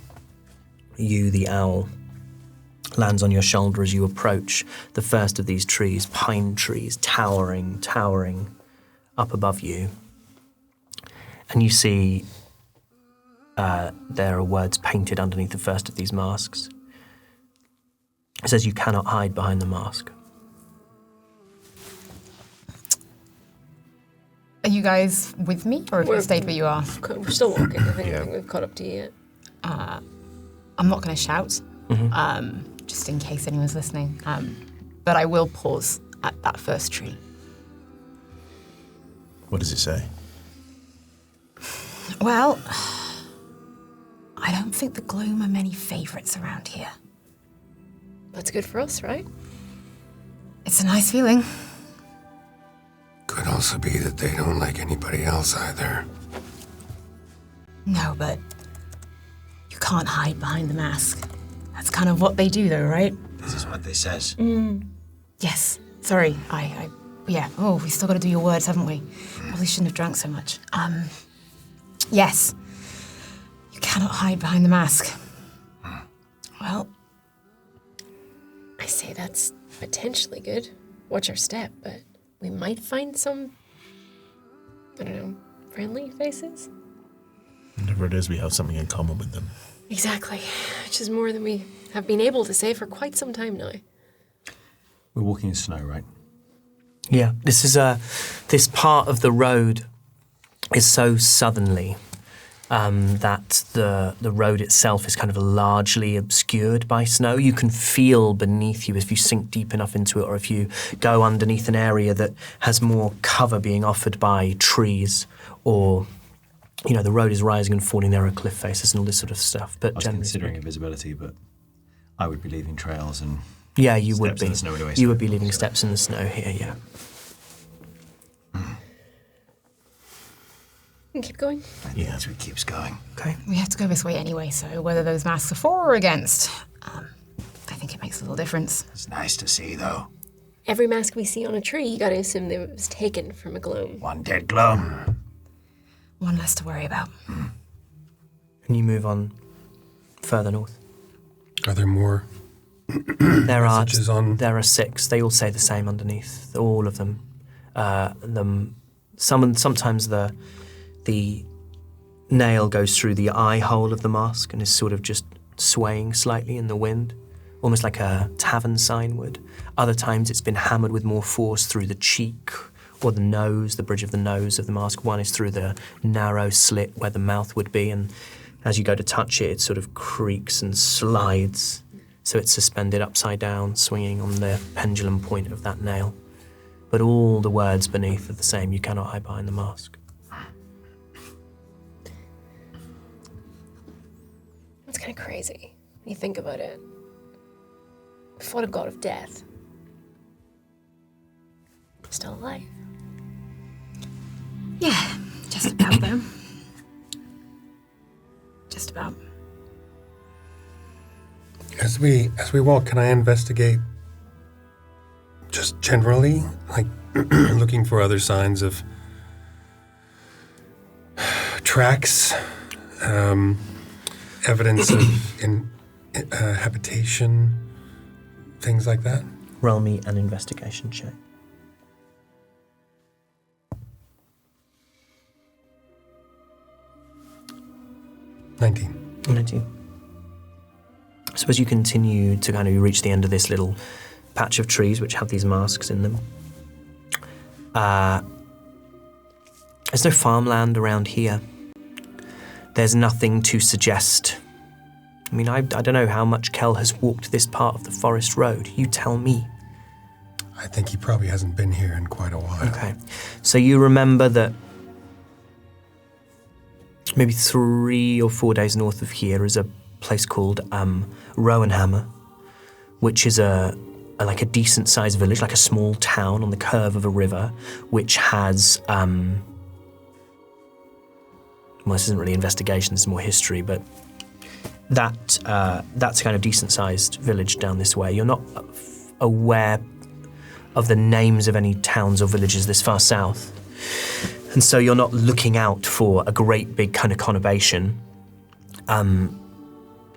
S1: you, the owl, lands on your shoulder as you approach the first of these trees, pine trees, towering up above you. And you see there are words painted underneath the first of these masks. It says you cannot hide behind the mask.
S2: Are you guys with me, or have you stayed where you are?
S3: We're still walking. I think we've caught up to you yet.
S2: I'm not going to shout, just in case anyone's listening. But I will pause at that first tree.
S5: What does it say?
S2: Well, I don't think the Gloom are many favourites around here.
S3: That's good for us, right?
S2: It's a nice feeling.
S7: Could also be that they don't like anybody else either.
S2: No, but you can't hide behind the mask. That's kind of what they do, though, right?
S4: This is what they says.
S2: Yes. Sorry, yeah. Oh, we still got to do your words, haven't we? Probably shouldn't have drank so much. Yes. You cannot hide behind the mask. Well,
S3: I say that's potentially good. Watch our step, but we might find some, I don't know, friendly faces?
S5: Whatever it is, we have something in common with them.
S3: Exactly. Which is more than we have been able to say for quite some time now.
S6: We're walking in snow, right?
S1: Yeah, this is this part of the road is so southerly that the road itself is kind of largely obscured by snow. You can feel beneath you if you sink deep enough into it, or if you go underneath an area that has more cover being offered by trees, or the road is rising and falling. There are cliff faces and all this sort of stuff. But
S6: I was considering invisibility, but I would be leaving trails and
S1: yeah, you would
S6: steps
S1: be.
S6: in the snow anyway,
S1: You would be leaving steps in the snow here. Yeah.
S3: Keep going.
S4: Yeah, as we keeps going.
S1: Okay.
S2: we have to go this way anyway, so whether those masks are for or against, I think it makes a little difference.
S4: It's nice to see, though.
S3: Every mask we see on a tree, you gotta assume that it was taken from a gloam.
S4: One dead gloam.
S2: One less to worry about.
S1: And you move on further north.
S7: Are there more?
S1: There are
S7: Messages on-
S1: there are 6. They all say the same underneath. All of them. Sometimes the nail goes through the eye hole of the mask and is sort of just swaying slightly in the wind, almost like a tavern sign would. Other times it's been hammered with more force through the cheek or the nose, the bridge of the nose of the mask. One is through the narrow slit where the mouth would be, and as you go to touch it, it sort of creaks and slides. So it's suspended upside down, swinging on the pendulum point of that nail. But all the words beneath are the same. You cannot hide behind the mask.
S3: That's kind of crazy when you think about it. We fought a god of death. Still alive.
S2: Yeah, just about though. Just about.
S7: As we walk, can I investigate just generally, like looking for other signs of tracks, evidence of habitation, things like that?
S1: Roll me an investigation check. 19. So as you continue to kind of reach the end of this little patch of trees which have these masks in them, there's no farmland around here. There's nothing to suggest. I mean, I don't know how much Kel has walked this part of the forest road. You tell me.
S7: I think he probably hasn't been here in quite a while.
S1: Okay. So you remember that maybe 3 or 4 days north of here is a place called Rowanhammer, which is a decent-sized village, like a small town on the curve of a river, which has well, this isn't really investigation, this is more history, but that's a kind of decent-sized village down this way. You're not aware of the names of any towns or villages this far south, and so you're not looking out for a great big kind of conurbation.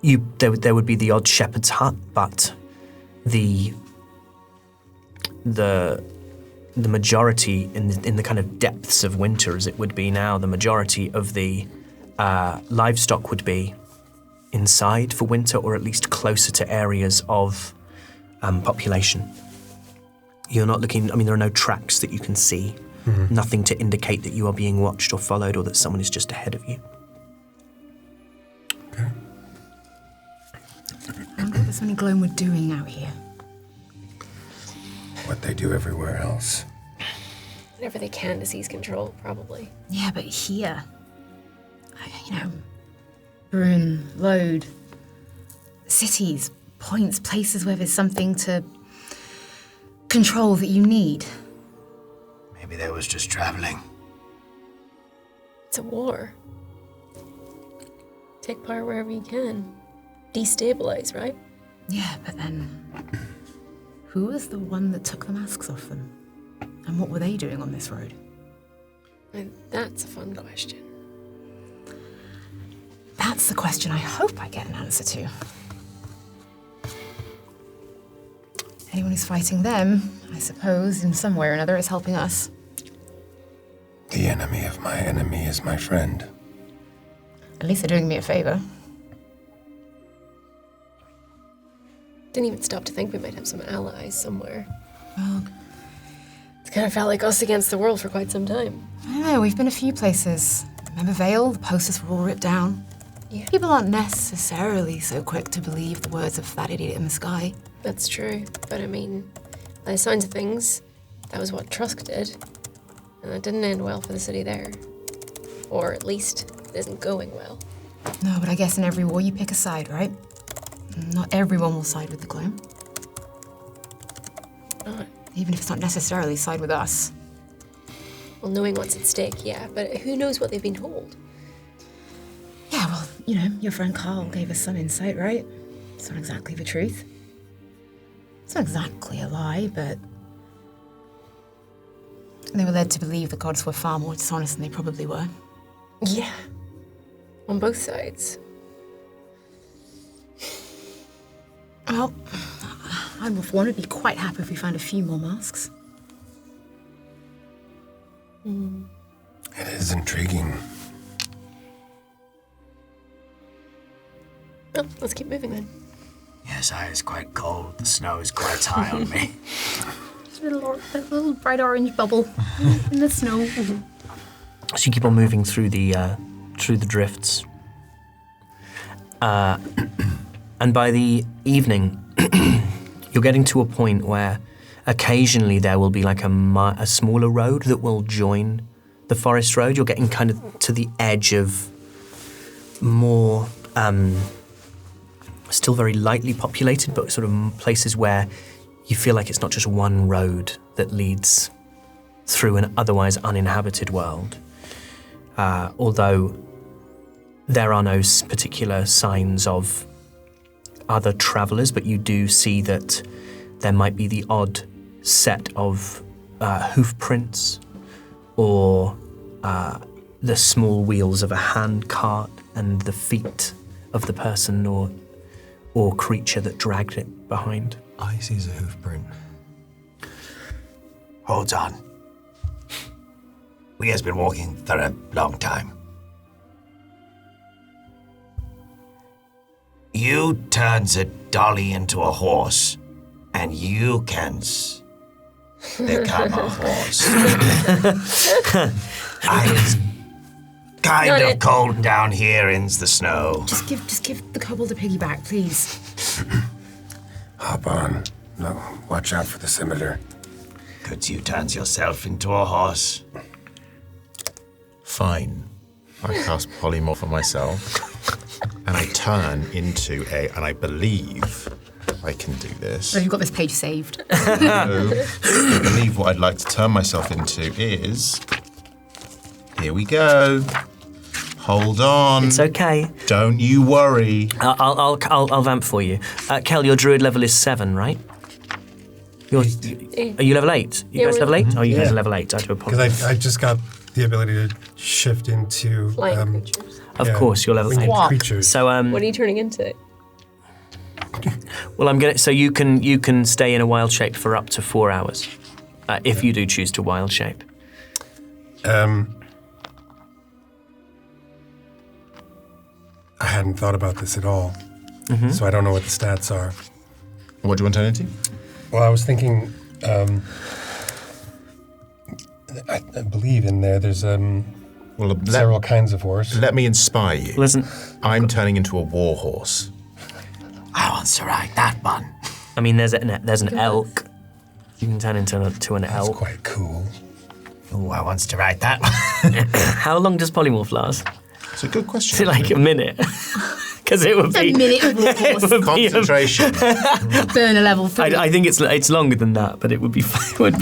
S1: There would be the odd shepherd's hut, but the majority in the kind of depths of winter, as it would be now, the majority of the livestock would be inside for winter, or at least closer to areas of population. You're not looking. I mean, there are no tracks that you can see Nothing to indicate that you are being watched or followed or that someone is just ahead of you.
S7: Okay.
S2: I wonder what this many Gloam were doing out here.
S7: What they do everywhere else.
S3: Whatever they can to seize control, probably.
S2: Yeah, but here, Brune, Lode, cities, points, places where there's something to control that you need.
S4: Maybe they was just traveling.
S3: It's a war. Take part wherever you can. Destabilize, right?
S2: Yeah, but then who was the one that took the masks off them? And what were they doing on this road?
S3: And that's a fun question.
S2: That's the question I hope I get an answer to. Anyone who's fighting them, I suppose, in some way or another, is helping us.
S7: The enemy of my enemy is my friend.
S2: At least they're doing me a favor.
S3: Didn't even stop to think we might have some allies somewhere.
S2: Well,
S3: It's kind of felt like us against the world for quite some time.
S2: I don't know, we've been a few places. Remember Vale? The posters were all ripped down.
S3: Yeah.
S2: People aren't necessarily so quick to believe the words of that idiot in the sky.
S3: That's true, but I mean, by the signs of things, that was what Trusk did. And that didn't end well for the city there. Or at least, it isn't going well.
S2: No, but I guess in every war you pick a side, right? Not everyone will side with the Gloam.
S3: Not.
S2: Even if it's not necessarily side with us.
S3: Well, knowing what's at stake, yeah, but who knows what they've been told?
S2: Yeah, well, your friend Carl gave us some insight, right? It's not exactly the truth. It's not exactly a lie, but they were led to believe the gods were far more dishonest than they probably were.
S3: Yeah. On both sides.
S2: Well, I for one would be quite happy if we found a few more masks.
S7: It is intriguing.
S3: Well, let's keep moving then.
S4: Yes, I is quite cold. The snow is quite high on me.
S2: Just a little bright orange bubble in the snow.
S1: So you keep on moving through the drifts. And by the evening, you're getting to a point where occasionally there will be like a smaller road that will join the forest road. You're getting kind of to the edge of more, still very lightly populated, but sort of places where you feel like it's not just one road that leads through an otherwise uninhabited world. Although there are no particular signs of other travelers, but you do see that there might be the odd set of hoof prints or the small wheels of a hand cart and the feet of the person or creature that dragged it behind.
S6: I see a hoof print.
S4: Hold on. We has been walking for a long time. You turns a dolly into a horse, and you can become a horse. It's kind
S3: Got
S4: of
S3: it.
S4: cold down here in the snow.
S2: Just give the kobold a piggyback, please.
S7: Hop on. No, watch out for the scimitar.
S4: Could you turn yourself into a horse?
S5: Fine. I cast polymorph on myself, and I turn into and I believe I can do this.
S2: So you've got this page saved.
S5: So, I believe what I'd like to turn myself into is... Here we go. Hold on.
S1: It's okay.
S5: Don't you worry.
S1: I'll vamp for you. Kel, your druid level is 7, right? Are you level 8? You
S3: Yeah,
S1: guys
S3: we're
S1: level 8? Oh, you guys
S7: Yeah.
S1: are level 8. I do apologize.
S7: Because I just got the ability to shift into
S3: Flying creatures.
S1: Of course, you're level 8.
S7: winged creatures.
S1: So
S3: What are you turning into?
S1: well, I'm gonna. So you can stay in a wild shape for up to 4 hours, if you do choose to wild shape.
S7: I hadn't thought about this at all, so I don't know what the stats are.
S5: What do you want to turn into?
S7: Well, I was thinking I believe in there's
S5: Well,
S7: several kinds of horse.
S5: let me inspire you.
S1: Listen,
S5: I'm turning into a war horse.
S4: I want to ride that one.
S1: I mean, there's an elk. You can turn into an
S7: That's
S1: elk.
S7: quite cool.
S4: Oh, I wants to ride that one.
S1: How long does polymorph last?
S5: It's a good question.
S1: Is it like a minute? Because it would be
S2: A minute of
S1: it
S2: horse.
S1: would be
S5: Concentration.
S2: Burner level 3.
S1: I think it's longer than that, but it would be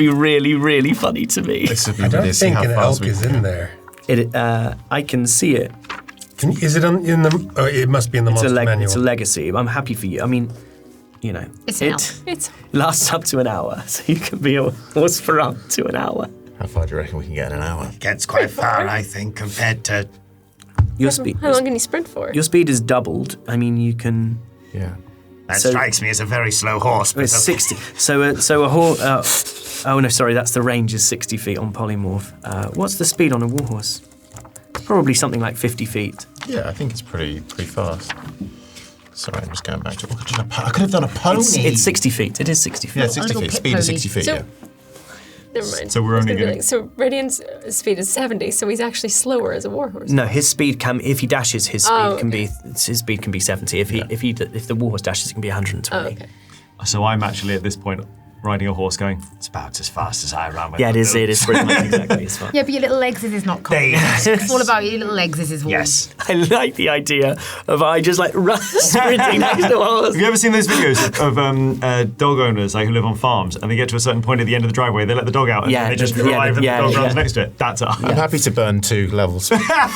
S1: really, really funny to me.
S5: This would be
S7: I don't
S5: really see
S7: think
S5: how
S7: an
S5: fast
S7: elk
S5: we
S7: is
S5: can
S7: in
S5: go.
S7: there.
S1: I can see it.
S7: Is it in the? Oh, it must be in the monster manual.
S1: It's a legacy. I'm happy for you. I mean,
S2: It's an elk.
S3: It's
S1: lasts up to an hour, so you can be a horse for up to an hour.
S5: How far do you reckon we can get in an hour?
S4: Gets quite far, I think, compared to...
S1: Your speed.
S3: how long can you sprint for?
S1: Your speed is doubled. I mean, you can.
S5: Yeah.
S4: That
S1: So-
S4: strikes me as a very slow horse. But
S1: It's 60. So a horse. Oh no, sorry. That's the range is 60 feet on polymorph. What's the speed on a warhorse? Probably something like 50 feet.
S5: Yeah, I think it's pretty fast. Sorry, I'm just going back to. I could have done a pony.
S1: It's 60 feet. It is 60 feet.
S5: Yeah, 60
S2: little
S5: feet.
S2: pit
S5: Speed is
S2: pony.
S5: 60 feet.
S3: So-
S5: Yeah.
S3: Never mind.
S8: So we're
S3: I was
S8: only
S3: gonna be
S8: gonna-
S3: like, so Radiant's speed is 70, so he's actually slower as a warhorse.
S1: No, his speed can. If he dashes, his speed
S3: Oh,
S1: can
S3: okay.
S1: be. His speed can be 70. If the warhorse dashes, it can be 120.
S3: Oh, okay.
S8: So I'm actually at this point riding a horse going,
S4: it's about as fast as I run with
S1: Yeah, it
S4: the
S1: is. It
S4: boots.
S1: is pretty much exactly as far.
S2: Yeah, but your little legs is not cool.
S4: Yes.
S2: It's all about your little legs is warm.
S4: Yes.
S1: I like the idea of I just like sprinting next to a horse.
S8: Have you ever seen those videos of dog owners like who live on farms and they get to a certain point at the end of the driveway, they let the dog out and
S1: Yeah,
S8: they just
S1: yeah,
S8: drive and
S1: yeah,
S8: the dog
S1: yeah.
S8: runs next to it? That's us.
S5: I'm happy to burn 2 levels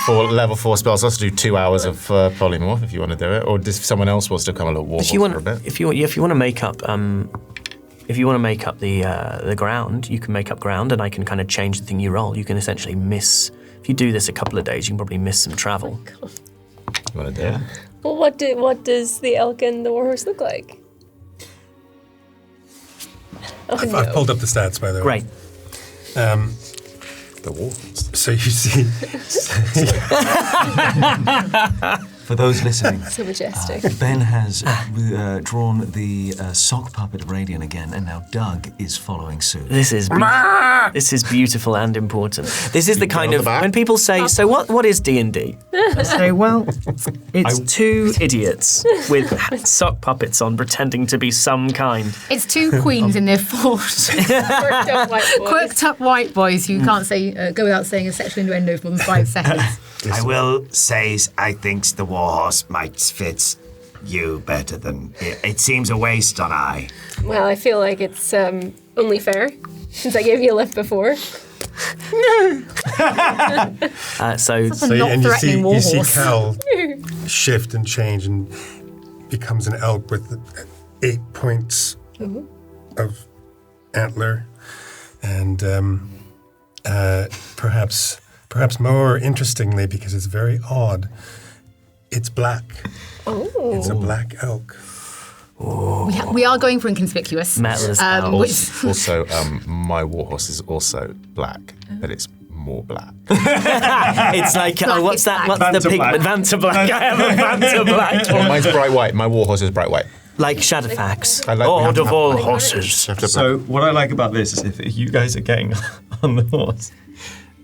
S5: for level 4 spells. I'll also do 2 hours of polymorph if you want to do it, or if someone else wants to come a little war
S1: If you
S5: horse
S1: want,
S5: for a bit.
S1: if you want to make up, the ground, you can make up ground, and I can kind of change the thing you roll. You can essentially miss. If you do this a couple of days, you can probably miss some travel.
S5: You want to do it?
S3: Well, what does the elk and the warhorse look like? Oh, no.
S7: I've pulled up the stats, by the way.
S1: Great.
S5: The war horse.
S7: So you see,
S8: For those listening,
S3: So majestic.
S8: Ben has drawn the sock puppet of Radiant again, and now Doug is following suit.
S1: This is beautiful and important. This is the kind
S5: on
S1: of
S5: the back.
S1: when people say, "So what is D&D?" I say, "Well, it's two idiots with sock puppets on, pretending to be some kind."
S2: It's 2 queens in their fort.
S3: Worked up white boys.
S2: Quirked up white boys who can't say go without saying a sexual innuendo for more than 5 seconds.
S4: I will say I think the warhorse might fit you better than... It seems a waste on I.
S3: Well, I feel like it's only fair since I gave you a lift before.
S1: So
S2: That's a not threatening
S7: you see
S2: warhorse.
S7: Cal shift and change and becomes an elk with 8 points of antler, and perhaps more interestingly, because it's very odd, it's black.
S3: Oh.
S7: It's a black elk.
S2: We are going for inconspicuous.
S1: metal is
S5: Also, my war horse is also black, but it's more black.
S1: It's like,
S2: Black
S1: what's
S2: is
S1: that?
S2: black.
S1: What's the pigment? Vanta black. I have a Vanta black.
S5: Mine's bright white. My war horse is bright white.
S1: Like Shadowfax.
S5: I like- we have
S1: Lord
S5: to
S1: of
S5: have-
S1: all horses.
S8: So what I like about this is if you guys are getting on the horse,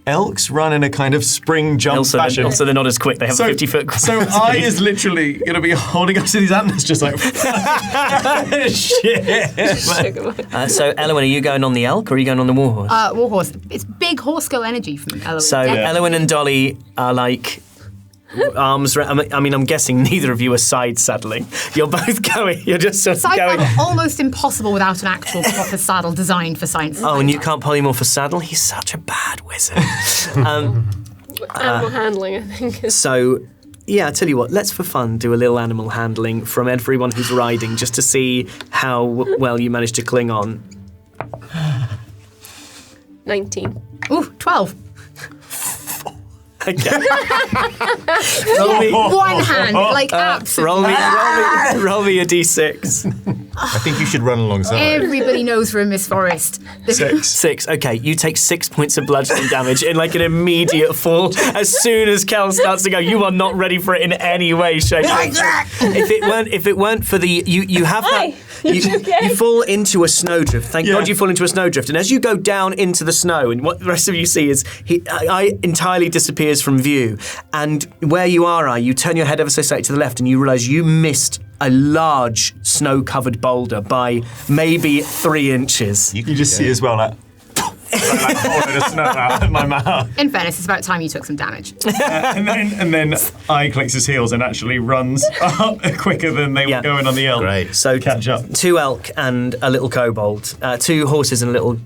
S8: elks run in a kind of spring jump fashion.
S1: Also, they're not as quick. They have 50-foot.
S8: So I is literally going to be holding up to these antlers just like, shit.
S1: So, Elowyn, are you going on the elk or are you going on the warhorse?
S2: Warhorse. It's big horse girl energy from Eloise.
S1: So, Elowyn and Dolly are like arms. I mean, I'm guessing neither of you are side saddling. You're both going. You're just sort of
S2: Side
S1: going.
S2: saddle almost impossible without an actual proper saddle designed for science.
S1: Oh, and you can't polymorph a saddle? He's such a bad wizard.
S3: Animal handling, I think.
S1: So, yeah, I tell you what, let's for fun do a little animal handling from everyone who's riding just to see how well you manage to cling on.
S3: 19.
S2: Ooh, 12.
S1: Okay. roll me,
S2: One hand, like absolutely.
S1: roll me a d6.
S5: I think you should run alongside.
S2: Everybody knows we're in this forest.
S1: 6. Okay, you take 6 points of bludgeoning damage in like an immediate fall. As soon as Kel starts to go, you are not ready for it in any way, shape, or form. If it weren't for the you have that. You fall into a snowdrift. Thank God you fall into a snowdrift. And as you go down into the snow, and what the rest of you see is I entirely disappears from view. And where you are, you turn your head ever so slightly to the left, and you realise you missed a large snow-covered boulder by maybe 3 inches.
S6: You just see as well that. Like pouring the snow out of my mouth.
S2: In fairness, it's about time you took some damage.
S6: And then I clicks his heels and actually runs up quicker than they were going on the elk.
S5: Great.
S1: So
S6: catch up.
S1: 2 elk and a little kobold. 2 horses and a little...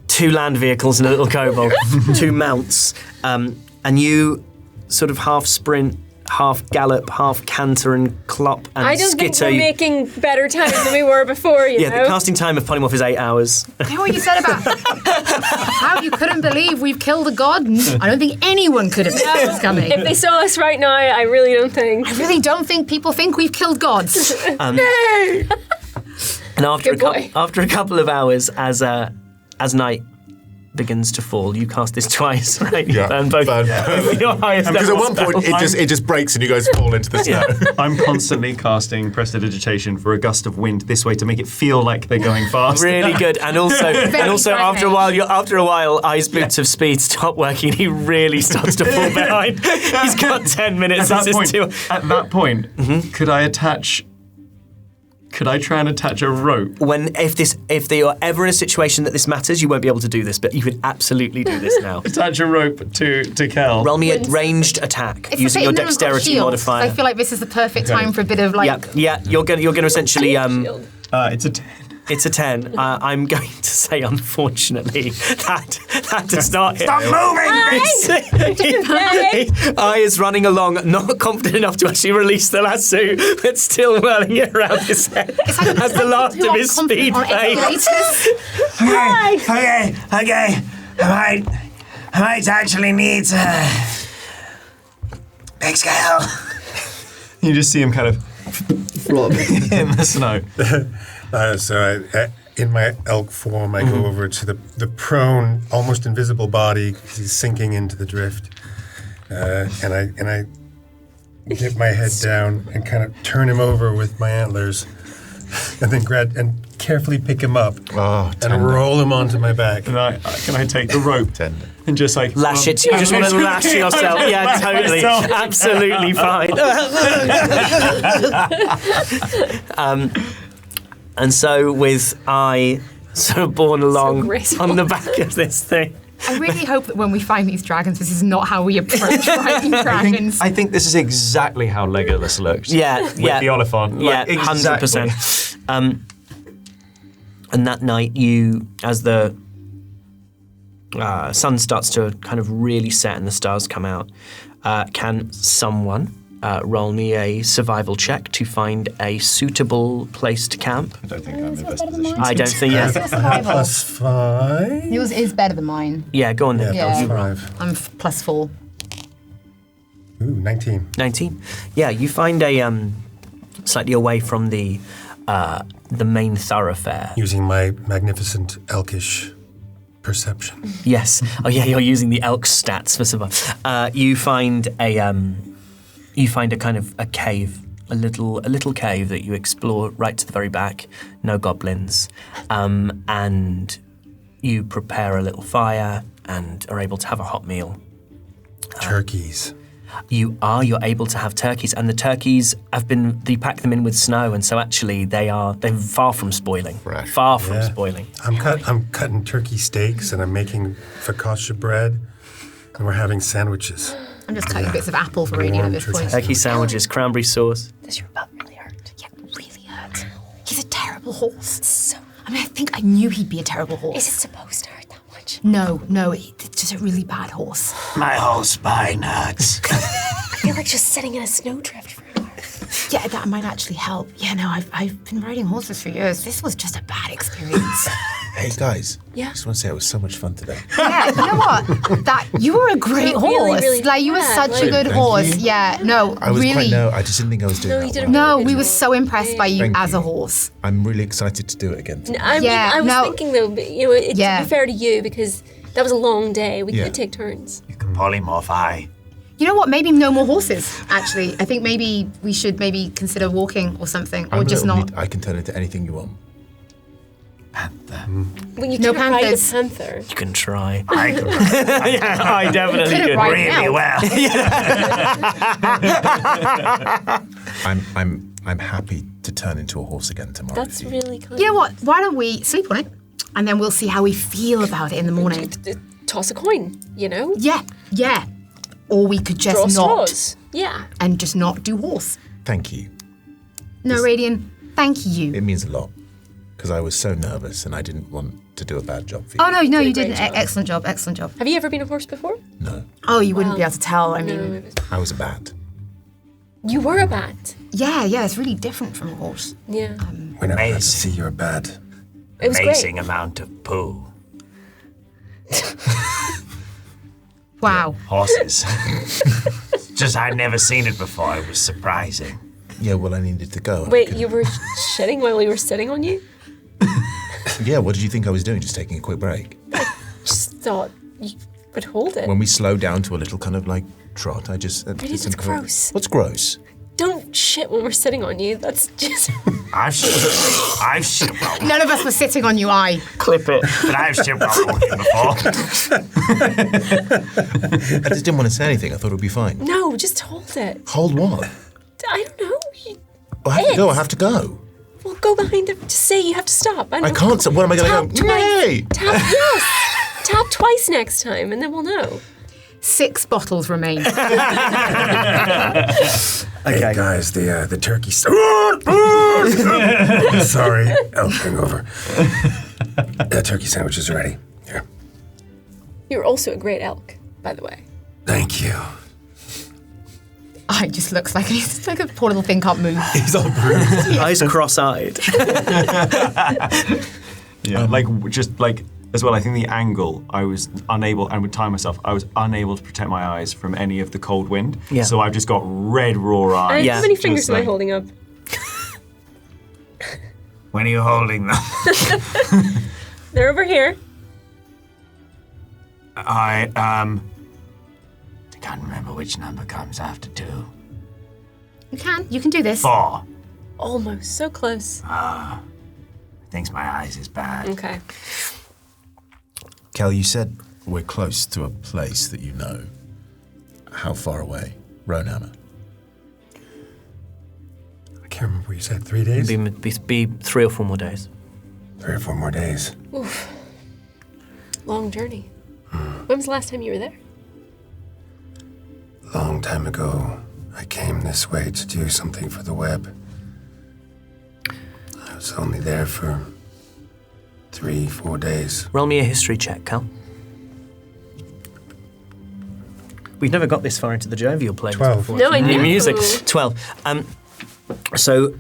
S1: 2 land vehicles and a little kobold. 2 mounts. And you sort of half sprint, half gallop, half canter and clop and
S3: I don't
S1: skitter.
S3: think we're making better time than we were before, you know?
S1: The casting time of polymorph is 8 hours.
S2: You know what you said about how you couldn't believe we've killed a god? I don't think anyone could have seen this coming.
S3: If they saw us right now, I really don't think.
S2: I really don't think people think we've killed gods.
S1: And after a couple of hours, as night begins to fall, you cast this twice, right? You burn both. Your highest
S5: Because at
S1: level
S5: one point it just breaks and you guys fall into the snow.
S6: I'm constantly casting prestidigitation for a gust of wind this way to make it feel like they're going fast.
S1: Really good, and also after a while, Eyes Boots of Speed stop working. He really starts to fall behind. He's got 10 minutes.
S6: At that point, Could I try and attach a rope?
S1: If they are ever in a situation that this matters, you won't be able to do this, but you could absolutely do this now.
S6: Attach a rope to Kel.
S1: Roll me a ranged attack using your dexterity modifier.
S2: I feel like this is the perfect time for a bit of like.
S1: Yeah. You're gonna essentially.
S6: It's a 10.
S1: It's a 10. I'm going to say, unfortunately, that does not hit.
S4: Stop moving!
S1: Eye is running along, not confident enough to actually release the lasso, but still whirling it around his head as the last of his speed fades.
S4: Okay. I might actually need big scale.
S6: You just see him kind of flop in the snow.
S7: So in my elk form, I go over to the prone, almost invisible body because he's sinking into the drift, and I get my head down and kind of turn him over with my antlers, and then grab and carefully pick him up and roll him onto my back.
S6: Can I take the rope and just like
S1: lash it? You just want to lash yourself? Yeah, totally, absolutely fine. And so with I sort of borne along on the back of this thing.
S2: I really hope that when we find these dragons, this is not how we approach fighting dragons.
S6: I think this is exactly how Legolas looks.
S1: With
S6: the Oliphant.
S1: Yeah, 100%. And that night, as the sun starts to kind of really set and the stars come out, can someone roll me a survival check to find a suitable place to camp?
S5: I don't think I'm in the best position.
S1: I don't think
S2: What's your survival?
S7: +5.
S2: Yours is better than mine.
S1: Yeah, go on then.
S2: Yeah.
S7: +5.
S2: I'm +4.
S7: Ooh, 19.
S1: 19. Yeah, you find a slightly away from the main thoroughfare.
S7: Using my magnificent elkish perception.
S1: Yes. Oh yeah, you're using the elk stats for survival. You find a kind of a cave, a little cave that you explore right to the very back. No goblins, and you prepare a little fire and are able to have a hot meal.
S7: Turkeys.
S1: You're able to have turkeys, and the turkeys you pack them in with snow, and so actually they're far from spoiling.
S5: Fresh.
S1: Far from spoiling.
S7: I'm cutting turkey steaks and I'm making focaccia bread and we're having sandwiches.
S2: I'm just cutting bits of apple for Radiant at this point.
S1: Turkey sandwiches, cranberry sauce.
S2: Does your butt really hurt? Yeah, it really hurt. He's a terrible horse. I think I knew he'd be a terrible horse.
S3: Is it supposed to hurt that much?
S2: No, it's just a really bad horse.
S4: My whole spine hurts.
S3: I feel like just sitting in a snowdrift for an hour.
S2: Yeah, that might actually help. Yeah, no, I've been riding horses for years. This was just a bad experience.
S5: Hey guys.
S3: Yeah.
S5: I just want to say it was so much fun today.
S2: Yeah, you know what? You were a great
S3: You
S2: horse.
S3: really, really
S2: like you were
S3: had,
S2: such
S3: like-
S2: a good
S5: Thank
S2: horse.
S5: you.
S2: Yeah, no,
S5: I was
S2: really.
S5: I just didn't think I was doing
S3: No,
S5: that
S3: you did
S5: well.
S3: a
S2: No,
S3: really
S2: we
S3: good
S2: were
S3: job.
S2: so impressed by you
S5: Thank
S2: as a
S5: you.
S2: horse.
S5: I'm really excited to do it again today.
S3: I was
S2: no.
S3: thinking though, but, you know, to
S2: Yeah.
S3: be fair to you, because that was a long day. We
S5: Yeah.
S3: could take turns.
S4: You can polymorph high.
S2: You know what? Maybe no more horses. Actually, I think maybe we should consider walking or something, or
S5: I'm a
S2: just
S5: little
S2: not.
S5: I can turn into anything you want.
S4: Panther.
S3: Well, you
S2: No
S3: can't ride a
S2: panthers.
S3: panther.
S1: You can try.
S4: I could
S1: Yeah, I definitely
S2: Couldn't
S1: could.
S2: ride
S4: really
S2: now.
S4: well.
S5: I'm happy to turn into a horse again tomorrow.
S3: That's
S5: if you-
S3: really kind.
S2: You know what? Why don't we sleep on it, and then we'll see how we feel about it in the morning.
S3: Toss a coin, you know?
S2: Yeah, yeah. Or we could just
S3: Draw
S2: not
S3: straws. Yeah.
S2: and just not do horse.
S5: Thank you.
S2: No, Radian. Thank you.
S5: It means a lot because I was so nervous and I didn't want to do a bad job for you.
S2: Oh no, you
S3: Did a
S2: didn't.
S3: great job.
S2: Excellent job. Excellent job.
S3: Have you ever been a horse before?
S5: No,
S2: Oh, you wouldn't be able to tell. I mean,
S3: No, it was...
S5: I was a bat.
S3: You were a bat.
S2: yeah, it's really different from a horse.
S3: Yeah.
S7: We never got to
S4: Amazing.
S7: see your bed.
S3: It was
S4: Amazing
S3: great.
S4: amount of poo.
S2: Wow.
S4: Horses. Just I'd never seen it before. It was surprising.
S5: Yeah, well, I needed to go.
S3: Wait, you were shedding while we were sitting on you?
S5: Yeah, what did you think I was doing? Just taking a quick break?
S3: Just thought you would hold it.
S5: When we slowed down to a little kind of like trot, I just...
S3: Really,
S5: did some
S3: that's
S5: kind of-
S3: gross.
S5: What's gross?
S3: Don't shit when we're sitting on you. That's just...
S4: I've shit while
S2: None of us were sitting on you,
S1: Clip it.
S4: but I've shit while walking before.
S5: I just didn't want to say anything. I thought it would be fine.
S3: No, just hold it.
S5: Hold what?
S3: I don't know.
S5: I have to go. I have to go.
S3: Well, go behind it. Just say you have to stop.
S5: I can't. So what am I going to go? Yay!
S3: Tap, yes. Tap twice next time, and then we'll know.
S2: 6 bottles remain.
S7: Hey guys, the turkey. Sorry, elk hangover. The turkey sandwich is ready. Here.
S3: You're also a great elk, by the way.
S7: Thank you.
S2: It just looks like he's like a poor little thing can't move.
S6: He's all bruised.
S1: Eyes cross-eyed.
S6: Yeah, just as well, I think the angle, I was unable, and would time myself, I was unable to protect my eyes from any of the cold wind.
S1: Yeah.
S6: So I've just got red, raw eyes.
S1: Yeah.
S3: How many fingers am I
S6: like-
S3: holding up?
S4: When are you holding them?
S3: They're over here.
S4: I can't remember which number comes after 2.
S2: You can do this.
S4: 4.
S3: Almost. So close.
S4: Thinks my eyes is bad.
S3: Okay.
S5: Kel, you said we're close to a place that you know. How far away? Ronehammer.
S7: I can't remember what you said. 3 days?
S1: Be 3 or 4 more days.
S7: 3 or 4 more days.
S3: Oof. Long journey. When was the last time you were there?
S7: Long time ago, I came this way to do something for the web. I was only there for 3-4 days.
S1: Roll me a history check, Cal. We've never got this far into the jovial playlist
S7: 12.
S1: before.
S3: No, I
S1: New
S3: know.
S1: music. 12. So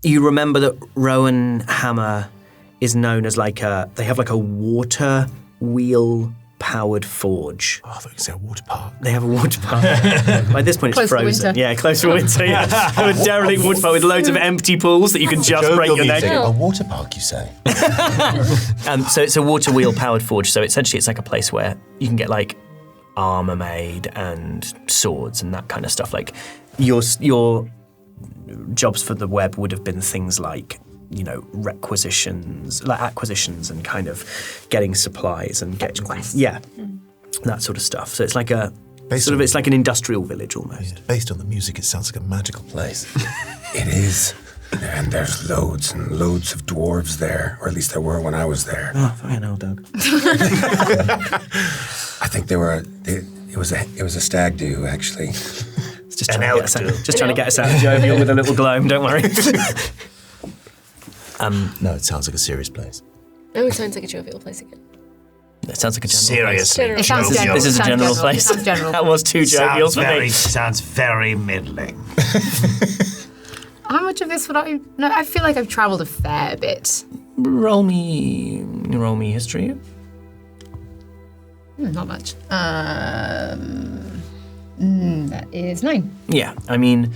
S1: you remember that Rowan Hammer is known as they have a water wheel powered forge.
S5: Oh, I thought you said a water park.
S1: They have a water park. By this point, it's
S2: Close for
S1: frozen.
S2: winter.
S1: Yeah, close for winter. Yeah, a derelict water park with loads of empty pools that you can just break your neck.
S5: A water park, you say?
S1: So it's a water wheel powered forge. So essentially, it's like a place where you can get armor made and swords and that kind of stuff. Like your jobs for the web would have been things like acquisitions and kind of getting supplies and getting
S2: quests.
S1: Yeah, that sort of stuff. So it's like it's like an industrial village almost.
S5: Based on the music, it sounds like a magical place.
S7: It is. And there's loads and loads of dwarves there, or at least there were when I was there.
S1: Oh, fucking hell, Doug.
S7: I think it was a stag do, actually.
S1: It's just trying to get us out of jovial with a little gloam. Don't worry.
S5: No, it sounds like a serious place.
S3: Oh, it sounds like a jovial place again.
S1: It sounds like a general
S4: Seriously.
S3: General.
S2: It sounds
S4: jovial.
S2: general.
S1: This is a
S2: Sounds
S1: general
S2: general.
S1: place.
S2: Sounds general.
S1: That was too jovial for me.
S4: Sounds very middling.
S2: How much of this would I? No, I feel like I've travelled a fair bit.
S1: Roll me history.
S2: Not much. That is 9.
S1: Yeah, I mean,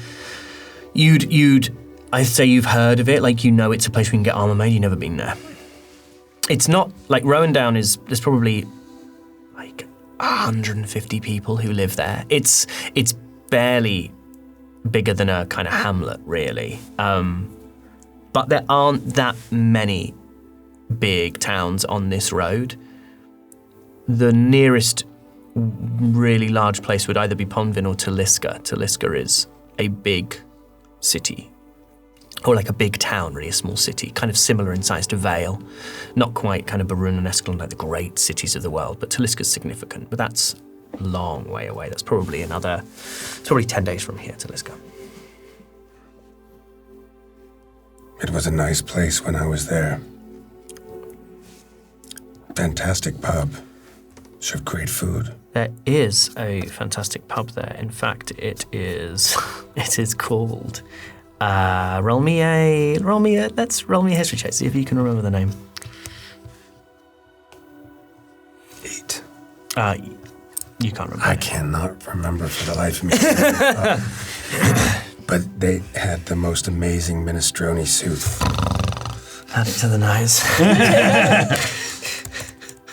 S1: I'd say you've heard of it, like you know it's a place we can get armor made, you've never been there. It's not, like Rowan Down there's probably like 150 people who live there. It's barely bigger than a kind of hamlet, really. But there aren't that many big towns on this road. The nearest really large place would either be Ponvin or Taliska. Taliska is a big city, or like a big town, really, a small city, kind of similar in size to Vale. Not quite kind of Barun and Escalon, like the great cities of the world, but Taliska's significant. But that's a long way away. That's probably it's probably 10 days from here, Taliska.
S7: It was a nice place when I was there. Fantastic pub. Served great food.
S1: There is a fantastic pub there. In fact, it is called. Roll me a history check. See if you can remember the name.
S7: 8.
S1: You can't remember.
S7: I cannot remember for the life of me. But they had the most amazing minestrone soup.
S1: Add it to the nose.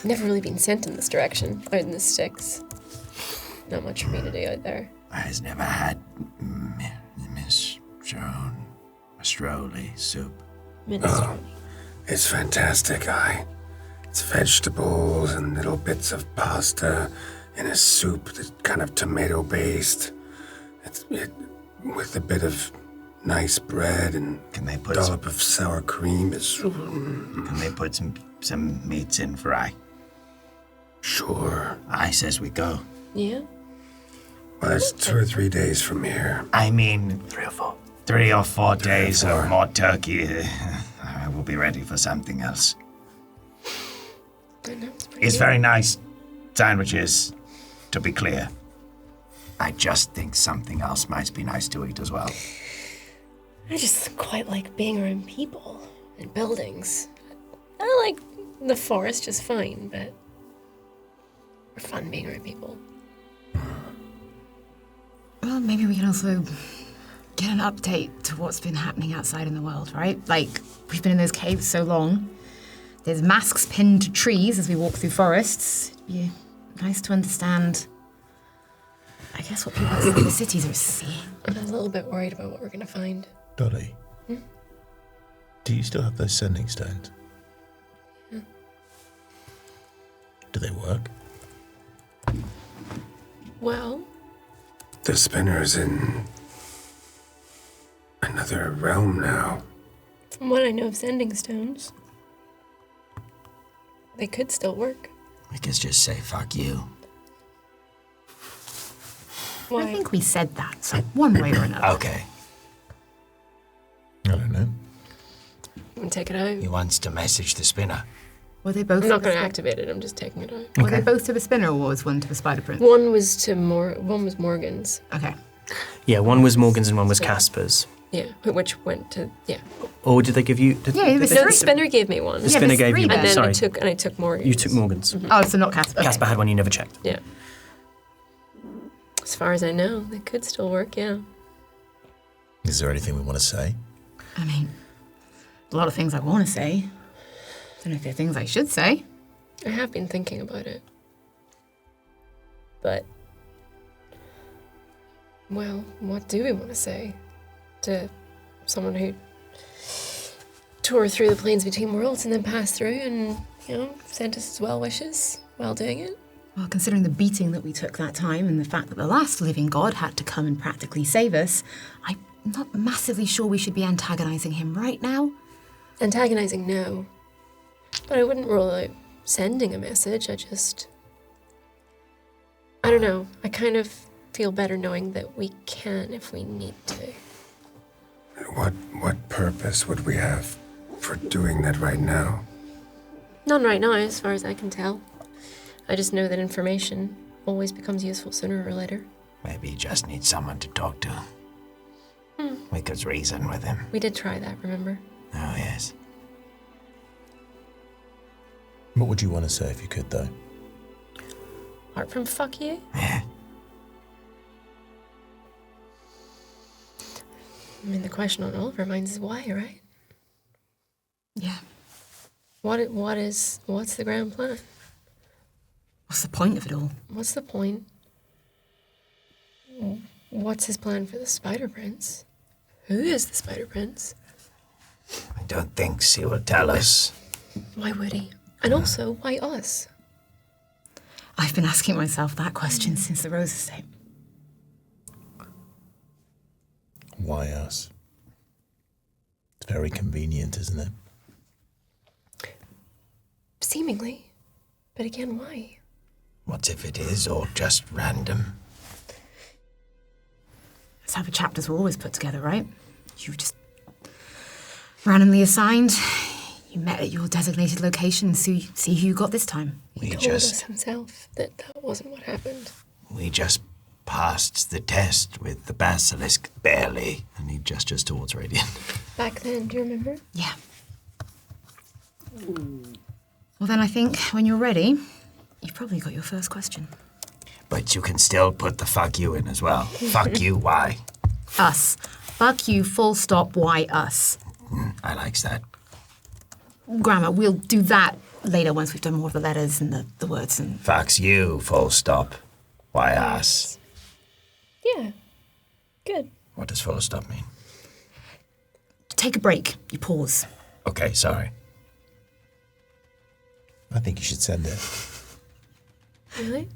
S3: Never really been sent in this direction, other than the sticks. Not much for me to do out there.
S4: I've never had minestrone soup.
S3: Minestrone.
S7: It's fantastic, It's vegetables and little bits of pasta in a soup that's kind of tomato-based. With a bit of nice bread and dollop of sour cream.
S4: Can they put some meats in for I?
S7: Sure.
S4: I says we go.
S3: Yeah?
S7: Well, it's 2 or 3 days from here.
S4: I mean,
S1: 3 or 4.
S4: 3 or 4 days of more turkey. I will be ready for something else. It's very nice sandwiches, to be clear. I just think something else might be nice to eat as well.
S3: I just quite like being around people and buildings. I like the forest just fine, but it's fun being around people.
S2: Well, maybe we can also get an update to what's been happening outside in the world, right? Like, we've been in those caves so long. There's masks pinned to trees as we walk through forests. It'd be nice to understand, I guess, what people outside the cities are seeing.
S3: I'm a little bit worried about what we're going to find.
S5: Dolly, do you still have those sending stones?
S3: Yeah.
S5: Do they work?
S3: Well,
S7: The spinner's in another realm now.
S3: from what I know of sending stones, they could still work.
S4: We could just say, fuck you.
S3: Why?
S2: I think we said that, so one way or another.
S4: Okay.
S5: I don't know.
S3: I'm going to take it out.
S4: He wants to message the spinner.
S2: Were they both?
S3: I'm not going to activate it, I'm just taking it out.
S2: Were they both to the spinner, or was one to the spider print?
S3: One was Morgan's.
S2: Okay.
S1: Yeah, one was Morgan's and one was Casper's.
S3: Yeah, which went to, yeah.
S1: Or did they give you?
S2: Yeah, it was
S3: No, the
S2: three.
S3: spinner gave me one.
S1: The spinner
S2: there's
S1: gave
S2: three
S1: you
S2: there.
S1: one.
S3: And then
S1: Sorry,
S3: I took Morgan's.
S1: you took Morgan's.
S2: Oh, so not Casper. Okay.
S1: Casper had one you never checked.
S3: Yeah. As far as I know, they could still work, yeah.
S5: Is there anything we want to say?
S2: I mean, a lot of things I want to say. Don't know if there are things I should say.
S3: I have been thinking about it. But, well, what do we want to say to someone who tore through the plains between worlds and then passed through and, sent us his well wishes while doing it?
S2: Well, considering the beating that we took that time and the fact that the last living god had to come and practically save us, I'm not massively sure we should be antagonizing him right now.
S3: Antagonizing, no. But I wouldn't rule out sending a message. I don't know. I kind of feel better knowing that we can if we need to.
S7: What purpose would we have for doing that right now?
S3: None right now, as far as I can tell. I just know that information always becomes useful sooner or later.
S4: Maybe you just need someone to talk to. We could reason with him.
S3: We did try that, remember?
S4: Oh, yes.
S5: What would you want to say if you could, though?
S3: Apart from fuck you?
S4: Yeah.
S3: I mean, the question on all of our minds is why, right?
S2: Yeah.
S3: What's the grand plan?
S2: What's the point of it all?
S3: What's the point? What's his plan for the Spider Prince? Who is the Spider Prince?
S4: I don't think he will tell us.
S3: Why would he? And also, why us?
S2: I've been asking myself that question since the Rose Estate.
S5: Why us? It's very convenient, isn't it?
S3: Seemingly. But again, why?
S4: What if it is all just random?
S2: That's how the chapters were always put together, right? You were just randomly assigned. You met at your designated location and see who you got this time.
S3: He told us himself that wasn't what happened.
S4: We just passed the test with the basilisk, barely.
S6: And he gestures towards Radiant.
S3: Back then, do you remember?
S2: Yeah. Well, then I think when you're ready, you've probably got your first question.
S4: But you can still put the fuck you in as well. Fuck you, why?
S2: Us. Fuck you, full stop, why us?
S4: I likes that.
S2: Grammar, we'll do that later once we've done more of the letters and the words and...
S4: Fucks you, full stop. Why us?
S3: Yeah. Good.
S4: What does full stop mean?
S2: Take a break. You pause.
S4: Okay, sorry.
S5: I think you should send it.
S3: Really?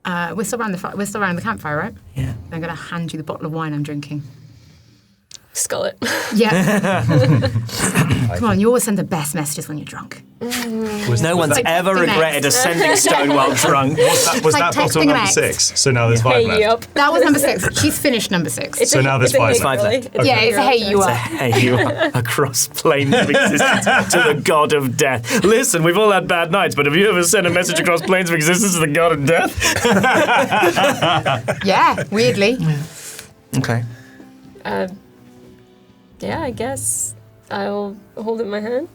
S2: We're still around the campfire, right?
S1: Yeah.
S2: I'm going to hand you the bottle of wine I'm drinking.
S3: Skull it.
S2: Yeah. Come on, you always send the best messages when you're drunk.
S1: No one's ever regretted a sending stone while drunk.
S6: Was
S2: like
S6: that bottle
S2: texting an
S6: number
S2: ex.
S6: 6? So now there's 5 left.
S3: Hey, up.
S2: That was number 6. She's finished number 6.
S6: So now there's 5
S1: Five left.
S2: Yeah, it's a hey, you are.
S1: Hey, you are across planes of existence to the god of death. Listen, we've all had bad nights, but have you ever sent a message across planes of existence to the god of death?
S2: Yeah, weirdly.
S1: Okay.
S3: Yeah, I guess I'll hold it in my hand.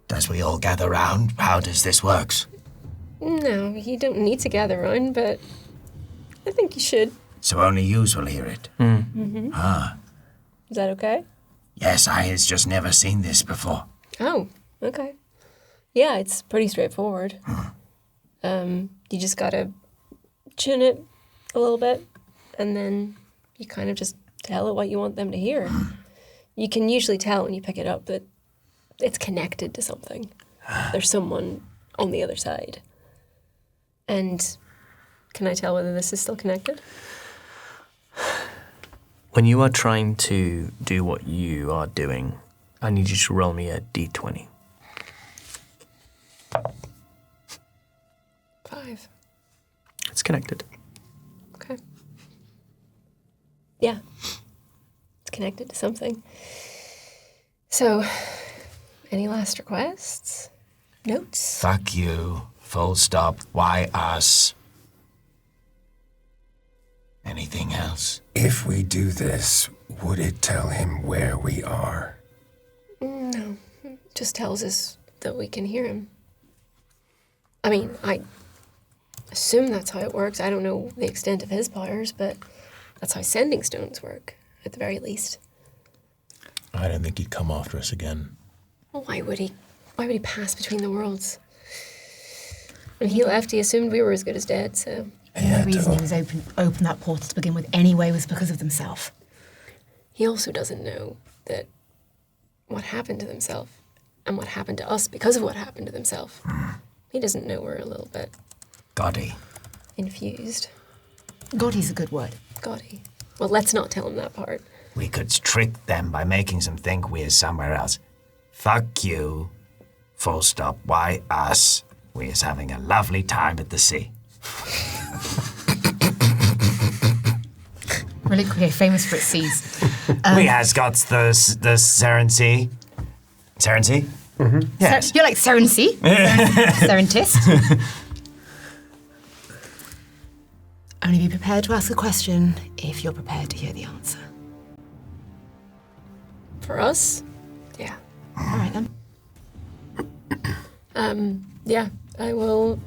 S4: Does we all gather round? How does this works?
S3: No, you don't need to gather around, but I think you should.
S4: So only yous will hear it.
S3: Mm-hmm.
S4: Ah,
S3: Is that okay?
S4: yes, I has just never seen this before.
S3: Oh, okay. Yeah, it's pretty straightforward. You just gotta tune it a little bit, and then you kind of just tell it what you want them to hear. You can usually tell when you pick it up that it's connected to something. There's someone on the other side. And can I tell whether this is still connected?
S1: When you are trying to do what you are doing, I need you to roll me a d20.
S3: 5.
S1: It's connected.
S3: Okay. Yeah. It's connected to something. So, any last requests? Notes?
S4: Fuck you, full stop, why us? Anything else?
S7: If we do this, would it tell him where we are?
S3: No. It just tells us that we can hear him. I mean, I assume that's how it works. I don't know the extent of his powers, but that's how sending stones work, at the very least.
S5: I don't think he'd come after us again.
S3: Well, why would he? Why would he pass between the worlds? When he left, he assumed we were as good as dead, so...
S2: The reason he was open that portal to begin with anyway was because of himself.
S3: He also doesn't know that what happened to himself and what happened to us because of what happened to himself. He doesn't know we're a little bit
S4: Goddy.
S3: infused.
S2: Goddy's a good word.
S3: Goddy. Well, let's not tell him that part.
S4: We could trick them by making them think we're somewhere else. Fuck you, full stop, why us? We is having a lovely time at the sea.
S2: Reliquia, famous for its seas.
S4: We has got the Serency. Serency?
S7: Mm-hmm.
S4: Yes.
S2: You're like Serency. Serentist. Only be prepared to ask a question if you're prepared to hear the answer.
S3: For us? Yeah.
S2: All right, then.
S3: Yeah, I will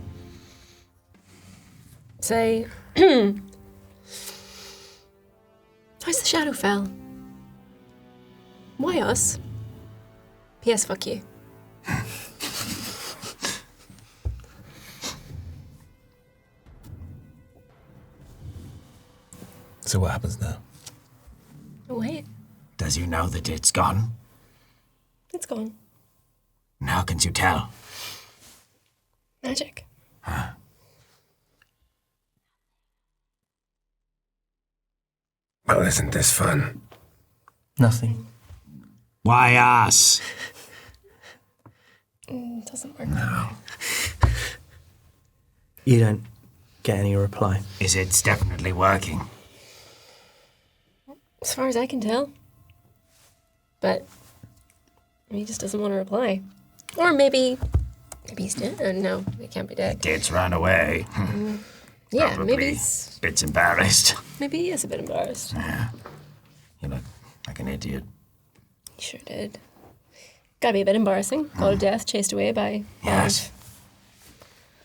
S3: say, where's the Shadowfell? Why us? P.S. Fuck you.
S5: So what happens now?
S3: Wait,
S4: Does you know that it's gone?
S3: it's gone.
S4: And how can you tell?
S3: Magic.
S7: Well, isn't this fun?
S1: Nothing.
S4: Why us?
S3: It doesn't work.
S4: No.
S1: You don't get any reply.
S4: It's definitely working.
S3: As far as I can tell. But he just doesn't want to reply. Or maybe he's dead. No, he can't be dead.
S4: It's run away.
S3: Yeah,
S4: Probably
S3: maybe he's...
S4: Bits embarrassed.
S3: Maybe he is a bit embarrassed.
S4: Yeah. You look like an idiot.
S3: He sure did. Gotta be a bit embarrassing. God of death chased away by
S4: Yes.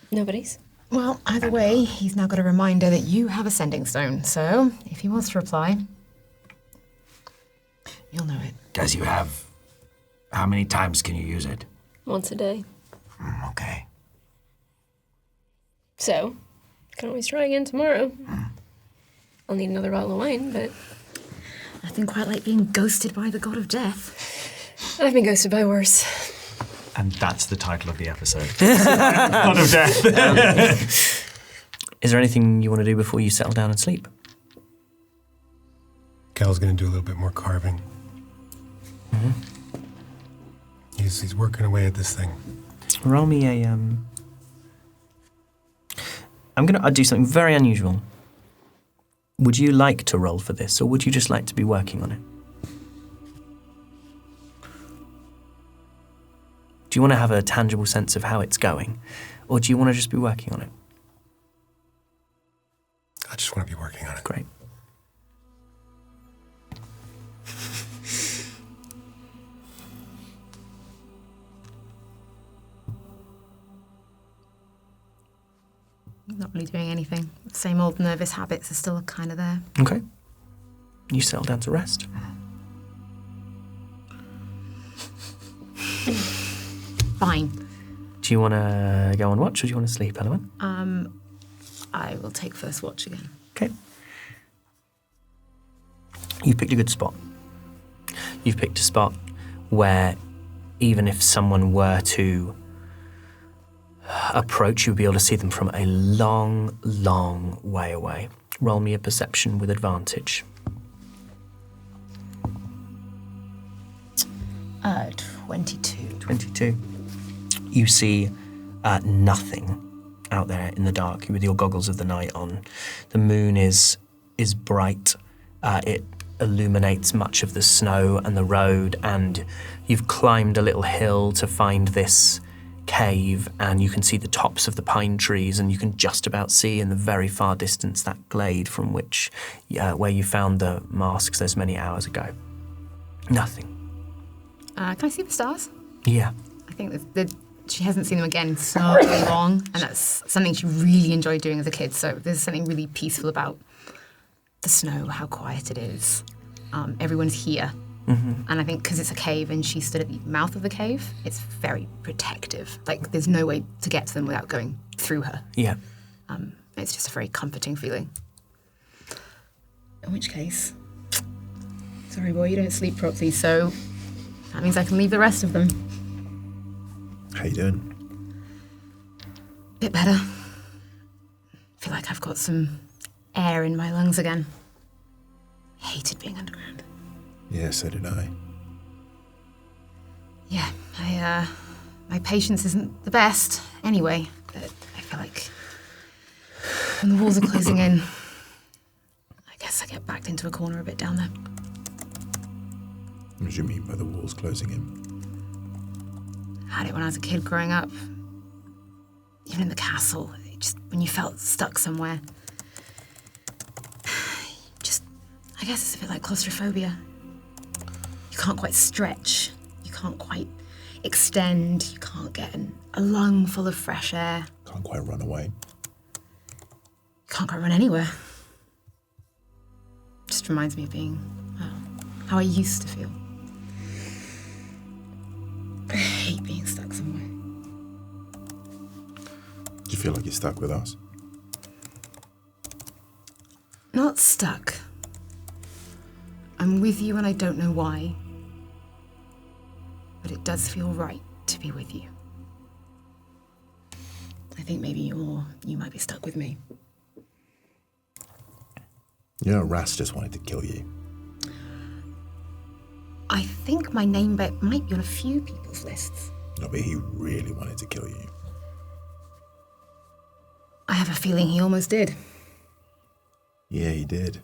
S3: nobody's.
S2: Well, either way, he's now got a reminder that you have a sending stone, so if he wants to reply, you'll know it.
S4: Does you have... How many times can you use it?
S3: Once a day.
S4: Okay.
S3: So, can always try again tomorrow. I'll need another bottle of wine, but
S2: Nothing quite like being ghosted by the god of death.
S3: I've been ghosted by worse.
S6: And that's the title of the episode. God of Death.
S1: Is there anything you want to do before you settle down and sleep?
S7: Cal's going to do a little bit more carving.
S1: Mm-hmm.
S7: He's working away at this thing.
S1: Roll me a I'll do something very unusual. Would you like to roll for this, or would you just like to be working on it? Do you want to have a tangible sense of how it's going, or do you want to just be working on it?
S7: I just want to be working on it.
S1: Great.
S2: Not really doing anything. The same old nervous habits are still kind of there.
S1: Okay. You settle down to rest.
S2: Fine.
S1: Do you want to go on watch, or do you want to sleep, Elowen?
S2: I will take first watch again.
S1: Okay. You've picked a good spot. You've picked a spot where even if someone were to approach, you'd be able to see them from a long, long way away. Roll me a perception with advantage.
S2: 22.
S1: 22. You see nothing out there in the dark with your goggles of the night on. The moon is bright. It illuminates much of the snow and the road, and you've climbed a little hill to find this cave, and you can see the tops of the pine trees, and you can just about see in the very far distance that glade from which, where you found the masks those many hours ago. Nothing.
S2: Can I see the stars?
S1: Yeah.
S2: I think that she hasn't seen them again in so long, and that's something she really enjoyed doing as a kid. So there's something really peaceful about the snow, how quiet it is. Everyone's here. Mm-hmm. And I think because it's a cave and she stood at the mouth of the cave, it's very protective. Like, there's no way to get to them without going through her.
S1: Yeah.
S2: It's just a very comforting feeling. In which case, sorry, boy, you don't sleep properly, so that means I can leave the rest of them.
S5: How you doing?
S2: Bit better. Feel like I've got some air in my lungs again. Hated being underground.
S5: Yeah, so did I.
S2: Yeah, my patience isn't the best anyway, but I feel like when the walls are closing in, I guess I get backed into a corner a bit down there.
S5: What do you mean by the walls closing in?
S2: Had it when I was a kid growing up. Even in the castle, when you felt stuck somewhere. I guess it's a bit like claustrophobia. You can't quite stretch. You can't quite extend. You can't get a lung full of fresh air.
S5: Can't quite run away.
S2: Can't quite run anywhere. Just reminds me of being, how I used to feel. I hate being stuck somewhere.
S5: Do you feel like you're stuck with us?
S2: Not stuck. I'm with you and I don't know why. But it does feel right to be with you. I think maybe you might be stuck with me.
S5: You know, Ras just wanted to kill you.
S2: I think my name might be on a few people's lists.
S5: No, but he really wanted to kill you.
S2: I have a feeling he almost did.
S5: Yeah, he did.
S2: I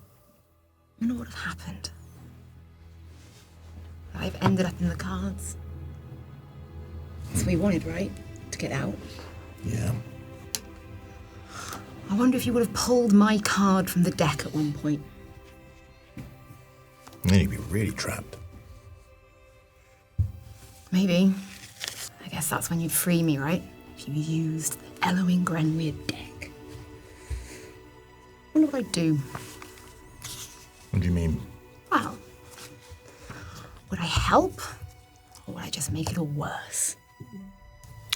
S2: wonder what would have happened. I've ended up in the cards. That's what he wanted, right? To get out.
S5: Yeah.
S2: I wonder if you would have pulled my card from the deck at one point.
S5: Then he'd be really trapped.
S2: Maybe. I guess that's when you'd free me, right? If you used the Elohim Grenweird deck. I wonder what I'd do.
S5: What do you mean?
S2: Well, would I help? Or would I just make it all worse?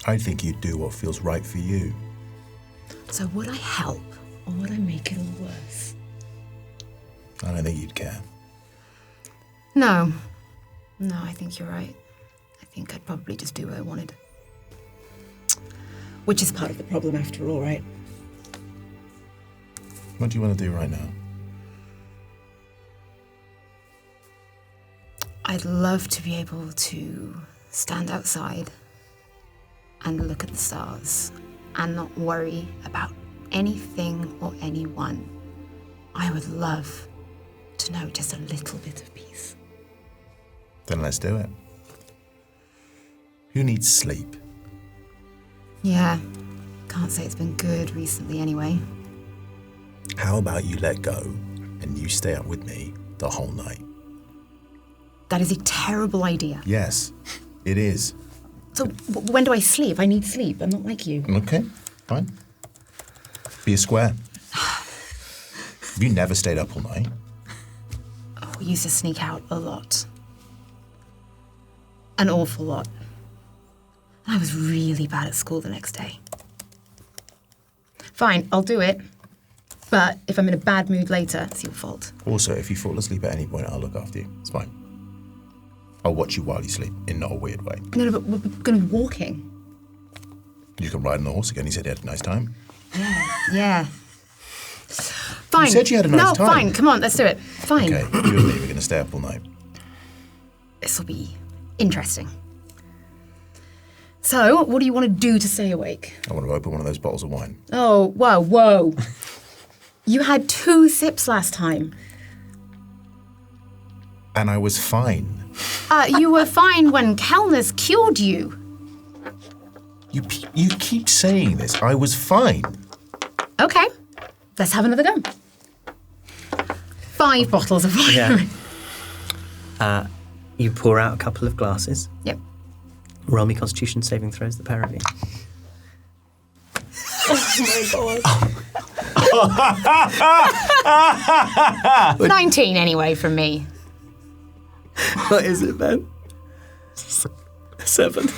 S5: I think you'd do what feels right for you.
S2: So would I help? Or would I make it all worse?
S5: I don't think you'd care.
S2: No. No, I think you're right. I think I'd probably just do what I wanted. Which is part of the problem after all, right?
S5: What do you want to do right now?
S2: I'd love to be able to stand outside and look at the stars and not worry about anything or anyone. I would love to know just a little bit of peace.
S5: Then let's do it. Who needs sleep?
S2: Yeah, can't say it's been good recently anyway.
S5: How about you let go and you stay up with me the whole night?
S2: That is a terrible idea.
S5: Yes, it is.
S2: So when do I sleep? I need sleep. I'm not like you.
S5: Okay, fine. Be a square. Have you never stayed up all night?
S2: Oh, we used to sneak out a lot. An awful lot. I was really bad at school the next day. Fine, I'll do it. But if I'm in a bad mood later, it's your fault.
S5: Also, if you fall asleep at any point, I'll look after you. It's fine. I'll watch you while you sleep, in not a weird way.
S2: No, but we're going to be walking.
S5: You can ride on the horse again. He said he had a nice time.
S2: Yeah. Fine.
S5: You said you had a nice time.
S2: No, fine. Come on, let's do it. Fine.
S5: Okay, you and me, we're going to stay up all night.
S2: This will be interesting. So, what do you want to do to stay awake?
S5: I want to open one of those bottles of wine.
S2: Oh, whoa. You had 2 sips last time.
S5: And I was fine.
S2: You were fine when Kelner's cured you.
S5: You keep saying this. I was fine.
S2: Okay, let's have another go. 5 bottles of wine.
S1: Yeah. You pour out a couple of glasses.
S2: Yep.
S1: Roll me Constitution saving throws, the pair of you.
S2: Oh my god. 19 anyway from me.
S1: What is it, Ben? 7.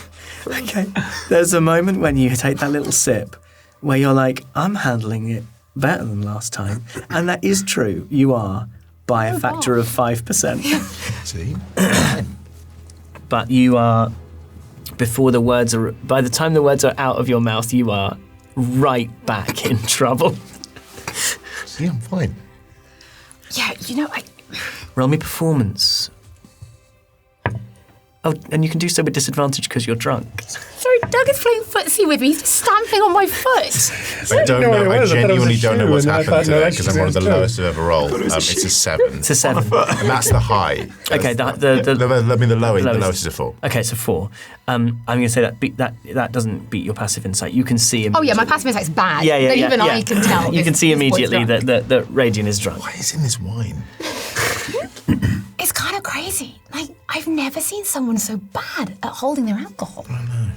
S1: Okay. There's a moment when you take that little sip where you're like, I'm handling it better than last time. And that is true. You are by a factor of 5%.
S5: See?
S1: But you are, by the time the words are out of your mouth, you are right back in trouble.
S5: See, I'm fine.
S2: Yeah, you know,
S1: Roll me performance. Oh, and you can do so with disadvantage because you're drunk.
S2: Sorry, Doug is playing footsie with me. He's just stamping on my foot.
S5: I don't know. I genuinely don't know what's happened today because I'm one of the
S7: joke.
S5: lowest I've ever rolled. It's a 7.
S1: It's a 7.
S5: And that's the high.
S1: Okay,
S5: the lowest is a 4.
S1: Okay, so 4. I'm going to say that doesn't beat your passive insight. You can see immediately.
S2: Oh yeah, my passive insight's bad.
S1: Yeah.
S2: Even I can tell.
S1: You can see
S2: this boy's
S1: immediately
S2: drunk.
S1: that Radian is drunk.
S5: What is in this wine?
S2: It's It's kind of crazy. Like, I've never seen someone so bad at holding their alcohol.
S5: I know.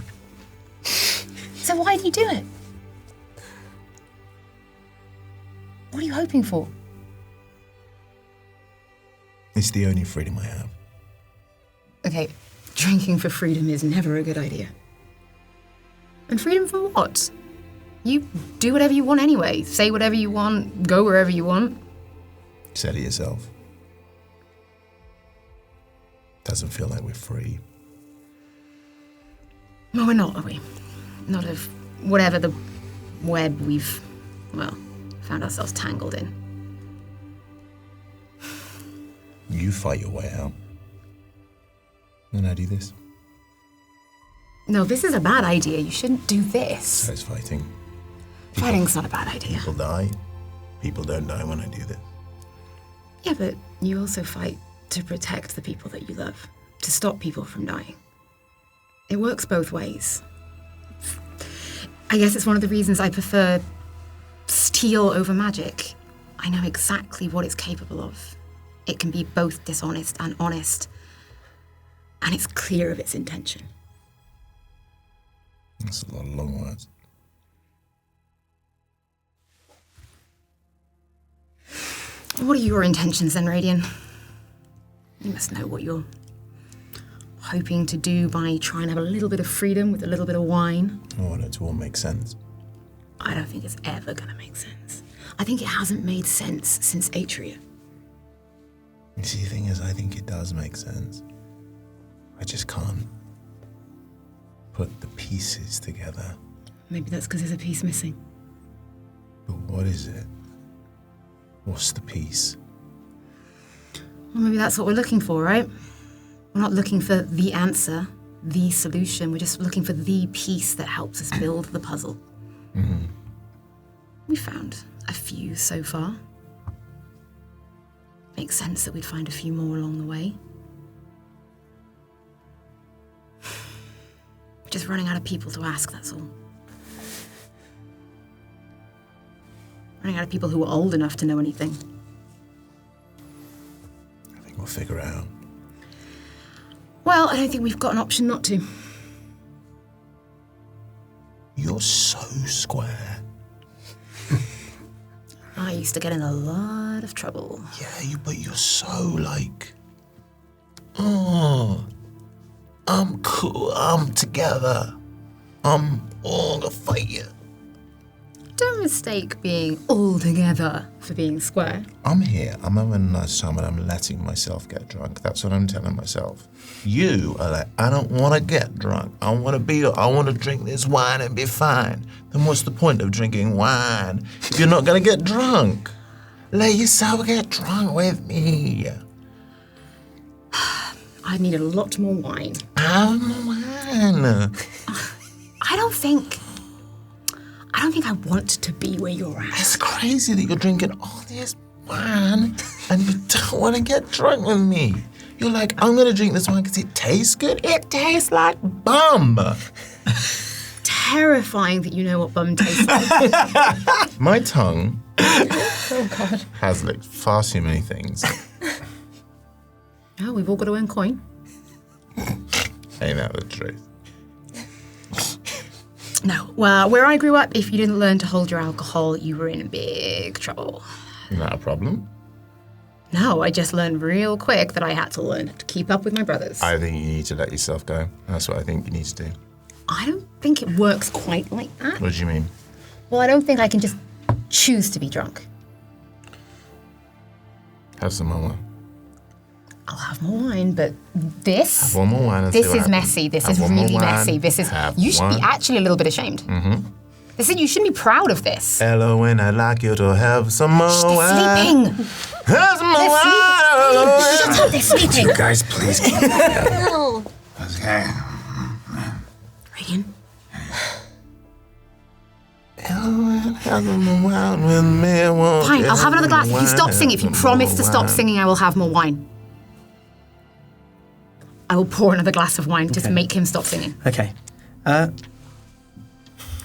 S2: So why do you do it? What are you hoping for?
S5: It's the only freedom I have.
S2: Okay, drinking for freedom is never a good idea. And freedom from what? You do whatever you want anyway. Say whatever you want, go wherever you want.
S5: You said it yourself. Doesn't feel like we're free.
S2: No, we're not, are we? Not of whatever the web we've, well, found ourselves tangled in.
S5: You fight your way out. Then I do this.
S2: No, this is a bad idea. You shouldn't do this.
S5: So it's fighting.
S2: Fighting's not a bad idea.
S5: People die. People don't die when I do this.
S2: Yeah, but you also fight to protect the people that you love, to stop people from dying. It works both ways. I guess it's one of the reasons I prefer steel over magic. I know exactly what it's capable of. It can be both dishonest and honest, and it's clear of its intention.
S5: That's a lot of long words.
S2: What are your intentions then, Radian? You must know what you're hoping to do by trying to have a little bit of freedom with a little bit of wine.
S5: I want it to all make sense.
S2: I don't think it's ever going to make sense. I think it hasn't made sense since Atria.
S5: You see, the thing is, I think it does make sense. I just can't put the pieces together.
S2: Maybe that's because there's a piece missing.
S5: But what is it? What's the piece?
S2: Well, maybe that's what we're looking for, right? We're not looking for the answer, the solution. We're just looking for the piece that helps us build the puzzle.
S5: Mm-hmm.
S2: We found a few so far. Makes sense that we'd find a few more along the way. We're just running out of people to ask, that's all. Running out of people who are old enough to know anything.
S5: I think we'll figure it out.
S2: Well, I don't think we've got an option not to.
S5: You're so square.
S2: I used to get in a lot of trouble.
S5: Yeah, but you're so like, oh, I'm cool, I'm together, I'm all gonna fight you.
S2: Don't mistake being all together for being square.
S5: I'm here, I'm having a nice time and I'm letting myself get drunk. That's what I'm telling myself. You are like, I don't want to get drunk. I want to drink this wine and be fine. Then what's the point of drinking wine if you're not going to get drunk? Let yourself get drunk with me.
S2: I need a lot more wine.
S5: Have more wine.
S2: I don't think I want to be where you're at.
S5: It's crazy that you're drinking all this wine and you don't want to get drunk with me. You're like, I'm going to drink this wine because it tastes good. It tastes like bum.
S2: Terrifying that you know what bum tastes like.
S5: My tongue
S2: Oh, God.
S5: has licked far too many things.
S2: Oh, we've all got to earn coin.
S5: Ain't that the truth?
S2: No. Well, where I grew up, if you didn't learn to hold your alcohol, you were in big trouble.
S5: Not a problem.
S2: No, I just learned real quick that I had to learn to keep up with my brothers.
S5: I think you need to let yourself go. That's what I think you need to do.
S2: I don't think it works quite like that.
S5: What do you mean?
S2: Well, I don't think I can just choose to be drunk.
S5: Have some more wine.
S2: I'll have more wine, but this...
S5: Have one more wine and
S2: This
S5: see what
S2: is
S5: happens.
S2: messy. This
S5: Have
S2: is
S5: one more
S2: really
S5: wine.
S2: messy. This is...
S5: Have
S2: You should be
S5: one.
S2: actually a little bit ashamed.
S5: Mm-hmm.
S2: Listen, you shouldn't be proud of this.
S5: Hello, and I'd like you to have some more
S2: They're
S5: wine.
S2: sleeping.
S5: Have some more
S2: They're
S5: wine.
S2: sleeping. Shut up, they're sleeping.
S7: You guys, please keep it together.
S3: No.
S7: Okay.
S2: Radian,
S5: Hello, and have some more wine with me. Won't
S2: fine,
S5: you
S2: I'll have another glass. If you stop
S5: wine?
S2: singing, if you
S5: Have some
S2: promise
S5: more
S2: to stop
S5: wine.
S2: singing, I will have more wine. I will pour another glass of wine just to
S1: Okay.
S2: make him stop singing.
S1: Okay.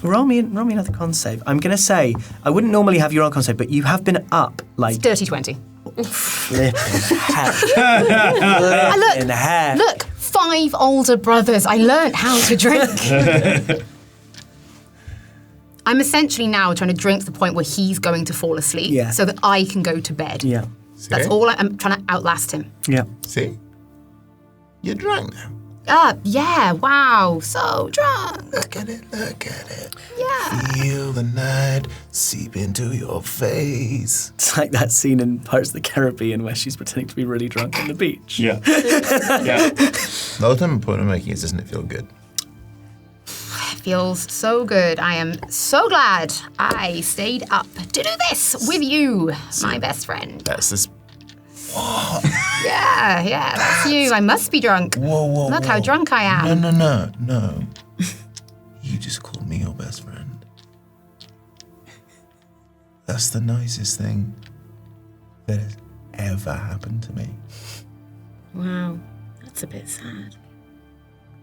S1: Roll me another con save. I'm going to say, I wouldn't normally have your own con save, but you have been up, like...
S2: It's dirty 20.
S1: Flippin' heck. Flippin' heck.
S2: Look, 5 older brothers. I learn't how to drink. I'm essentially now trying to drink to the point where he's going to fall asleep so that I can go to bed.
S1: Yeah.
S2: That's all I'm trying to outlast him.
S1: Yeah.
S5: See? You're drunk now.
S2: Yeah, wow, so drunk.
S5: Look at it.
S2: Yeah.
S5: Feel the night seep into your face.
S1: It's like that scene in Pirates of the Caribbean where she's pretending to be really drunk on the beach.
S8: Yeah. Yeah.
S5: The ultimate point I'm making is, doesn't it feel good?
S2: It feels so good. I am so glad I stayed up to do this with you, my best friend.
S5: That's this.
S2: Yeah, that's you. I must be drunk.
S5: Whoa.
S2: Look how drunk I am.
S5: No. You just called me your best friend. That's the nicest thing that has ever happened to me.
S2: Wow, that's a bit sad.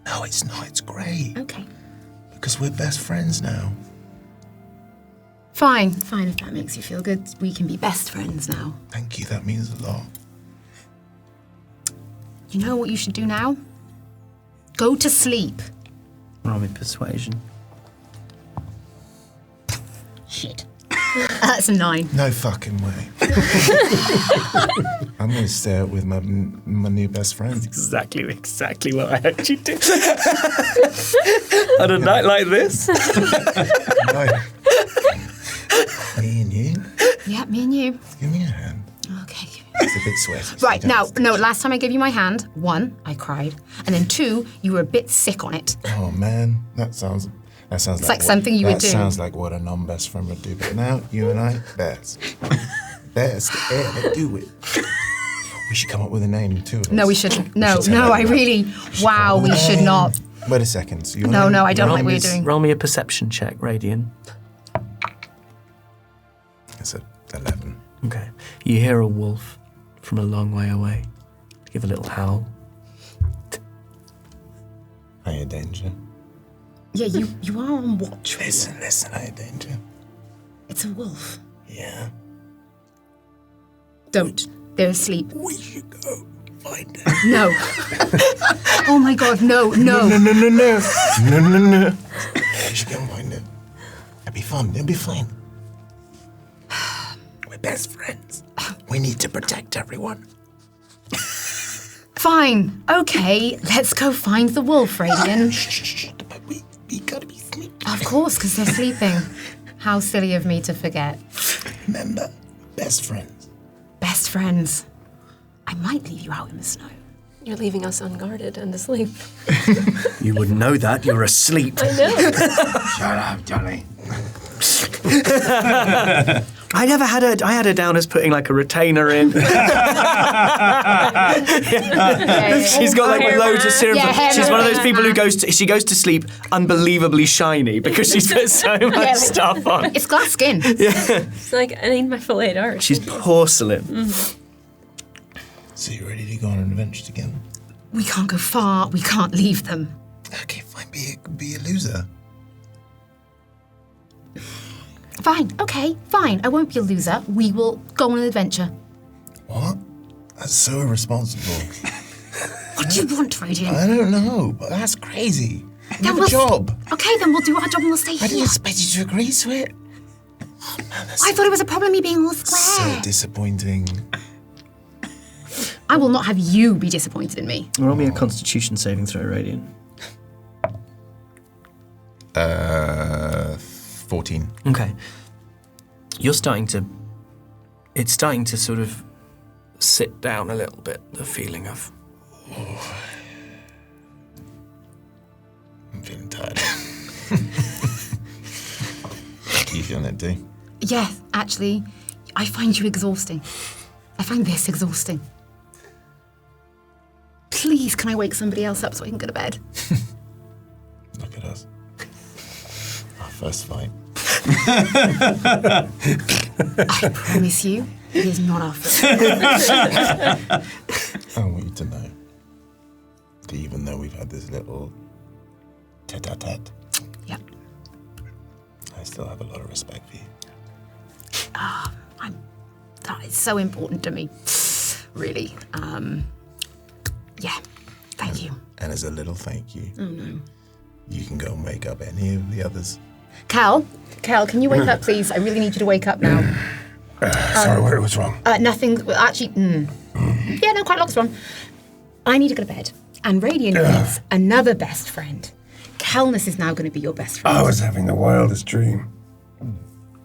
S5: No, it's not. It's great.
S2: Okay.
S5: Because we're best friends now.
S2: Fine, if that makes you feel good. We can be best friends now.
S5: Thank you. That means a lot.
S2: You know what you should do now? Go to sleep.
S1: Roll me persuasion.
S2: Shit. That's a 9.
S5: No fucking way. I'm going to stay out with my new best friend.
S1: Exactly what I hoped you'd do. On a night like this.
S5: No. Me and you?
S2: Yeah, me and you.
S5: Give me a hand.
S2: Okay.
S5: It's a bit sweaty.
S2: Right, now, no, last time I gave you my hand, 1, I cried. And then 2, you were a bit sick on it.
S5: Oh, man. That sounds
S2: It's like something you would do.
S5: That sounds like what a non-best friend would do. But now, you and I, best ever do it. We should come up with a name, too.
S2: No, we shouldn't. No, I really... Wow, we should not.
S5: Wait a second. So
S2: No, I don't like what you're doing.
S1: Roll me a perception check, Radian.
S5: It's a 11.
S1: Okay. You hear a wolf from a long way away. Give a little howl.
S5: I hear danger.
S2: Yeah, you are on watch.
S5: Listen, I hear danger.
S2: It's a wolf.
S5: Yeah.
S2: Don't. They're asleep.
S5: We should go find it.
S2: No. Oh my God, no.
S5: No. We should go and find it. It'll be fun. It'll be fine. We're best friends. We need to protect everyone.
S2: Fine. Okay, let's go find the wolf, Radian.
S5: Shh. We gotta be sleeping.
S2: Of course, because they're sleeping. How silly of me to forget.
S5: Remember, best friends.
S2: Best friends. I might leave you out in the snow.
S3: You're leaving us unguarded and asleep.
S1: You wouldn't know that. You're asleep.
S3: I know.
S5: Shut up, Johnny.
S1: I had her down as putting like a retainer in. She's got like loads of serum. She's one of those people who goes to sleep unbelievably shiny because she's put so much stuff on.
S2: It's glass skin.
S3: It's like, I need my filleted art.
S1: She's porcelain.
S3: Mm-hmm.
S5: So you ready to go on an adventure together?
S2: We can't go far. We can't leave them.
S5: Okay, fine. Be a loser.
S2: Fine. Okay, fine. I won't be a loser. We will go on an adventure.
S5: What? That's so irresponsible.
S2: What do you want, Radian?
S5: I don't know, but that's crazy. You have a
S2: we'll-
S5: job.
S2: Okay, then we'll do our job and we'll stay
S5: I
S2: here.
S5: didn't expect you to agree to it. Oh, man, that's
S2: I thought it was a problem me being all square.
S5: so disappointing.
S2: I will not have you be disappointed in me.
S1: Roll me a Constitution saving throw, Radian.
S5: 14.
S1: Okay. It's starting to sort of sit down a little bit, the feeling of...
S5: I'm feeling tired. You feeling it too?
S2: Yeah, actually, I find you exhausting. I find this exhausting. Please, can I wake somebody else up so I can go to bed?
S5: Look at us. Our first fight.
S2: I promise you, it is not our first.
S5: I want you to know that even though we've had this little tete-a-tete,
S2: Yep.
S5: I still have a lot of respect for you.
S2: that is so important to me. Really. Yeah. Thank you.
S5: And as a little thank you, you can go and wake up any of the others.
S2: Cal, can you wake up, please? I really need you to wake up now.
S7: Sorry, what was wrong?
S2: Nothing. Well, actually, yeah, no, quite a lot's wrong. I need to go to bed. And Radiant needs another best friend. Calnus is now going to be your best friend.
S7: I was having the wildest dream.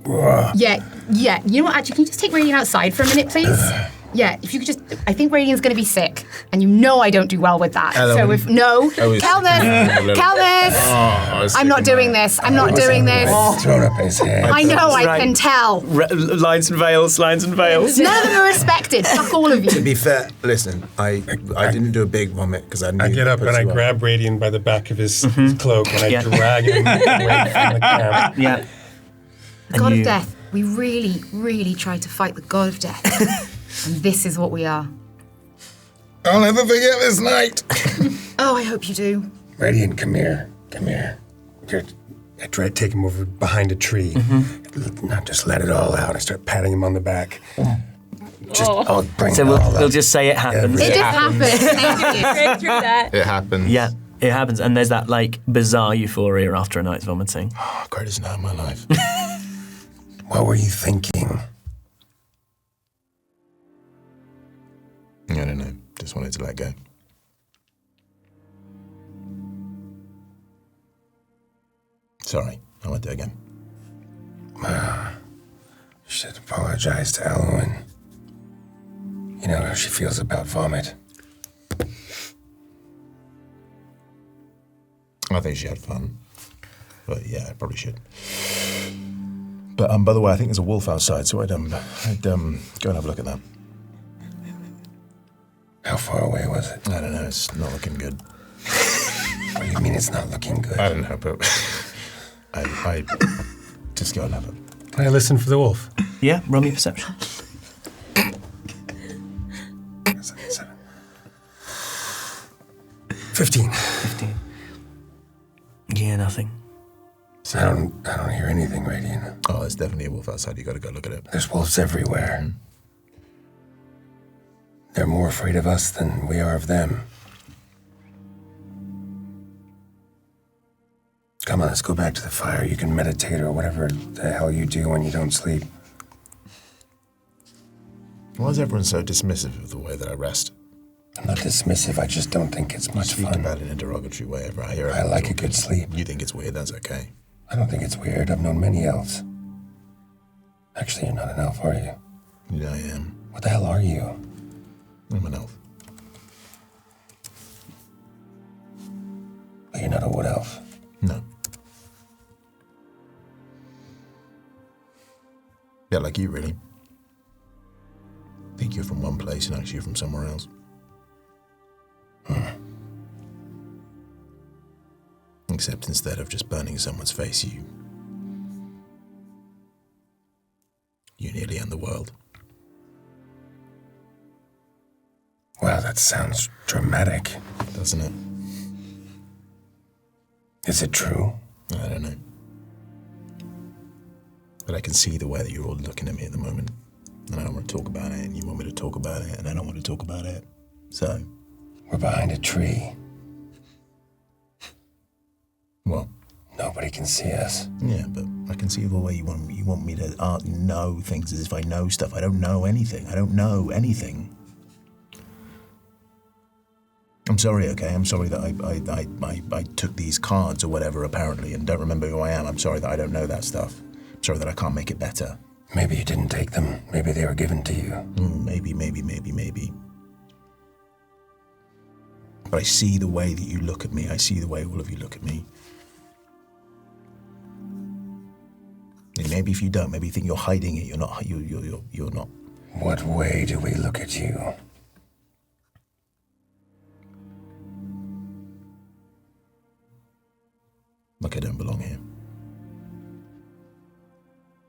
S7: Whoa.
S2: Yeah. You know what, actually, can you just take Radiant outside for a minute, please? Yeah, if you could just... I think Radiant's going to be sick, and you know I don't do well with that.
S5: Hello.
S2: So if... No! Calnus! I'm not doing this. I'm not doing this.
S7: Thrown up in his hand.
S2: I know, I
S1: Right.
S2: can tell.
S1: Lines and veils, lines and veils.
S2: None of them are respected. Fuck all of
S5: To
S2: you.
S5: be fair, listen, I didn't do a big vomit because I knew
S7: I get up
S5: it
S7: and
S5: puts
S7: I
S5: you up.
S7: grab Radiant by the back of his cloak and I drag him away from the camp.
S1: Yeah.
S2: God
S1: you-
S2: of Death. We really, really tried to fight the God of Death. And this is what we are.
S7: I'll never forget this night.
S2: Oh, I hope you do.
S7: Radiant, come here. Come here. I try to take him over behind a tree. Not just let it all out. I start patting him on the back. I'll bring
S1: So
S7: it all
S1: we'll
S7: up.
S1: just say it happens.
S2: It just happened. Thank you.
S3: Straight through that.
S5: It happened.
S1: Yeah, it happens. And there's that, like, bizarre euphoria after a night's vomiting.
S5: Oh, greatest night of my life.
S7: What were you thinking?
S5: I don't know. Just wanted to let go. Sorry, I won't do it again.
S7: You should apologize to Elowen. You know how she feels about vomit.
S5: I think she had fun. But yeah, I probably should. But by the way, I think there's a wolf outside, so I'd go and have a look at that.
S7: How far away was it?
S5: I don't know, it's not looking good.
S7: What do you mean it's not looking good?
S5: I don't know, but I just go and have it.
S7: Can I listen for the wolf?
S1: Yeah, roll me perception.
S7: 15.
S1: 15. Yeah, nothing.
S7: I don't hear anything, Radiant.
S5: Oh, there's definitely a wolf outside. You got to go look at it.
S7: There's wolves everywhere. They're more afraid of us than we are of them. Come on, let's go back to the fire. You can meditate or whatever the hell you do when you don't sleep.
S5: Why is everyone so dismissive of the way that I rest?
S7: I'm not dismissive, I just don't think it's much
S5: Speak
S7: fun.
S5: about it in a derogatory way ever I hear it.
S7: I like a good sleep.
S5: You think it's weird, that's okay.
S7: I don't think it's weird. I've known many elves. Actually, you're not an elf, are you?
S5: Yeah, I am.
S7: What the hell are you?
S5: I'm an elf.
S7: But you're not a wood elf.
S5: No. Yeah, like you, really. Think you're from one place and actually you're from somewhere else. Except instead of just burning someone's face, you nearly end the world.
S7: Wow, that sounds dramatic.
S5: Doesn't it?
S7: Is it true?
S5: I don't know. But I can see the way that you're all looking at me at the moment. And I don't want to talk about it, and you want me to talk about it, and I don't want to talk about it. So,
S7: We're behind a tree.
S5: well,
S7: Nobody can see us.
S5: yeah, but I can see the way you want me to know things as if I know stuff. I don't know anything. I don't know anything. I'm sorry, okay? I'm sorry that I took these cards or whatever, apparently, and don't remember who I am. I'm sorry that I don't know that stuff. I'm sorry that I can't make it better.
S7: Maybe you didn't take them. Maybe they were given to you.
S5: Maybe. But I see the way that you look at me. I see the way all of you look at me. And maybe if you don't, maybe you think you're hiding it. You're not. You're not.
S7: What way do we look at you?
S5: Like I don't belong here.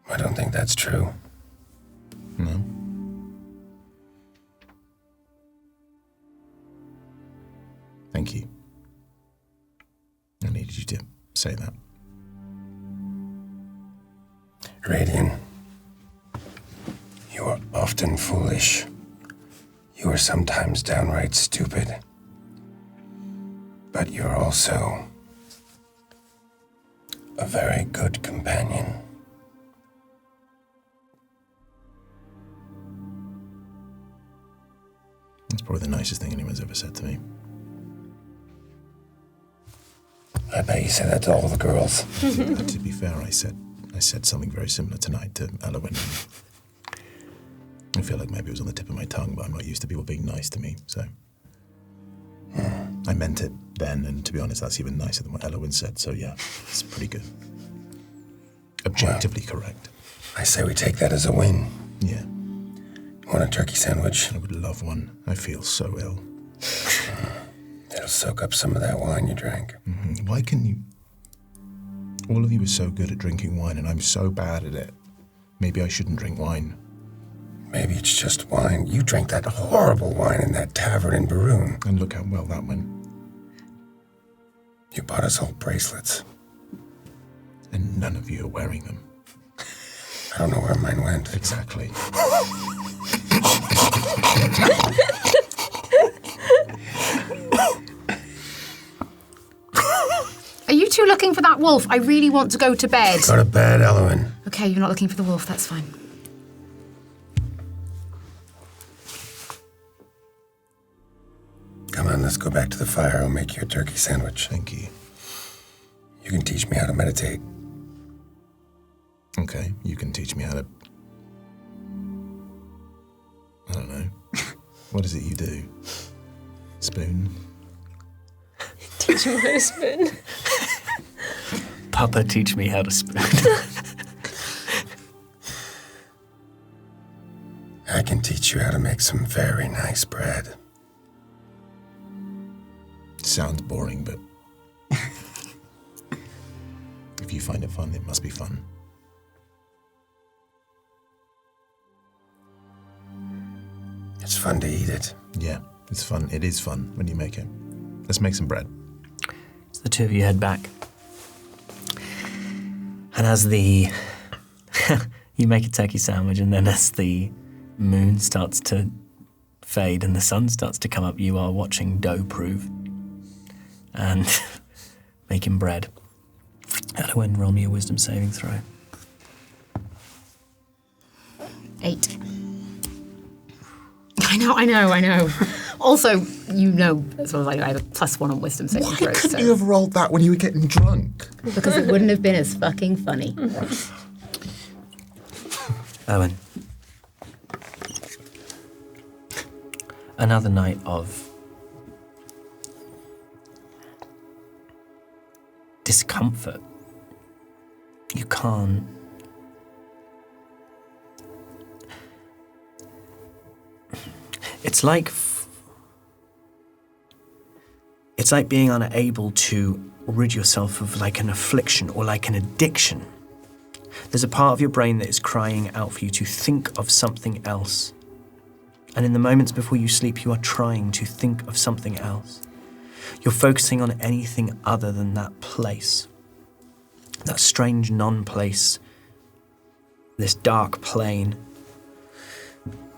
S7: I don't think that's true.
S5: No. Thank you. I needed you to say that.
S7: Radiant, you are off often foolish. You are sometimes downright stupid. But you're also a very good companion.
S5: That's probably the nicest thing anyone's ever said to me.
S7: I bet you said that to all the girls.
S5: To be fair, I said something very similar tonight to Elowin. I feel like maybe it was on the tip of my tongue, but I'm not used to people being nice to me, so... I meant it then, and to be honest, that's even nicer than what Elowin said, so yeah, it's pretty good. Objectively correct.
S7: I say we take that as a win.
S5: Yeah.
S7: Want a turkey sandwich?
S5: I would love one. I feel so ill.
S7: It'll soak up some of that wine you drank.
S5: Mm-hmm. Why can you... All of you are so good at drinking wine, and I'm so bad at it. Maybe I shouldn't drink wine.
S7: Maybe it's just wine. You drank that horrible wine in that tavern in Baroon.
S5: And look how well that went.
S7: You bought us all bracelets.
S5: And none of you are wearing them.
S7: I don't know where mine went.
S5: Exactly.
S2: Are you two looking for that wolf? I really want to go to bed.
S7: Go to bed, Elowin.
S2: Okay, you're not looking for the wolf, that's fine.
S7: Come on, let's go back to the fire. I'll make you a turkey sandwich.
S5: Thank you.
S7: You can teach me how to meditate.
S5: Okay, you can teach me how to... I don't know. What is it you do? Spoon?
S3: Teach him how to spoon.
S1: Papa, teach me how to spoon.
S7: I can teach you how to make some very nice bread.
S5: Sounds boring, but... if you find it fun, it must be fun.
S7: It's fun to eat it.
S5: Yeah, it's fun. It is fun when you make it. Let's make some bread.
S1: So the two of you head back. And as the... you make a turkey sandwich, and then as the moon starts to fade and the sun starts to come up, you are watching dough prove and making bread. Elowin, roll me a wisdom saving throw.
S2: 8. I know. Also, you know, as well as I know, I have a +1 on wisdom saving throws.
S5: Why couldn't you have rolled that when you were getting drunk?
S2: Because it wouldn't have been as fucking funny.
S1: Owen. Another night of discomfort. You can't... It's like being unable to rid yourself of like an affliction or like an addiction. There's a part of your brain that is crying out for you to think of something else. And in the moments before you sleep, you are trying to think of something else. You're focusing on anything other than that place. That strange non-place. This dark plane.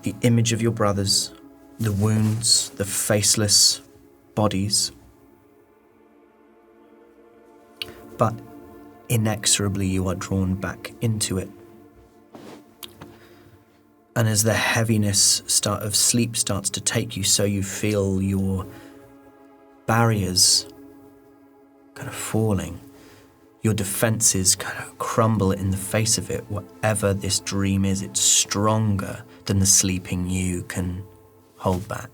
S1: The image of your brothers. The wounds. The faceless bodies. But inexorably you are drawn back into it. And as the heaviness of sleep starts to take you, so you feel your barriers kind of falling. Your defenses kind of crumble in the face of it. Whatever this dream is, it's stronger than the sleeping you can hold back.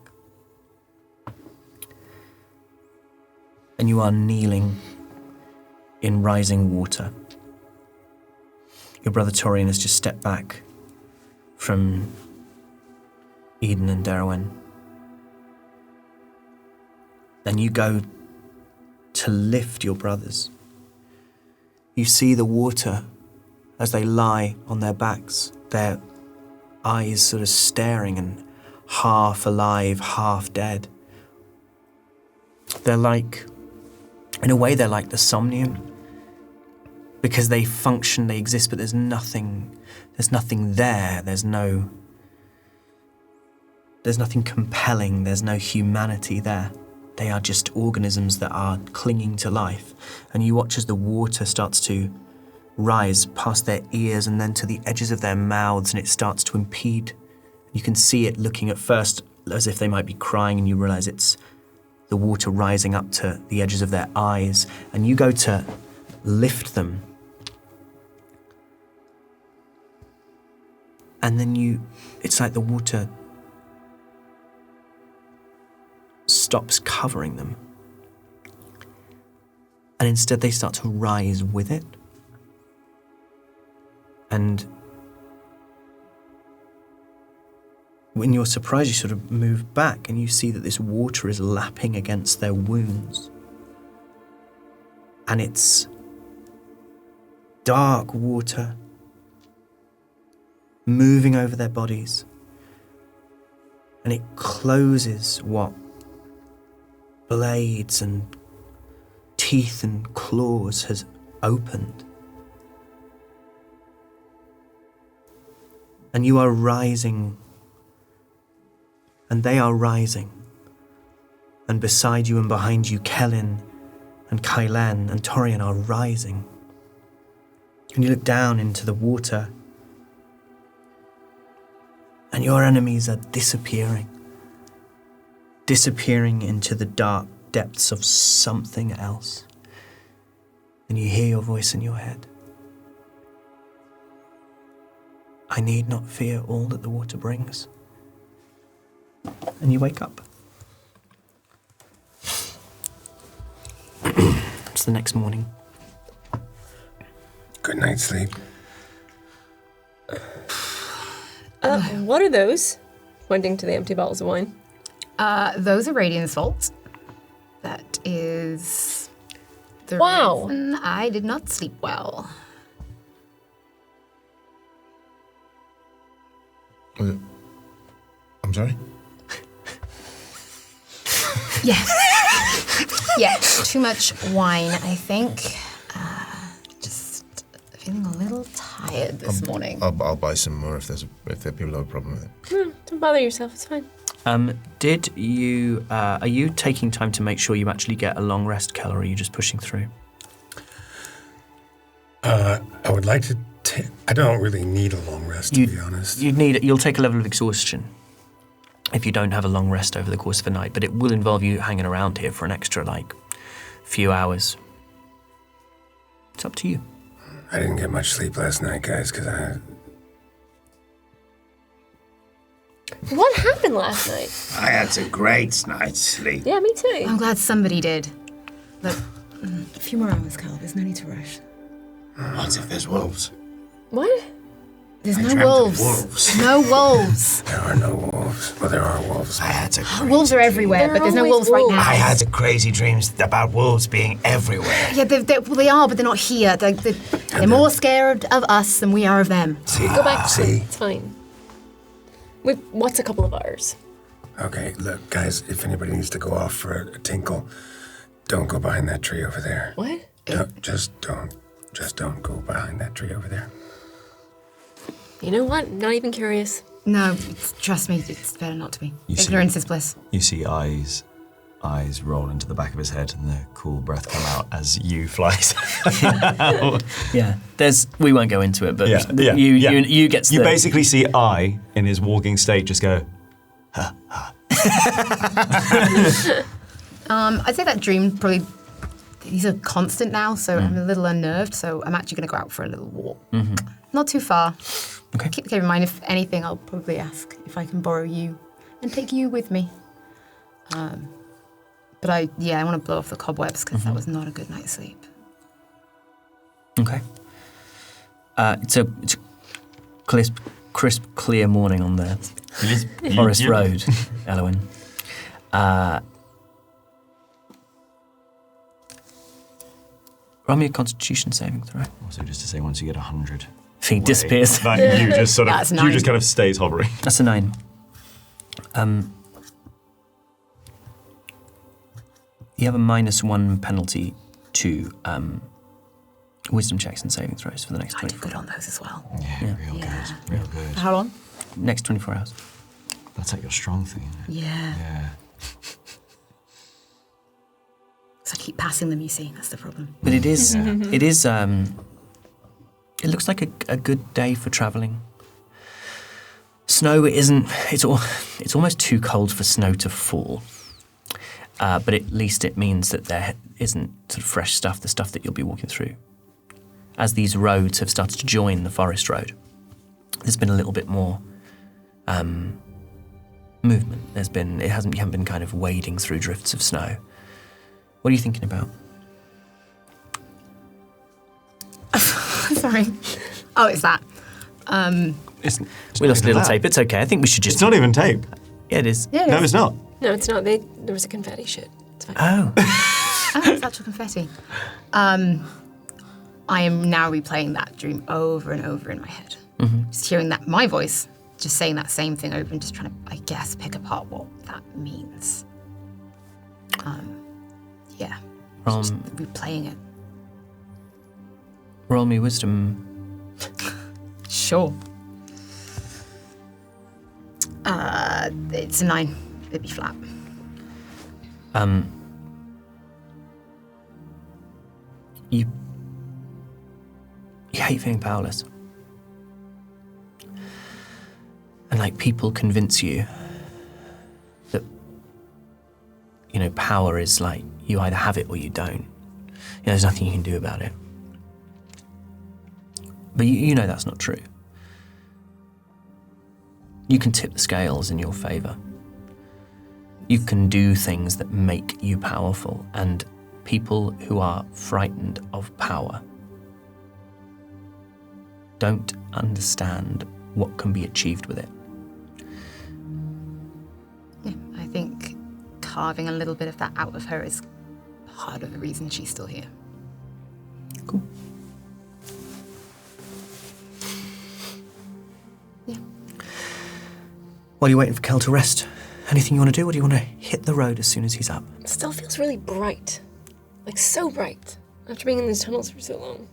S1: And you are kneeling in rising water. Your brother Torian has just stepped back from Eden and Darwin. Then you go to lift your brothers. You see the water as they lie on their backs, their eyes sort of staring and half alive, half dead. They're like, in a way, they're like the Somnium, because they function, they exist, but there's nothing there. There's no There's nothing compelling, there's no humanity there. They are just organisms that are clinging to life. And you watch as the water starts to rise past their ears and then to the edges of their mouths, and it starts to impede. You can see it looking at first as if they might be crying, and you realize it's the water rising up to the edges of their eyes. And you go to lift them. And then it's like the water stops covering them. And instead they start to rise with it. And when you're surprised, you sort of move back and you see that this water is lapping against their wounds. And it's dark water moving over their bodies. And it closes what blades and teeth and claws has opened. And you are rising, and they are rising. And beside you and behind you, Kellen and Kylan and Torian are rising. And you look down into the water, and your enemies are disappearing into the dark depths of something else. And you hear your voice in your head. I need not fear all that the water brings. And you wake up. It's the next morning.
S7: Good night's sleep.
S3: What are those? Pointing to the empty bottles of wine.
S2: Those are Radiant Salt. That is the
S3: Wow.
S2: reason I did not sleep well.
S5: I'm sorry?
S2: Yeah, too much wine, I think. Just feeling a little tired this morning.
S5: I'll buy some more if there people have a problem with it.
S3: No, don't bother yourself, it's fine.
S1: Did you, are you taking time to make sure you actually get a long rest, Kel, or are you just pushing through?
S7: I would like to I don't really need a long rest, to be honest.
S1: You'll take a level of exhaustion if you don't have a long rest over the course of the night, but it will involve you hanging around here for an extra, few hours. It's up to you.
S7: I didn't get much sleep last night, guys, because
S3: What happened last night?
S4: I had a great night's sleep.
S3: Yeah, me too.
S2: I'm glad somebody did. Look, a few more hours, Cal. There's no need to rush.
S4: What if there's wolves?
S3: What?
S2: There's
S4: I
S2: no
S4: dreamt of
S2: wolves.
S4: wolves.
S2: No wolves.
S7: there are no wolves. Well, there are wolves.
S4: I had a crazy
S2: Wolves are
S4: dream.
S2: everywhere,
S3: There
S2: but
S3: are
S2: there's no
S3: always
S2: wolves right
S3: wolves.
S2: now.
S4: I had crazy dreams about wolves being everywhere.
S2: Yeah, they are, but they're not here. They're more scared of us than we are of them.
S3: Go back to
S7: See?
S3: sleep. It's fine. What's a couple of hours?
S7: Okay, look, guys, if anybody needs to go off for a tinkle, don't go behind that tree over there.
S3: What?
S7: Just don't go behind that tree over there.
S3: You know what? Not even curious.
S2: No, trust me, it's better not to be. Ignorance is bliss.
S6: You see eyes roll into the back of his head and the cool breath come out as you flies.
S1: Yeah, we won't go into it, but
S6: Yeah.
S1: you get
S6: You basically see I, in his walking state, just go,
S2: I'd say that dream probably, these are constant now, so I'm a little unnerved, so I'm actually going to go out for a little walk. Not too far.
S1: Okay.
S2: Keep in mind, if anything, I'll probably ask if I can borrow you and take you with me. But I want to blow off the cobwebs because that was not a good night's sleep.
S1: Okay. It's a crisp, clear morning on the Forest Road, Elowen. Roll me a Constitution saving throw.
S6: Also, just to say, once you get 100,
S1: He disappears.
S6: like, you just sort of,
S2: That's
S6: you
S2: 9.
S6: just kind of stays hovering.
S1: That's a 9. You have a -1 penalty to wisdom checks and saving throws for the next
S2: I do
S1: 24
S2: good on those as well.
S6: Yeah, real good.
S2: How long?
S1: next 24 hours.
S6: That's like your strong thing, isn't it?
S2: Yeah.
S6: Yeah.
S2: So I keep passing them, you see. That's the problem.
S1: But it is, it looks like a good day for travelling. Snow isn't, it's almost too cold for snow to fall. But at least it means that there isn't sort of fresh stuff, the stuff that you'll be walking through. As these roads have started to join the forest road, there's been a little bit more movement. You haven't been kind of wading through drifts of snow. What are you thinking about?
S2: Sorry. Oh, it's that.
S6: It's
S1: We lost a little
S6: that.
S1: tape. It's okay. I think we should just.
S6: It's not even tape.
S1: Yeah, it is.
S2: Yeah,
S6: No, it's not.
S3: No, it's not. There was a confetti shit. It's fine.
S1: Oh.
S2: Oh, it's actual confetti. I am now replaying that dream over and over in my head. Just hearing my voice, just saying that same thing over and just trying to, I guess, pick apart what that means. Yeah. Just replaying it.
S1: Roll me wisdom.
S2: Sure. It's a 9. It'd be flat.
S1: You hate feeling powerless. And like people convince you that, power is like you either have it or you don't. There's nothing you can do about it. But you know that's not true. You can tip the scales in your favor. You can do things that make you powerful, and people who are frightened of power don't understand what can be achieved with it.
S2: Yeah, I think carving a little bit of that out of her is part of the reason she's still here.
S1: Cool.
S2: Yeah.
S1: While you're waiting for Kel to rest, anything you want to do, or do you want to hit the road as soon as he's up?
S3: It still feels really bright. Like, so bright. After being in these tunnels for so long.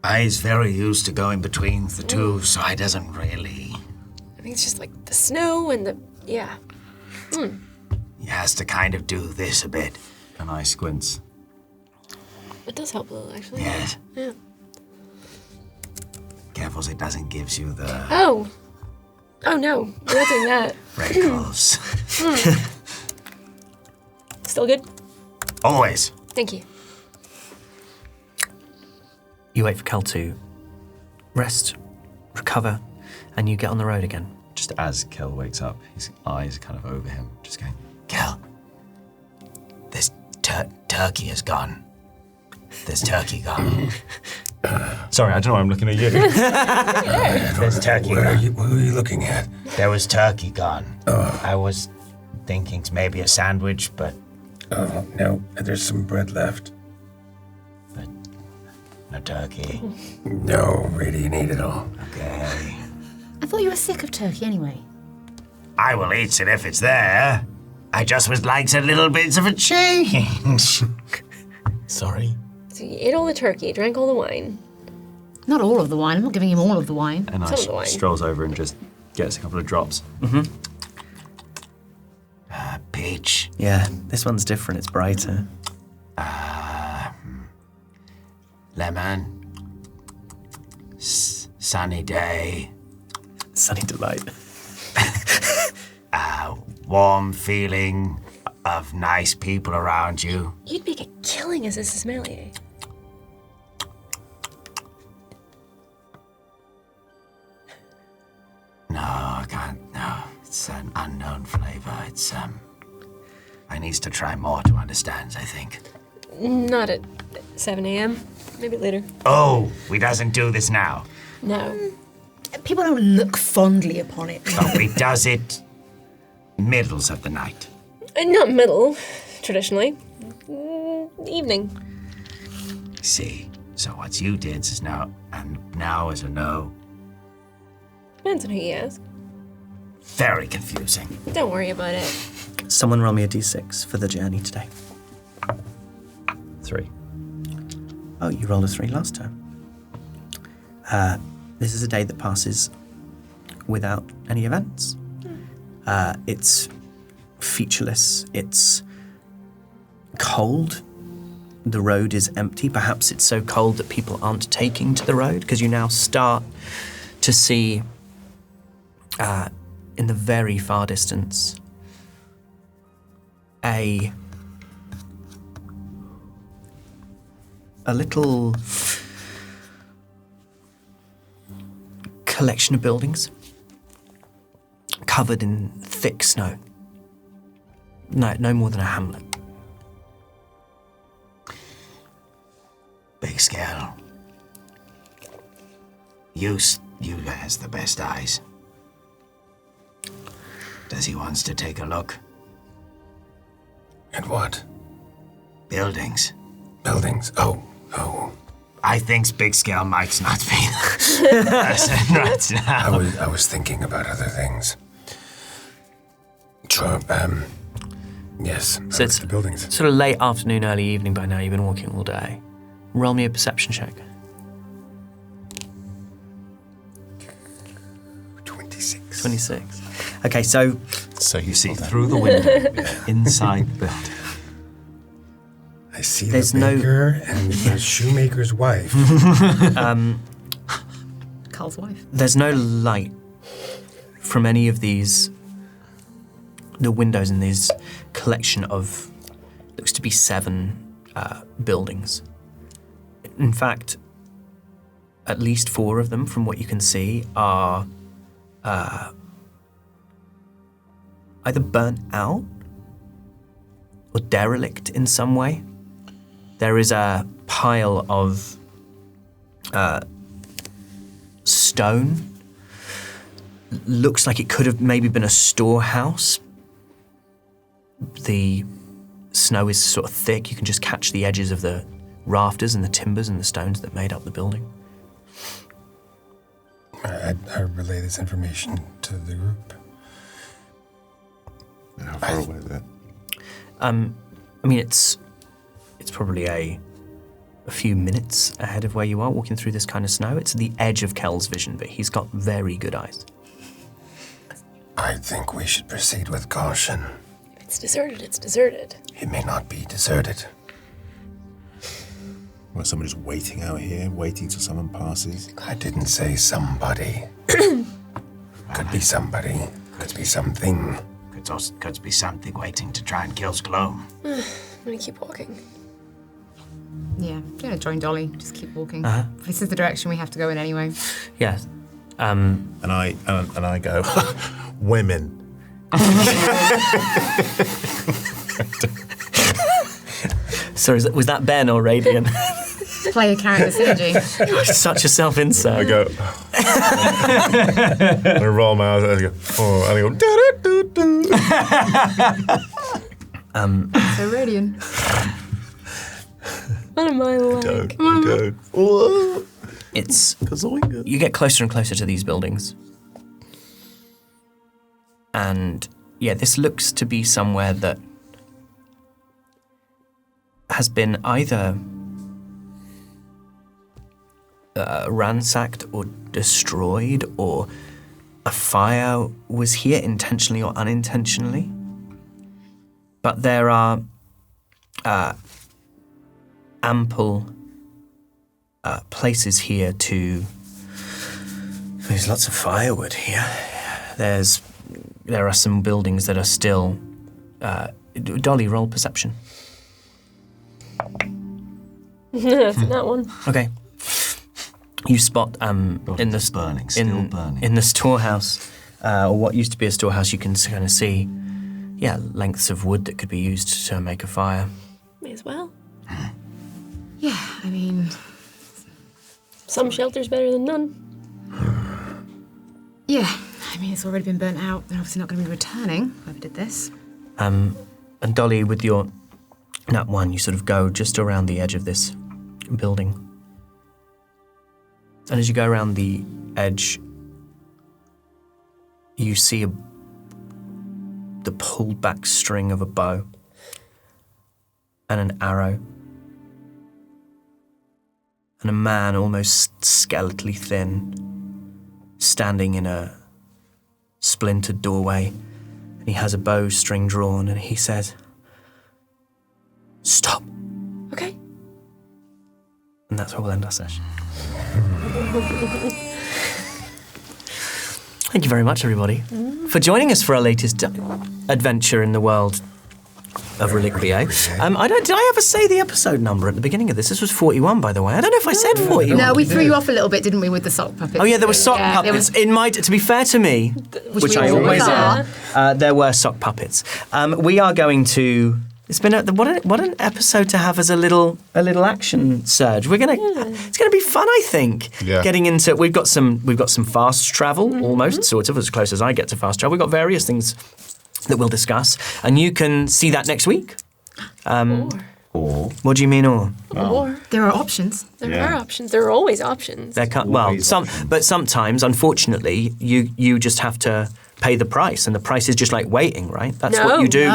S4: I's very used to going between the two, so I doesn't really.
S3: I think it's just like the snow and yeah.
S4: He has to kind of do this a bit.
S6: And I squints.
S3: It does help a little, actually.
S4: Yes.
S3: Yeah.
S4: Careful so it doesn't gives you the
S3: Oh no, we're not doing that.
S4: wrinkles.
S3: Still good?
S4: Always.
S3: Thank you.
S1: You wait for Kel to rest, recover, and you get on the road again.
S6: Just as Kel wakes up, his eyes are kind of over him, just going,
S4: Kel, this turkey is gone. This turkey gone.
S6: sorry, I don't know why I'm looking at you.
S4: There's turkey
S7: What are
S4: gone.
S7: you looking at?
S4: There was turkey gone. I was thinking maybe a sandwich, but
S7: Oh, no, there's some bread left.
S4: no turkey.
S7: No, really, you need it all.
S4: Okay.
S2: I thought you were sick of turkey anyway.
S4: I will eat it if it's there. I just would like a little bit of a change. Sorry.
S3: So you ate all the turkey, drank all the wine.
S2: Not all of the wine. I'm not giving him all of the wine.
S6: And I
S3: Some of the wine.
S6: strolls over and just gets a couple of drops.
S4: Peach.
S1: Yeah, this one's different. It's brighter.
S4: Lemon. Sunny day.
S1: Sunny delight.
S4: Warm feeling of nice people around you.
S3: You'd make a killing as a sommelier.
S4: No, I can't. No, it's an unknown flavor. It's I needs to try more to understand, I think.
S3: Not at 7 a.m. Maybe later.
S4: Oh, we doesn't do this now.
S3: No.
S2: People don't look fondly upon it.
S4: But we does it middles of the night.
S3: Not middle, traditionally. Evening.
S4: See, so what you did is now, and now is a no.
S3: Depends on who you ask.
S4: Very confusing.
S3: Don't worry about it.
S1: Someone roll me a d6 for the journey today.
S6: 3.
S1: Oh, you rolled a 3 last time. This is a day that passes without any events. It's featureless. It's cold. The road is empty. Perhaps it's so cold that people aren't taking to the road, because you now start to see in the very far distance a little collection of buildings covered in thick snow. No more than a hamlet.
S4: Big Scale. You has the best eyes. Does he wants to take a look?
S7: And what?
S4: Buildings.
S7: Buildings. Oh.
S4: I think Big Scale might not be the person right now.
S7: I was thinking about other things. Sure, yes.
S1: So it's
S7: the buildings.
S1: sort of late afternoon, early evening by now. You've been walking all day. Roll me a perception check.
S7: 26.
S1: 26. Okay, so
S5: You
S8: See through the window, inside the building.
S7: I see
S1: There's
S7: the
S1: no-
S7: baker and the shoemaker's wife.
S2: Carl's wife.
S1: there's no light from any of the windows in this collection of, looks to be 7 buildings. In fact, at least 4 of them, from what you can see, are either burnt out or derelict in some way. There is a pile of stone. Looks like it could have maybe been a storehouse. The snow is sort of thick. You can just catch the edges of the rafters and the timbers and the stones that made up the building.
S7: I relay this information to the group.
S5: How far away is it?
S1: I mean, it's probably a few minutes ahead of where you are, walking through this kind of snow. It's the edge of Kel's vision, but he's got very good eyes.
S7: I think we should proceed with caution.
S3: If it's deserted, it's deserted.
S7: It may not be deserted.
S5: Well, somebody's waiting out here, waiting till someone passes.
S7: I didn't say somebody. Could be somebody. Could be something.
S4: Could be something waiting to try and kill Gloam.
S3: I'm gonna keep walking.
S2: Yeah, I'm gonna join Dolly. Just keep walking.
S1: Uh-huh.
S2: This is the direction we have to go in anyway.
S1: Yeah.
S5: And I go, women.
S1: So was that Ben or Radiant?
S2: Play a character synergy.
S1: Such a self-insert.
S5: I go, and I roll my eyes, and I go, oh, and I go, do-do-do-do.
S2: So radiant.
S3: What am I like?
S5: Don't. Whoa.
S1: It's you get closer and closer to these buildings, and yeah, this looks to be somewhere that has been either ransacked or destroyed, or a fire was here intentionally or unintentionally. But there are ample places here to. There's lots of firewood here. There are some buildings that are still. Dolly, roll perception.
S3: That's that one.
S1: Okay. You spot in the
S8: burning, still burning.
S1: in the storehouse, or what used to be a storehouse. You can kind of see, lengths of wood that could be used to make a fire.
S3: May as well.
S2: Yeah, I mean,
S3: Some shelter's better than none.
S2: yeah. I mean, it's already been burnt out. They're obviously not going to be returning, whoever did this.
S1: And Dolly, with your nat 1, you sort of go just around the edge of this building. And as you go around the edge, you see the pulled back string of a bow and an arrow. And a man, almost skeletally thin, standing in a splintered doorway, And he has a bowstring drawn and he says, "Stop."
S3: Okay.
S1: And that's where we'll end our session. Thank you very much, everybody, for joining us for our latest adventure in the world of Reliquiae. Did I ever say the episode number at the beginning of this? This was 41, by the way. I don't know if I said 41.
S2: No, we threw you off a little bit, didn't we, with the sock puppets?
S1: Oh yeah, there were sock puppets. To be fair to me, which I always are, there were sock puppets. We are going to. It's been what an episode to have as a little action surge. It's gonna be fun, I think.
S5: Yeah.
S1: Getting into we've got some fast travel, almost sort of as close as I get to fast travel. We've got various things that we'll discuss, and you can see that next week. Or what do you mean, or?
S2: There are options.
S3: There are options. There are always options.
S1: But sometimes, unfortunately, you just have to pay the price, and the price is just like waiting, right? That's what you do.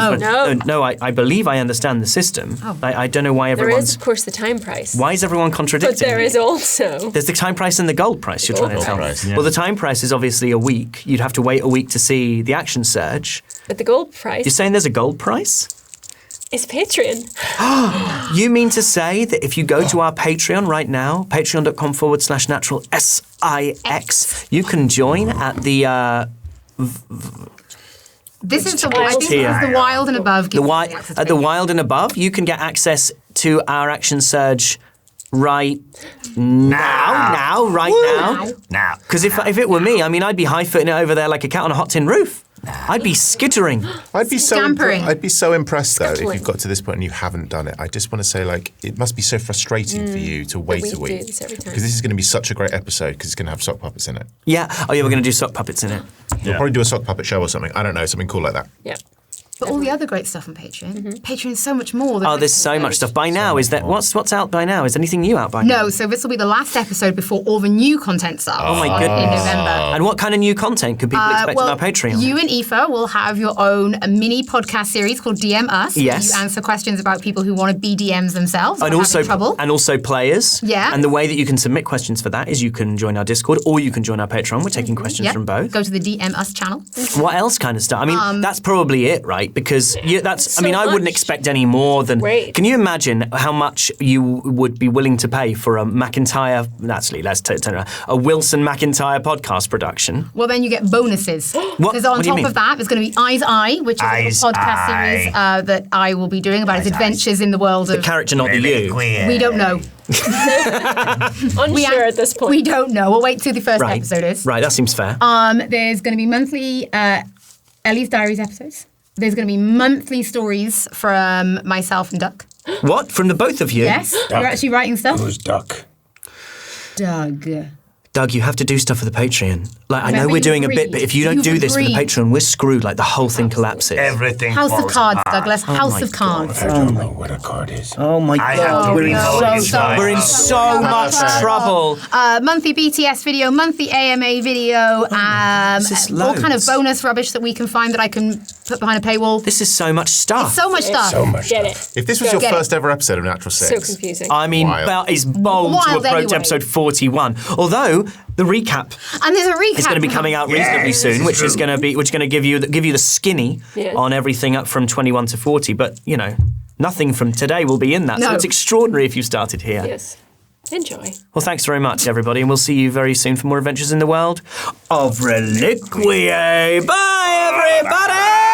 S3: No.
S1: I believe I understand the system.
S2: Oh.
S1: I don't know why everyone's...
S3: There is, of course, the time price.
S1: Why is everyone contradicting
S3: But there
S1: me?
S3: is also...
S1: There's the time price and the gold price, you're trying to tell me. Well, the time price is obviously a week. You'd have to wait a week to see the action surge.
S3: But the gold price...
S1: You're saying there's a gold price?
S3: It's Patreon.
S1: You mean to say that if you go to our Patreon right now, patreon.com/natural SIX, you can join at the...
S2: This is the wild and above.
S1: At the wild and above, you can get access to our action surge right now.
S4: Now.
S1: Because if it were me, I mean, I'd be high-footing it over there like a cat on a hot tin roof. I'd be skittering.
S5: I'd be so
S2: Scampering.
S5: I'd be so impressed though if
S3: Scuttling.
S5: you've got to this point and you haven't done it. I just want to say, like, it must be so frustrating for you to wait
S3: we
S5: a
S3: do
S5: week
S3: this every time.
S5: because this is going to be such a great episode because it's going to have sock puppets in it.
S1: Yeah. Oh, yeah, we're going to do sock puppets in it.
S5: We'll probably do a sock puppet show or something. I don't know, something cool like that.
S3: Yeah.
S2: But all the other great stuff on Patreon. Patreon is so much more.
S1: Oh, there's so much stuff. By now, is that what's out by now? Is anything new out by now?
S2: No, so this will be the last episode before all the new content starts.
S1: Oh my goodness.
S2: In November.
S1: And what kind of new content could people expect on our Patreon?
S2: You and Aoife will have your own mini podcast series called DM Us.
S1: Yes.
S2: Where you answer questions about people who want to be DMs themselves
S1: and
S2: or
S1: also
S2: having trouble.
S1: and also players.
S2: Yeah.
S1: And the way that you can submit questions for that is you can join our Discord or you can join our Patreon. We're taking questions
S2: Yep.
S1: from both.
S2: Go to the DM Us channel.
S1: What else kind of stuff? I mean, that's probably it, right? Because I mean, I wouldn't
S3: much.
S1: expect any more than.
S3: Great.
S1: Can you imagine how much you would be willing to pay for a McIntyre? Actually, let's turn it around. A Wilson McIntyre podcast production.
S2: Well, then you get bonuses.
S1: What?
S2: Because on
S1: What do you
S2: top
S1: mean?
S2: of that, there's going to be Eyes Eye, which is a podcast series that I will be doing about his adventures in the world
S1: The
S2: of.
S1: character, not the you.
S2: We don't know.
S3: Unsure at this point.
S2: We don't know. We'll wait till the first
S1: Right.
S2: episode is.
S1: Right. That seems fair.
S2: There's going to be monthly Ellie's Diaries episodes. There's going to be monthly stories from myself and Duck.
S1: What? From the both of you?
S2: Yes, you're actually writing stuff.
S7: Who's Duck?
S2: Doug.
S1: Doug, you have to do stuff for the Patreon. Like, I know
S2: Remember
S1: we're
S2: you
S1: doing a
S2: agreed.
S1: bit, but if you don't
S2: You've
S1: do this for the
S2: agreed.
S1: Patreon, we're screwed. Like, the whole thing collapses.
S4: Everything
S2: House of
S4: falls
S2: Cards,
S4: apart.
S2: Douglas. House of Cards.
S7: I don't know what a card is.
S1: Oh my
S4: I
S1: God.
S4: have to
S1: We're in
S4: reload
S1: so,
S4: inside.
S1: we're in so much trouble.
S2: Monthly BTS video, monthly AMA video,
S1: This is
S2: all kind of
S1: loads.
S2: bonus rubbish that we can find that I can put behind a paywall.
S1: This is so much stuff.
S2: So much stuff.
S7: So much
S3: Get
S7: stuff.
S3: it.
S5: If this was your
S2: Get it.
S5: first ever episode of Natural
S3: So
S5: Six,
S3: confusing.
S1: I mean,
S5: Wild.
S1: that is bold to
S2: Wild
S1: approach
S2: anyway.
S1: episode 41. Although the recap
S2: And there's a recap.
S1: is going to be coming out reasonably soon, which is going to give you the skinny
S3: Yeah.
S1: on everything up from 21 to 40. But you know, nothing from today will be in that. So
S2: No.
S1: it's extraordinary if you started here.
S3: Yes. Enjoy.
S1: Well, thanks very much, everybody, and we'll see you very soon for more adventures in the world of Reliquiae. Bye, everybody!